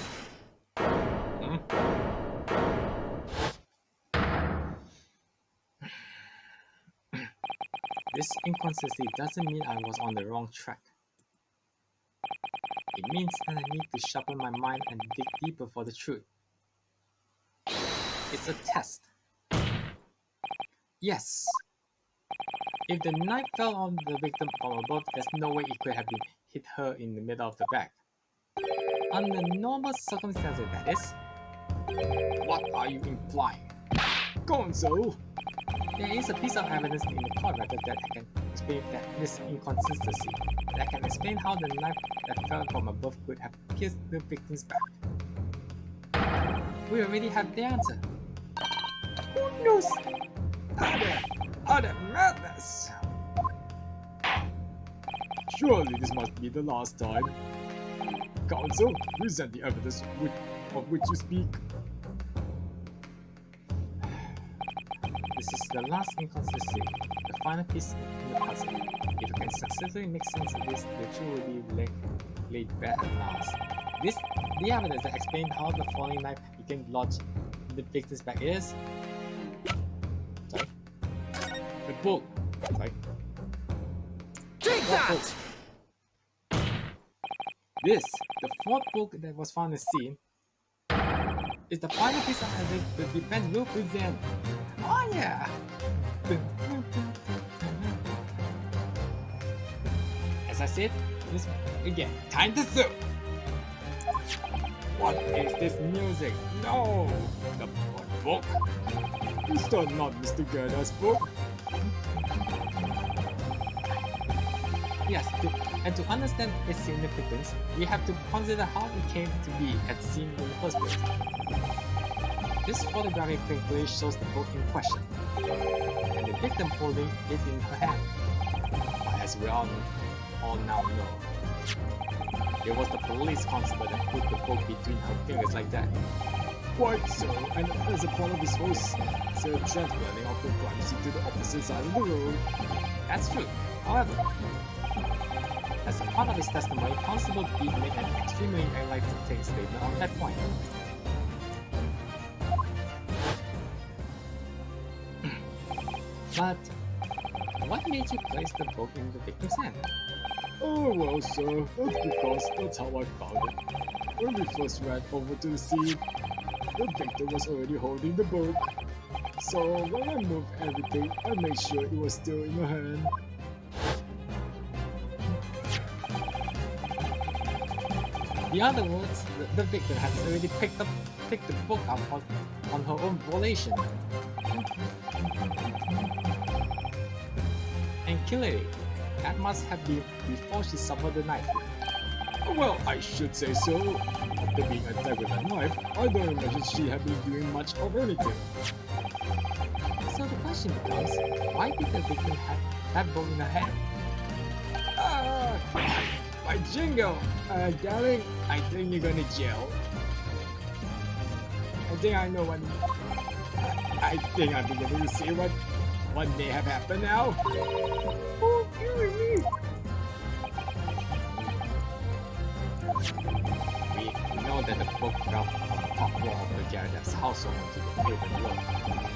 Speaker 2: This inconsistency doesn't mean I was on the wrong track. It means that I need to sharpen my mind and dig deeper for the truth. It's a test. Yes. If the knife fell on the victim from above, there's no way it could have been hit her in the middle of the back. Under normal circumstances, that is.
Speaker 1: What are you implying? Gonzo!
Speaker 2: There is a piece of evidence in the court record that can explain this inconsistency. That can explain how the knife that fell from above could have pierced the victim's back. We already have the answer.
Speaker 1: Who knows? Utter madness! Surely this must be the last time. Counsel, present the evidence of which you speak.
Speaker 2: This is the last inconsistency, the final piece in the puzzle. If you can successfully make sense of this, the truth will be laid bare at last. The evidence that explains how the falling knife became lodged in the victim's back is... Sorry? The book. Sorry.
Speaker 4: Take that!
Speaker 2: This, the fourth book that was found in the scene, is the final piece of evidence the defense will present. Oh yeah! As I said, this again, time to sue!
Speaker 1: What is this music? No! The book? Is that not Mr. Garrideb's book?
Speaker 2: Yes, and to understand its significance, we have to consider how it came to be as seen in the first place. This photographic clearly shows the book in question, and the victim holding it in her hand. But as we all now know, it was the police constable that put the book between her fingers like that.
Speaker 1: Quite so, and as a part of his whole transferring of the crime scene to the opposite side of the road.
Speaker 2: That's true. However, as a part of his testimony, Constable B made an extremely enlightening statement on that point. But what made you place the book in the victim's hand?
Speaker 1: Oh well, sir, that's because that's how I found it. When we first ran over to the scene, the victim was already holding the book. So when I moved everything, I made sure it was still in her hand.
Speaker 2: In other words, the victim has already picked the book up on her own volition. And clearly, that must have been before she suffered the knife.
Speaker 1: Well, I should say so. After being attacked with a knife, I don't imagine she had been doing much of anything.
Speaker 2: So the question becomes, why did the victim have that book in her hand?
Speaker 1: My jingle! Darling, I think you're going to jail. I think I know what... I think I'm beginning to see what may have happened now. Oh, dear me!
Speaker 2: We know that the book fell from the top floor of the Garrideb's household onto the pavement below,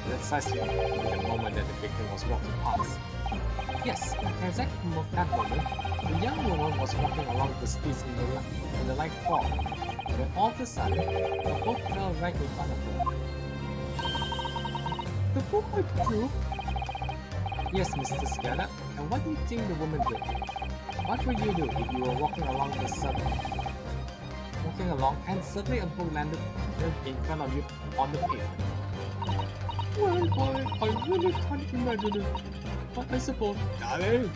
Speaker 2: precisely at the moment that the victim was walking past. Yes, at exactly that moment, the young woman was walking along the streets in the light fog, when all of a sudden, the book fell right in front of her.
Speaker 1: The book I threw?
Speaker 2: Yes, Mr. Garrideb, and what do you think the woman did? What would you do if you were walking along and suddenly a book landed in front of you on the pavement?
Speaker 1: Well, I really can't imagine it. But I suppose... Darling,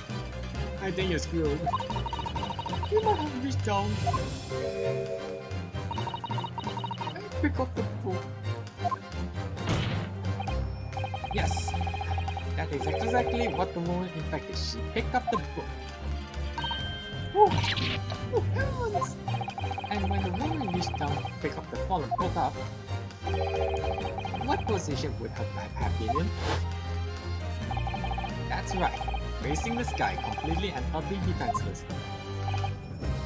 Speaker 1: I think you're screwed. You might have reached down and pick up the book.
Speaker 2: Yes, that is exactly what the woman in fact did. She picked up the book.
Speaker 1: Oh heavens!
Speaker 2: And when the woman reached down to pick up the fallen book up, what position would her have been in? That's right, facing the sky completely and utterly defenseless.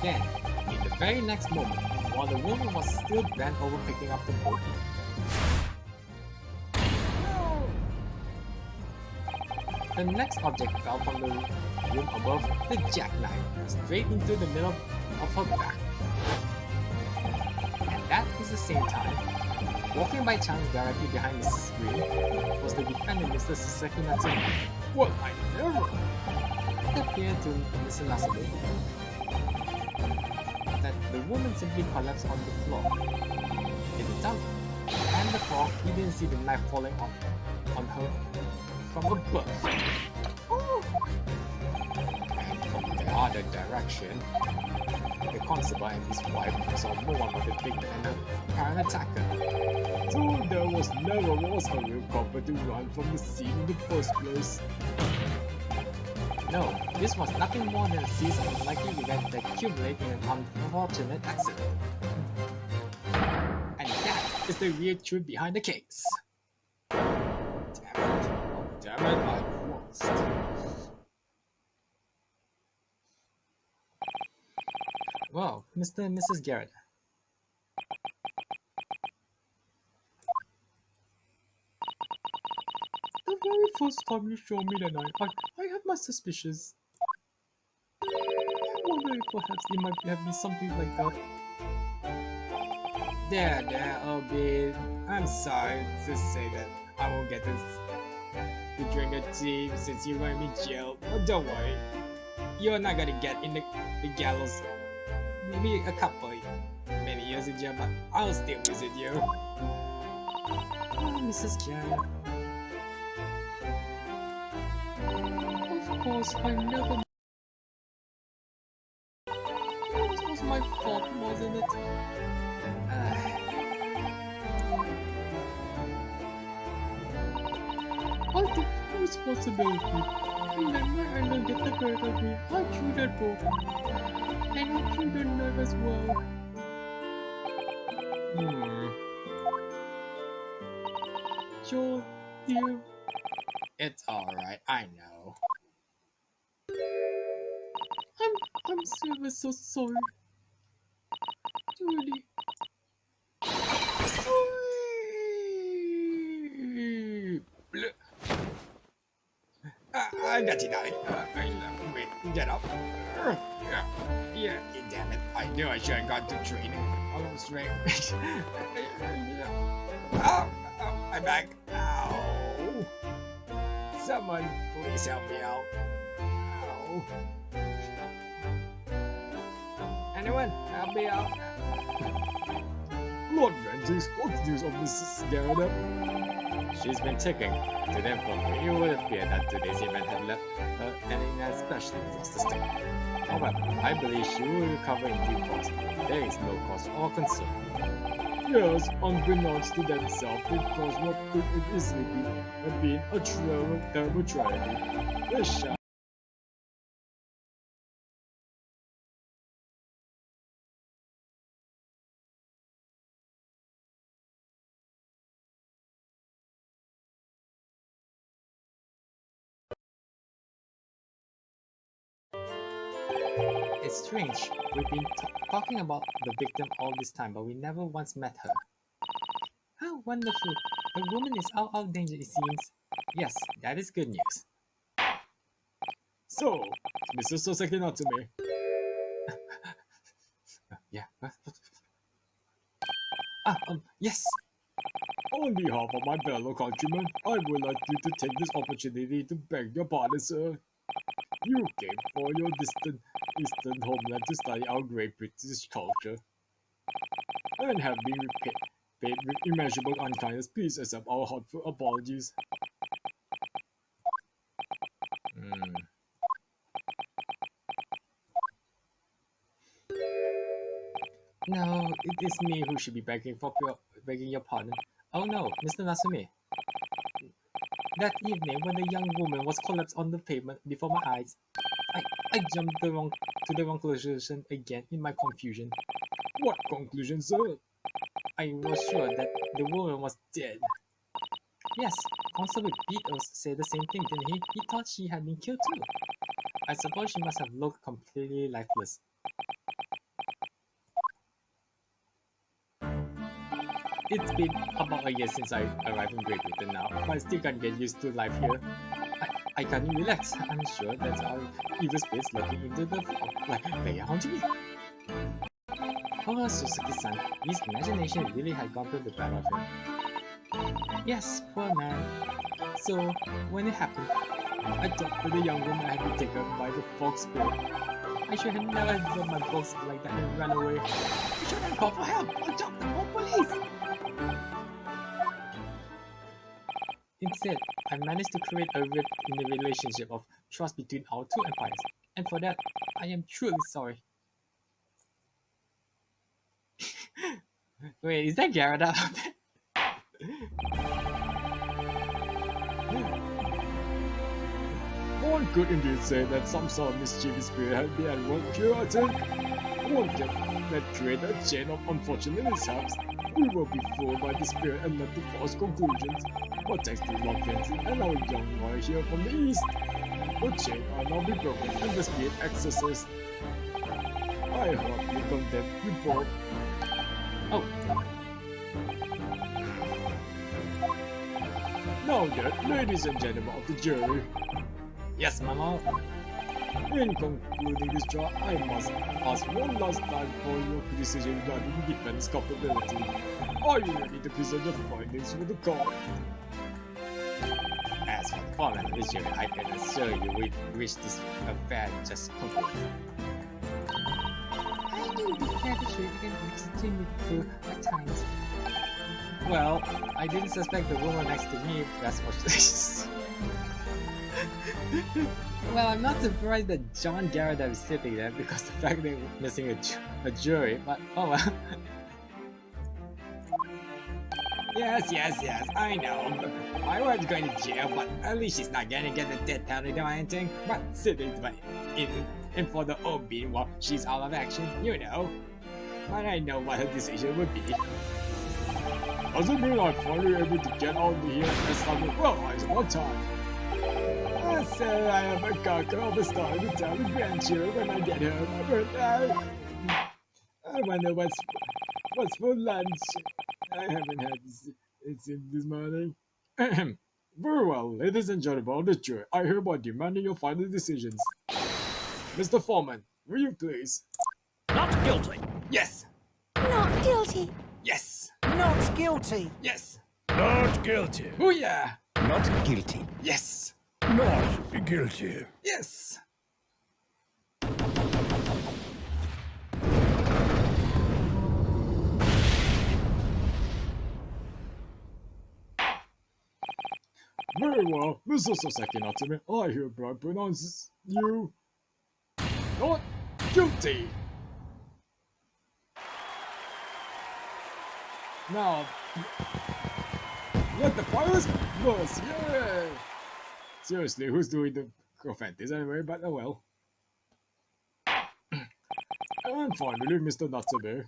Speaker 2: Then, in the very next moment, while the woman was still bent over picking up the book. The next object fell from the room above the jackknife, straight into the middle of her back. And that was the same time, walking by chance directly behind the screen, was the defendant Mr. Sasaki Natsume.
Speaker 1: Well, I never.
Speaker 2: It appeared to Mr. Natsume that the woman simply collapsed on the floor. In the dark and the fog, he didn't see the knife falling on her from above. And from the other direction, the constable and his wife saw no one but the victim and the apparent attacker.
Speaker 1: So there never was a real copper to run from the scene in the first place.
Speaker 2: No, this was nothing more than a series of unlikely events that accumulate in an unfortunate accident. And that is the real truth behind the case.
Speaker 1: Damn it, I lost.
Speaker 2: Well, Mr. and Mrs. Garrett.
Speaker 3: The very first time you showed me the knife, I had my suspicions. I wonder if perhaps it might have been something like that.
Speaker 1: There, Obi. I'm sorry to say that I won't get to drink a tea since you're going to be jailed. But don't worry, you're not gonna get in the gallows. Maybe a couple many years in jail, but I'll still visit you.
Speaker 2: Oh, Mrs. Garrett.
Speaker 3: Of course, I never. It was my fault, wasn't it? I took full responsibility. Remember, I don't get the credit of me. I threw that book. And I threw the knife as well. Joe, dear.
Speaker 1: It's alright, I know.
Speaker 3: I'm so sorry. Truly.
Speaker 1: I got you, darling. Wait, get up. Yeah, damn it. I knew I should have gone to training. Almost right. Oh, my back. Ow. Someone, please help me out. Ow. Anyone, help me out. Lord Vengeance, what's the news of Mrs. Garrideb?
Speaker 2: She's been taken to them for me. It would appear that today's event had left her in an especially flustered state. However, I believe she will recover in due course. There is no cause for concern.
Speaker 1: Yes, unbeknownst to themselves, because what could it easily be have been a terrible tragedy. This shall
Speaker 2: It's strange. We've been talking about the victim all this time, but we never once met her. How wonderful! The woman is out of danger, it seems. Yes, that is good news.
Speaker 1: So, Mr. Sasaki Natsume.
Speaker 2: Yeah. Yes.
Speaker 1: On behalf of my fellow countrymen, I would like you to take this opportunity to beg your pardon, sir. You came for your distant eastern homeland to study our great British culture, and have been paid with immeasurable unkindness. Please accept our heartfelt apologies.
Speaker 2: No, it is me who should be begging your pardon. Oh no, Mr. Natsume. That evening, when the young woman was collapsed on the pavement before my eyes, I jumped to the wrong conclusion again in my confusion.
Speaker 1: What conclusion, sir?
Speaker 2: I was sure that the woman was dead. Yes, Constable Beatles said the same thing, didn't he? He thought she had been killed too. I suppose she must have looked completely lifeless. It's been about a year since I arrived in Great Britain now, but I still can't get used to life here. I can't relax. I'm sure that's our evil spirits lurking into the fog, like they are haunting me. Oh, Suzuki-san, his imagination really had gotten the better of him. Yes, poor man. So, when it happened, I thought that the young woman had been taken by the fog spirit. I should have never dropped my books like that and run away. I should have called for help or jumped the whole police. Instead, I managed to create a rift in the relationship of trust between our two empires, and for that, I am truly sorry. Wait, is that Garrideb out there?
Speaker 1: One could indeed say that some sort of mischievous spirit had been at work here, I think. One that create a chain of unfortunate mishaps. We will be fooled by the spirit and led to false conclusions. But thanks to Lord Fancy and our young lawyer here from the east, the chain are now be broken and the spirit exorcised. I hope you condemn you both.
Speaker 2: Oh,
Speaker 1: Now then, ladies and gentlemen of the jury,
Speaker 2: yes, my lord.
Speaker 1: in concluding this trial, I must ask one last time for your decision regarding the defense culpability. Are you ready to present your findings with the court?
Speaker 2: As for the format of this jury, I can assure you we reach this affair just conclusion.
Speaker 3: I do declare the jury can be extremely cruel at times.
Speaker 2: Well, I didn't suspect the woman next to me, that's what Well, I'm not surprised that John Garrideb is sitting there because the fact they're missing a jury, but oh well.
Speaker 1: Yes, I know. My wife's going to jail, but at least she's not gonna get the death penalty or anything. But sitting in for the OB while she's out of action, you know. But I know what her decision would be. Doesn't mean I'm finally able to get out of here and start with well eyes one time. I say I have a caca of a story to tell the grandchildren when I get home. But I wonder what's for lunch. I haven't had it since this morning. Very well, ladies and gentlemen of the jury, I hereby demanding your final decisions. Mr. Foreman, will you please?
Speaker 4: Not guilty.
Speaker 1: Yes!
Speaker 5: Not guilty.
Speaker 1: Yes!
Speaker 4: Not guilty.
Speaker 1: Yes!
Speaker 6: Not guilty.
Speaker 1: Oh yeah!
Speaker 6: Not guilty.
Speaker 1: Yes!
Speaker 6: Not guilty.
Speaker 1: Yes! Very well, Mr. Sasaki Natsume, I hereby pronounce you not guilty. Now, let the fires burst, yay! Seriously, who's doing the confettis anyway, but oh well. And finally, Mr. Natsume,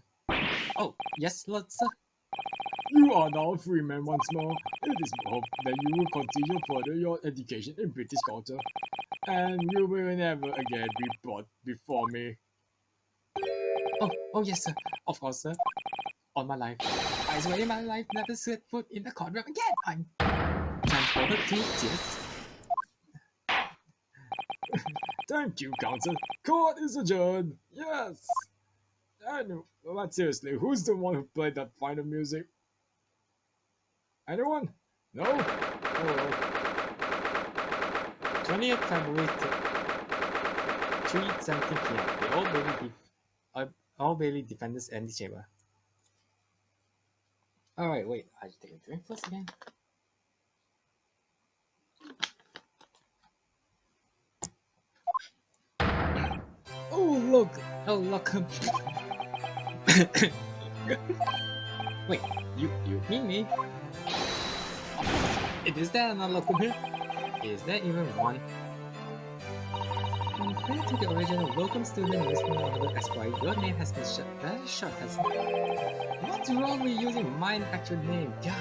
Speaker 2: Oh, yes, Lord sir.
Speaker 1: you are now a free man once more. It is hoped that you will continue further your education in British culture, and you will never again be brought before me.
Speaker 2: Oh yes, sir. Of course, sir. On my life. I swear in my life never set foot in the courtroom again. I'm transported to tears.
Speaker 1: Thank you, counsel. Court is adjourned. Yes. I know, but seriously, who's the one who played that final music? Anyone? No? Oh well.
Speaker 2: 20th February 3:17 p.m. The Old Bailey Defenders Antechamber. Alright, wait. I should take a drink first again.
Speaker 1: Oh look!
Speaker 2: Oh, look. Wait, you mean me? Is there another locum here? Is there even one? Compared to the original locum student listed on the Esquire, your name has been very short, hasn't it? What's wrong with using mine actual name? God.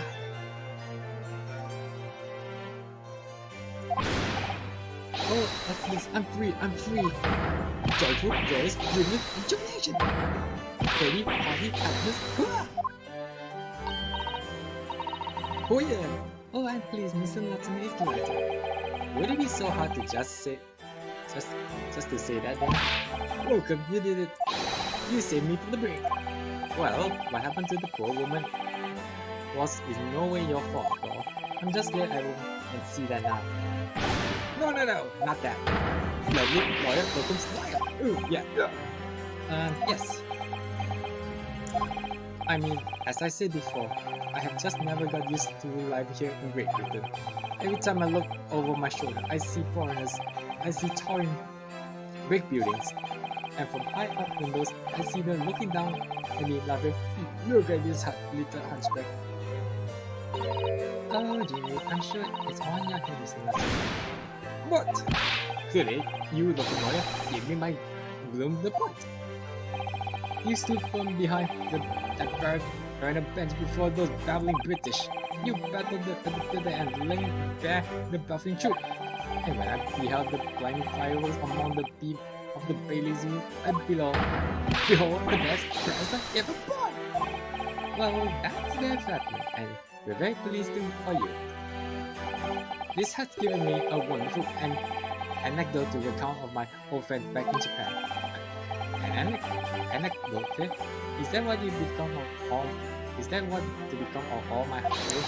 Speaker 2: Oh, at least I'm free. Joyful, joyous, jubilant, and jubilation. Baby, party, happiness, hurrah! Oh yeah. Oh, and please, Mr. Lawson is delighted. Would it be so hard to just to say that then? Welcome, you did it. You saved me from the brink. Well, what happened to the poor woman is no way your fault, though. I'm just glad I can see that now. No, not that. Lovely lawyer welcomes lawyer. Ooh, yeah. Yes. I mean, as I said before, I have just never got used to life here in Great Britain. Every time I look over my shoulder, I see foreigners, I see towering brick buildings, and from high up windows, I see them looking down at me laughing, look at this little hunchback. Oh dear, I'm sure it's on your head, Mr. Lawson. What? Clearly, you, the lawyer, gave me my bloom the point. You stood firm behind that burner bench before those babbling British. You battled the and laid bare the baffling truth. And when I beheld the blinding fireworks among the beam of the Bailey's roof, I behold the best prize I ever bought. Well, that's very flattering, and we're very pleased for you. This has given me a wonderful anecdote to recount of my old friend back in Japan. An anecdote? Is that what you become of all? Is that what to become of all my holidays?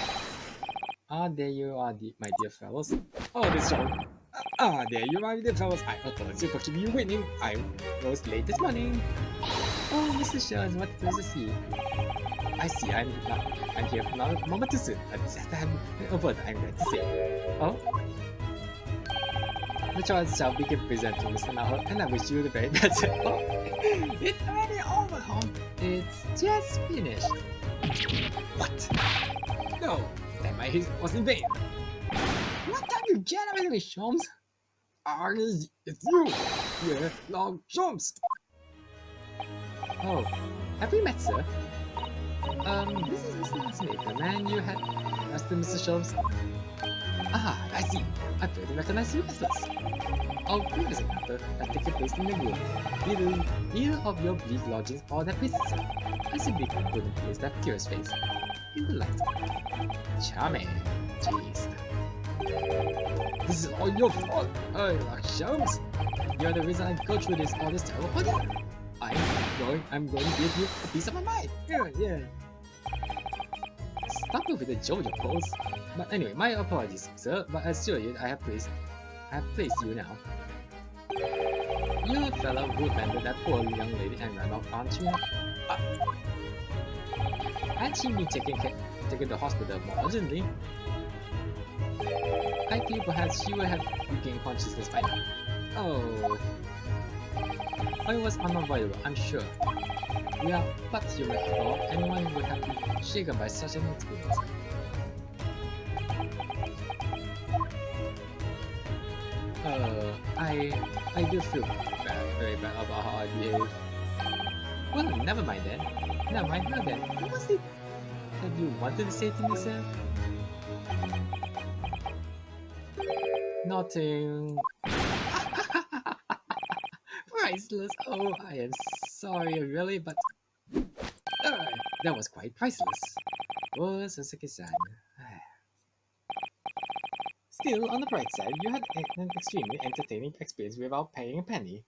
Speaker 2: Ah, there you are, my dear fellows. Oh, this show. There you are, dear fellows. I apologize for keeping you waiting. I was late this morning. Oh, Mr. Shells, what a pleasure to see you. I see. I'm here for now. Moment too soon. A disaster had over. I'm glad to say. Oh. The child shall be presented to Mr. Naho, and I wish you the very best. Oh, it's already over, home. It's just finished. What? No, that my hit was in vain. What time you get away with Sholmes? It's you! Yeah, Long Sholmes! Oh, have we met, sir? This is Mr. Smith, the man you had asked Mr. Sholmes. Ah, I see. I failed to recognize you at first. Our previous encounter has taken place in the room. Either of your bleak lodgings or that place itself. I simply couldn't place that curious face in the light. Charming. Jeez. This is all your fault. Oh, Sholmes. You're the reason I go through all this terrible ordeal. I'm going to give you a piece of my mind. Yeah. Stop it with the JoJo pose. But anyway, my apologies, sir. But I assure you, I have placed you now. You're the fellow who abandoned that poor young lady and ran off, aren't you? Had she been taken to the hospital more urgently, I feel perhaps she would have regained consciousness by now. Oh, it was unavoidable, I'm sure. We are but human after all. Anyone would have been shaken by such an experience. I do feel very bad about how I behaved. Well, never mind then. Never mind now then. What was it that you wanted to say to me, sir? Nothing. Priceless. Oh, I am sorry, really, but that was quite priceless. Oh, Sasaki-san. Still, on the bright side, you had an extremely entertaining experience without paying a penny.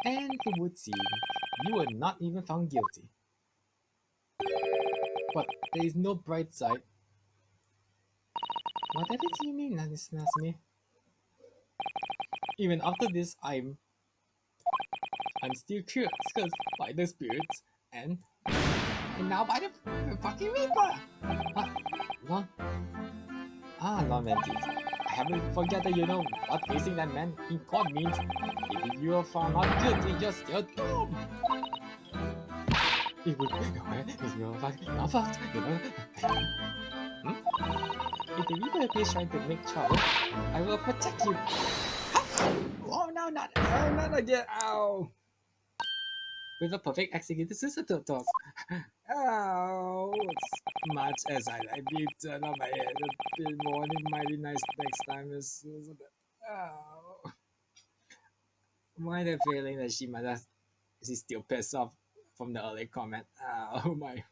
Speaker 2: And it would seem you were not even found guilty. But there is no bright side. Whatever do you mean, Nasumi? Even after this, I'm still cursed by the spirits and now by the fucking Reaper! Non-mentees. I haven't forgotten, you know, what facing that man in court means. If you are found not guilty, you're still doomed! It would if you're not fault, you know. If the Reaper appears trying to make trouble, I will protect you. Oh no, not again! Ow! With a perfect executed sister toss. Ow! As much as I like being turned on my head, a bit warning might be nice next time. Ow! Why the feeling that she's still pissed off from the early comment? Oh my.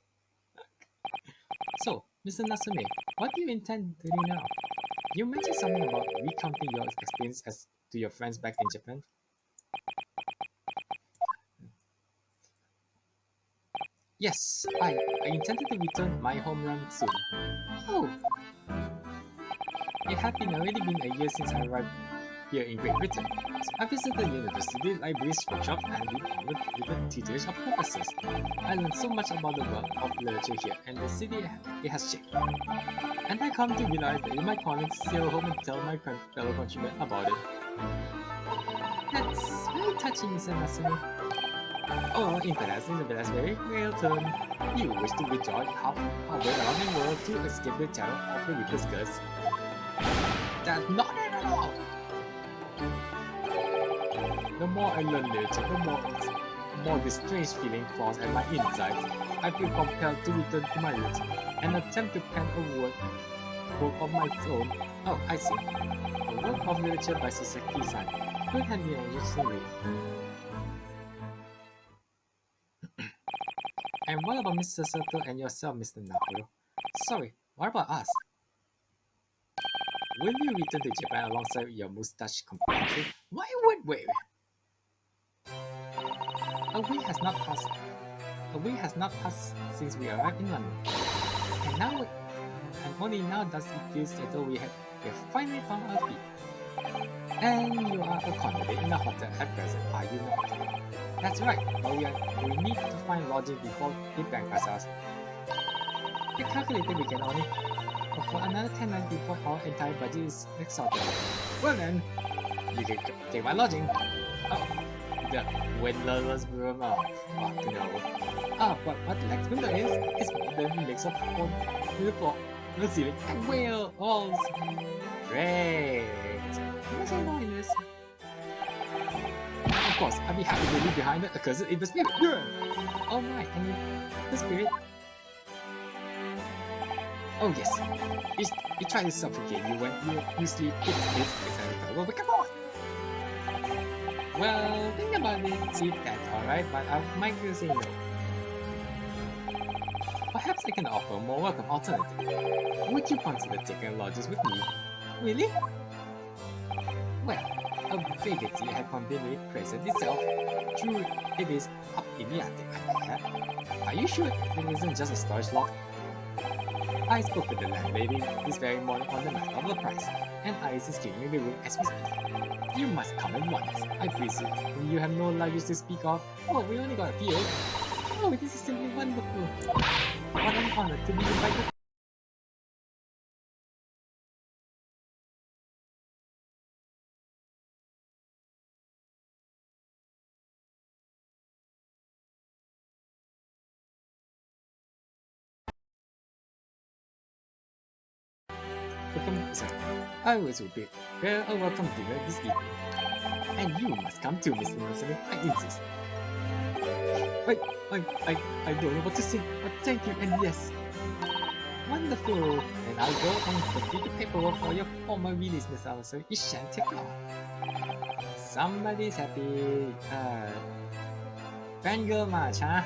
Speaker 2: So, Mr. Natsume, what do you intend doing now? You mentioned something about recounting your experience as to your friends back in Japan. Yes, I intended to return my homeland soon. Oh, it had already been a year since I arrived here in Great Britain. I visited university, libraries, workshops, and with the teachers of professors. I learned so much about the world of literature here and the city it has shaped. And I come to realize that it might calling to sail home and tell my fellow countrymen about it. That's very touching, Mr. Natsume. Oh, interesting, the best way. Well done. You wish to withdraw halfway around the world to escape the terror of the Reaper's curse. That's not it at all! The more I learn literature, the more this strange feeling claws at my insides. I feel compelled to return to my roots and attempt to pen a work of my own. Oh, I see. A work of literature by Sasaki-san. Could have been an interesting read. And what about Mr. Sato and yourself, Mr. Nakuro? Sorry, what about us? Will you return to Japan alongside your mustache compatriot? Why would we? A week has not passed since we arrived in London. And only now does it feel as though we have finally found our feet. And you are accommodated in the hotel at present, are you not? That's right, but we need to find lodging before they bankrupt us. I calculated we can only afford another 10 nights before our entire budget is exhausted. Well then, you can take my lodging. Oh, the windless room. Oh, fuck no. But what the next window is more than a mix of one with the floor, the ceiling, and walls. Great. What's going on in this? Of course, I'd be happy to leave behind the accursed evil spirit. Yeah. Oh my, and the spirit. Oh yes, it tried to suffocate you when you sleep. It's well, come on. Well, think about it. See, that's alright, but I might say no. Perhaps I can offer a more welcome alternative. Would you consider taking lodges with me? Really? Well, a vacancy had conveniently present itself. True, it is up in the attic, I bet. Are you sure it isn't just a storage lot? I spoke with the landlady this very morning on the matter of the price, and Ice is cleaning the room as we speak. You must come at once. I presume you have no luggage to speak of. Oh, we only got a few. Oh, this is simply wonderful. What an honor to be invited. I was will prepare a welcome dinner this evening. And you must come too, Mr. Natsume. I insist. I don't know what to say, but thank you and yes. Wonderful. And I'll go and complete the paperwork for your formal release, Mr. Natsume. It shan't take long. Somebody's happy. Fangirl match, huh?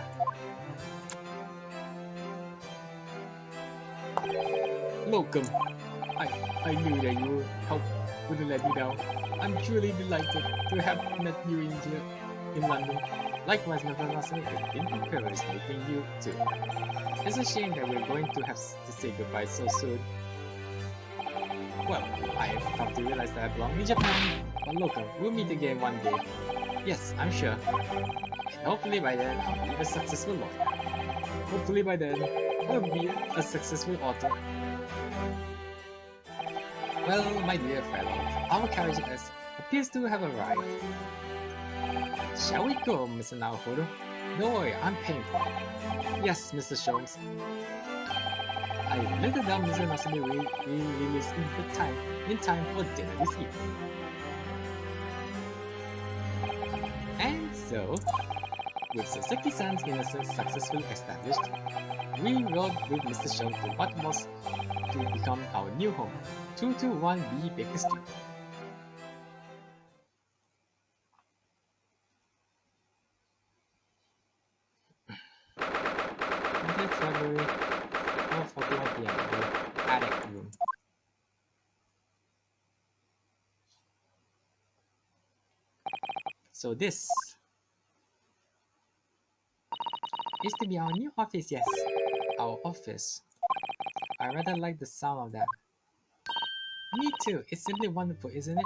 Speaker 2: Welcome. I knew that you wouldn't let me down. I'm truly delighted to have met you in London. Likewise, Mr. Natsume, it's been a privilege meeting you too. It's a shame that we're going to have to say goodbye so soon. Well, I have come to realize that I belong in Japan. But look, we'll meet again one day. Yes, I'm sure. And hopefully by then, I'll be a successful lawyer. Hopefully by then, I'll be a successful author. Well, my dear fellow, our carriage appears to have arrived. Shall we go, Mr. Naohiro? Don't worry, I'm paying for it. Yes, Mr. Sholmes. I little doubt Mr. Natsume will release in time for dinner this evening. And so, with Sasaki-san's innocence successfully established, we rode with Mr. Sholmes to what was to become our new home, 221B Baker Street. February 4:41 p.m. So this is to be our new office, yes. Our office. I rather like the sound of that. Me too. It's simply wonderful, isn't it?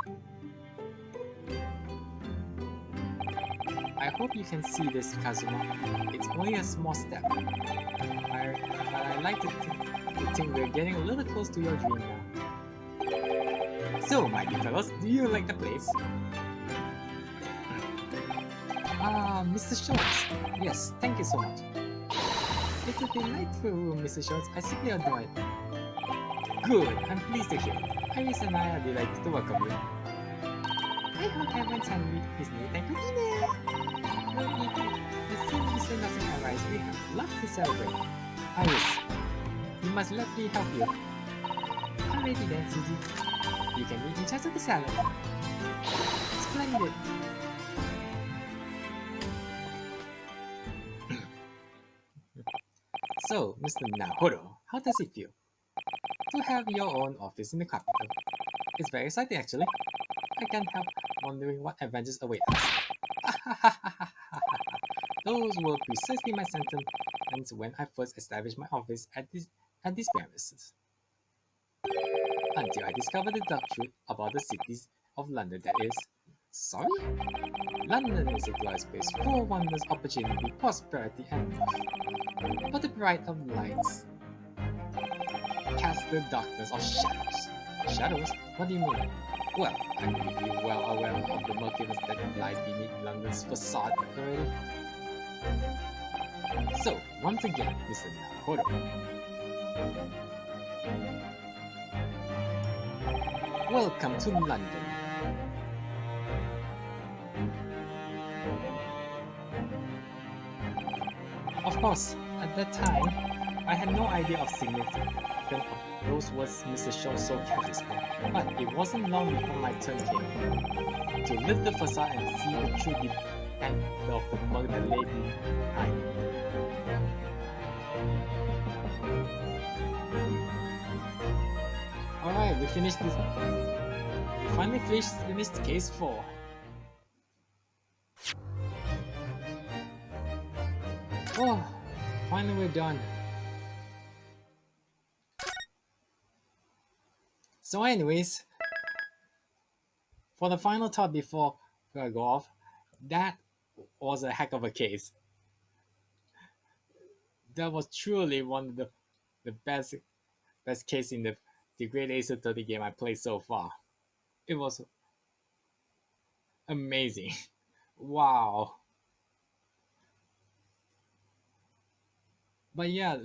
Speaker 2: I hope you can see this, Kazuma. It's only a small step. But I like to think we're getting a little close to your dream now. So, my dear fellows, do you like the place? Mr. Schultz. Yes, thank you so much. It's a delightful room, Mr. Schultz. I simply adore it. Good, I'm pleased to hear it. Iris and I are delighted to welcome you.
Speaker 3: I hope everyone's hungry. His new time for dinner. We're eating. As soon as the nothing arrives, we have lots to celebrate.
Speaker 2: Iris, you must let me help you.
Speaker 3: Alrighty then, Susie.
Speaker 2: You can eat in charge of the salad.
Speaker 3: Splendid.
Speaker 2: So, Mr. Naruto, how does it feel to have your own office in the capital? It's very exciting, actually. I can't help wondering what adventures await us. Those were precisely my sentiments when I first established my office at these premises. Until I discovered the dark truth about the cities of London, that is. Sorry? London is a glorious place full of wonders, opportunity, prosperity, and love. But the bright of lights cast the darkness of shadows. Shadows? What do you mean? Well, I believe you're well aware of the murkiness that lies beneath London's facade already. So, once again, Mr. Naruto. Welcome to London. Of course, at that time, I had no idea of significance of those words Mr. Shaw so careless for, but it wasn't long before my turn came to lift the facade and see the true deep end of the mug that lay behind it. Alright, we finished this. We finally finished case 4. Oh, finally we're done. So anyways, for the final thought before I go off, that was a heck of a case. That was truly one of the best case in the Great Ace 30 game I played so far. It was amazing. Wow. But yeah,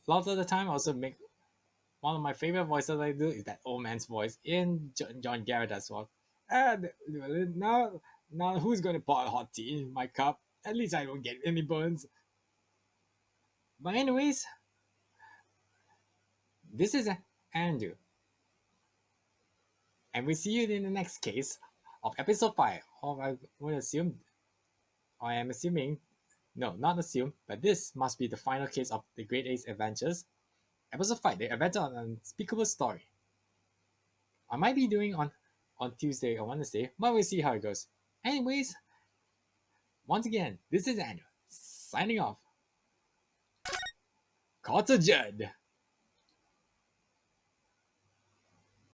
Speaker 2: lots of the time I also make one of my favorite voices I do is that old man's voice in John Garrideb as well. And now who's gonna pour hot tea in my cup? At least I don't get any burns. But anyways, this is Andrew. And we see you in the next case of episode 5. Or I am assuming, no, not assume, but this must be the final case of the Great Ace Adventures. Episode 5, the adventure of an unspeakable story. I might be doing on Tuesday or Wednesday, but we'll see how it goes. Anyways, once again, this is Andrew, signing off. Koto Judd.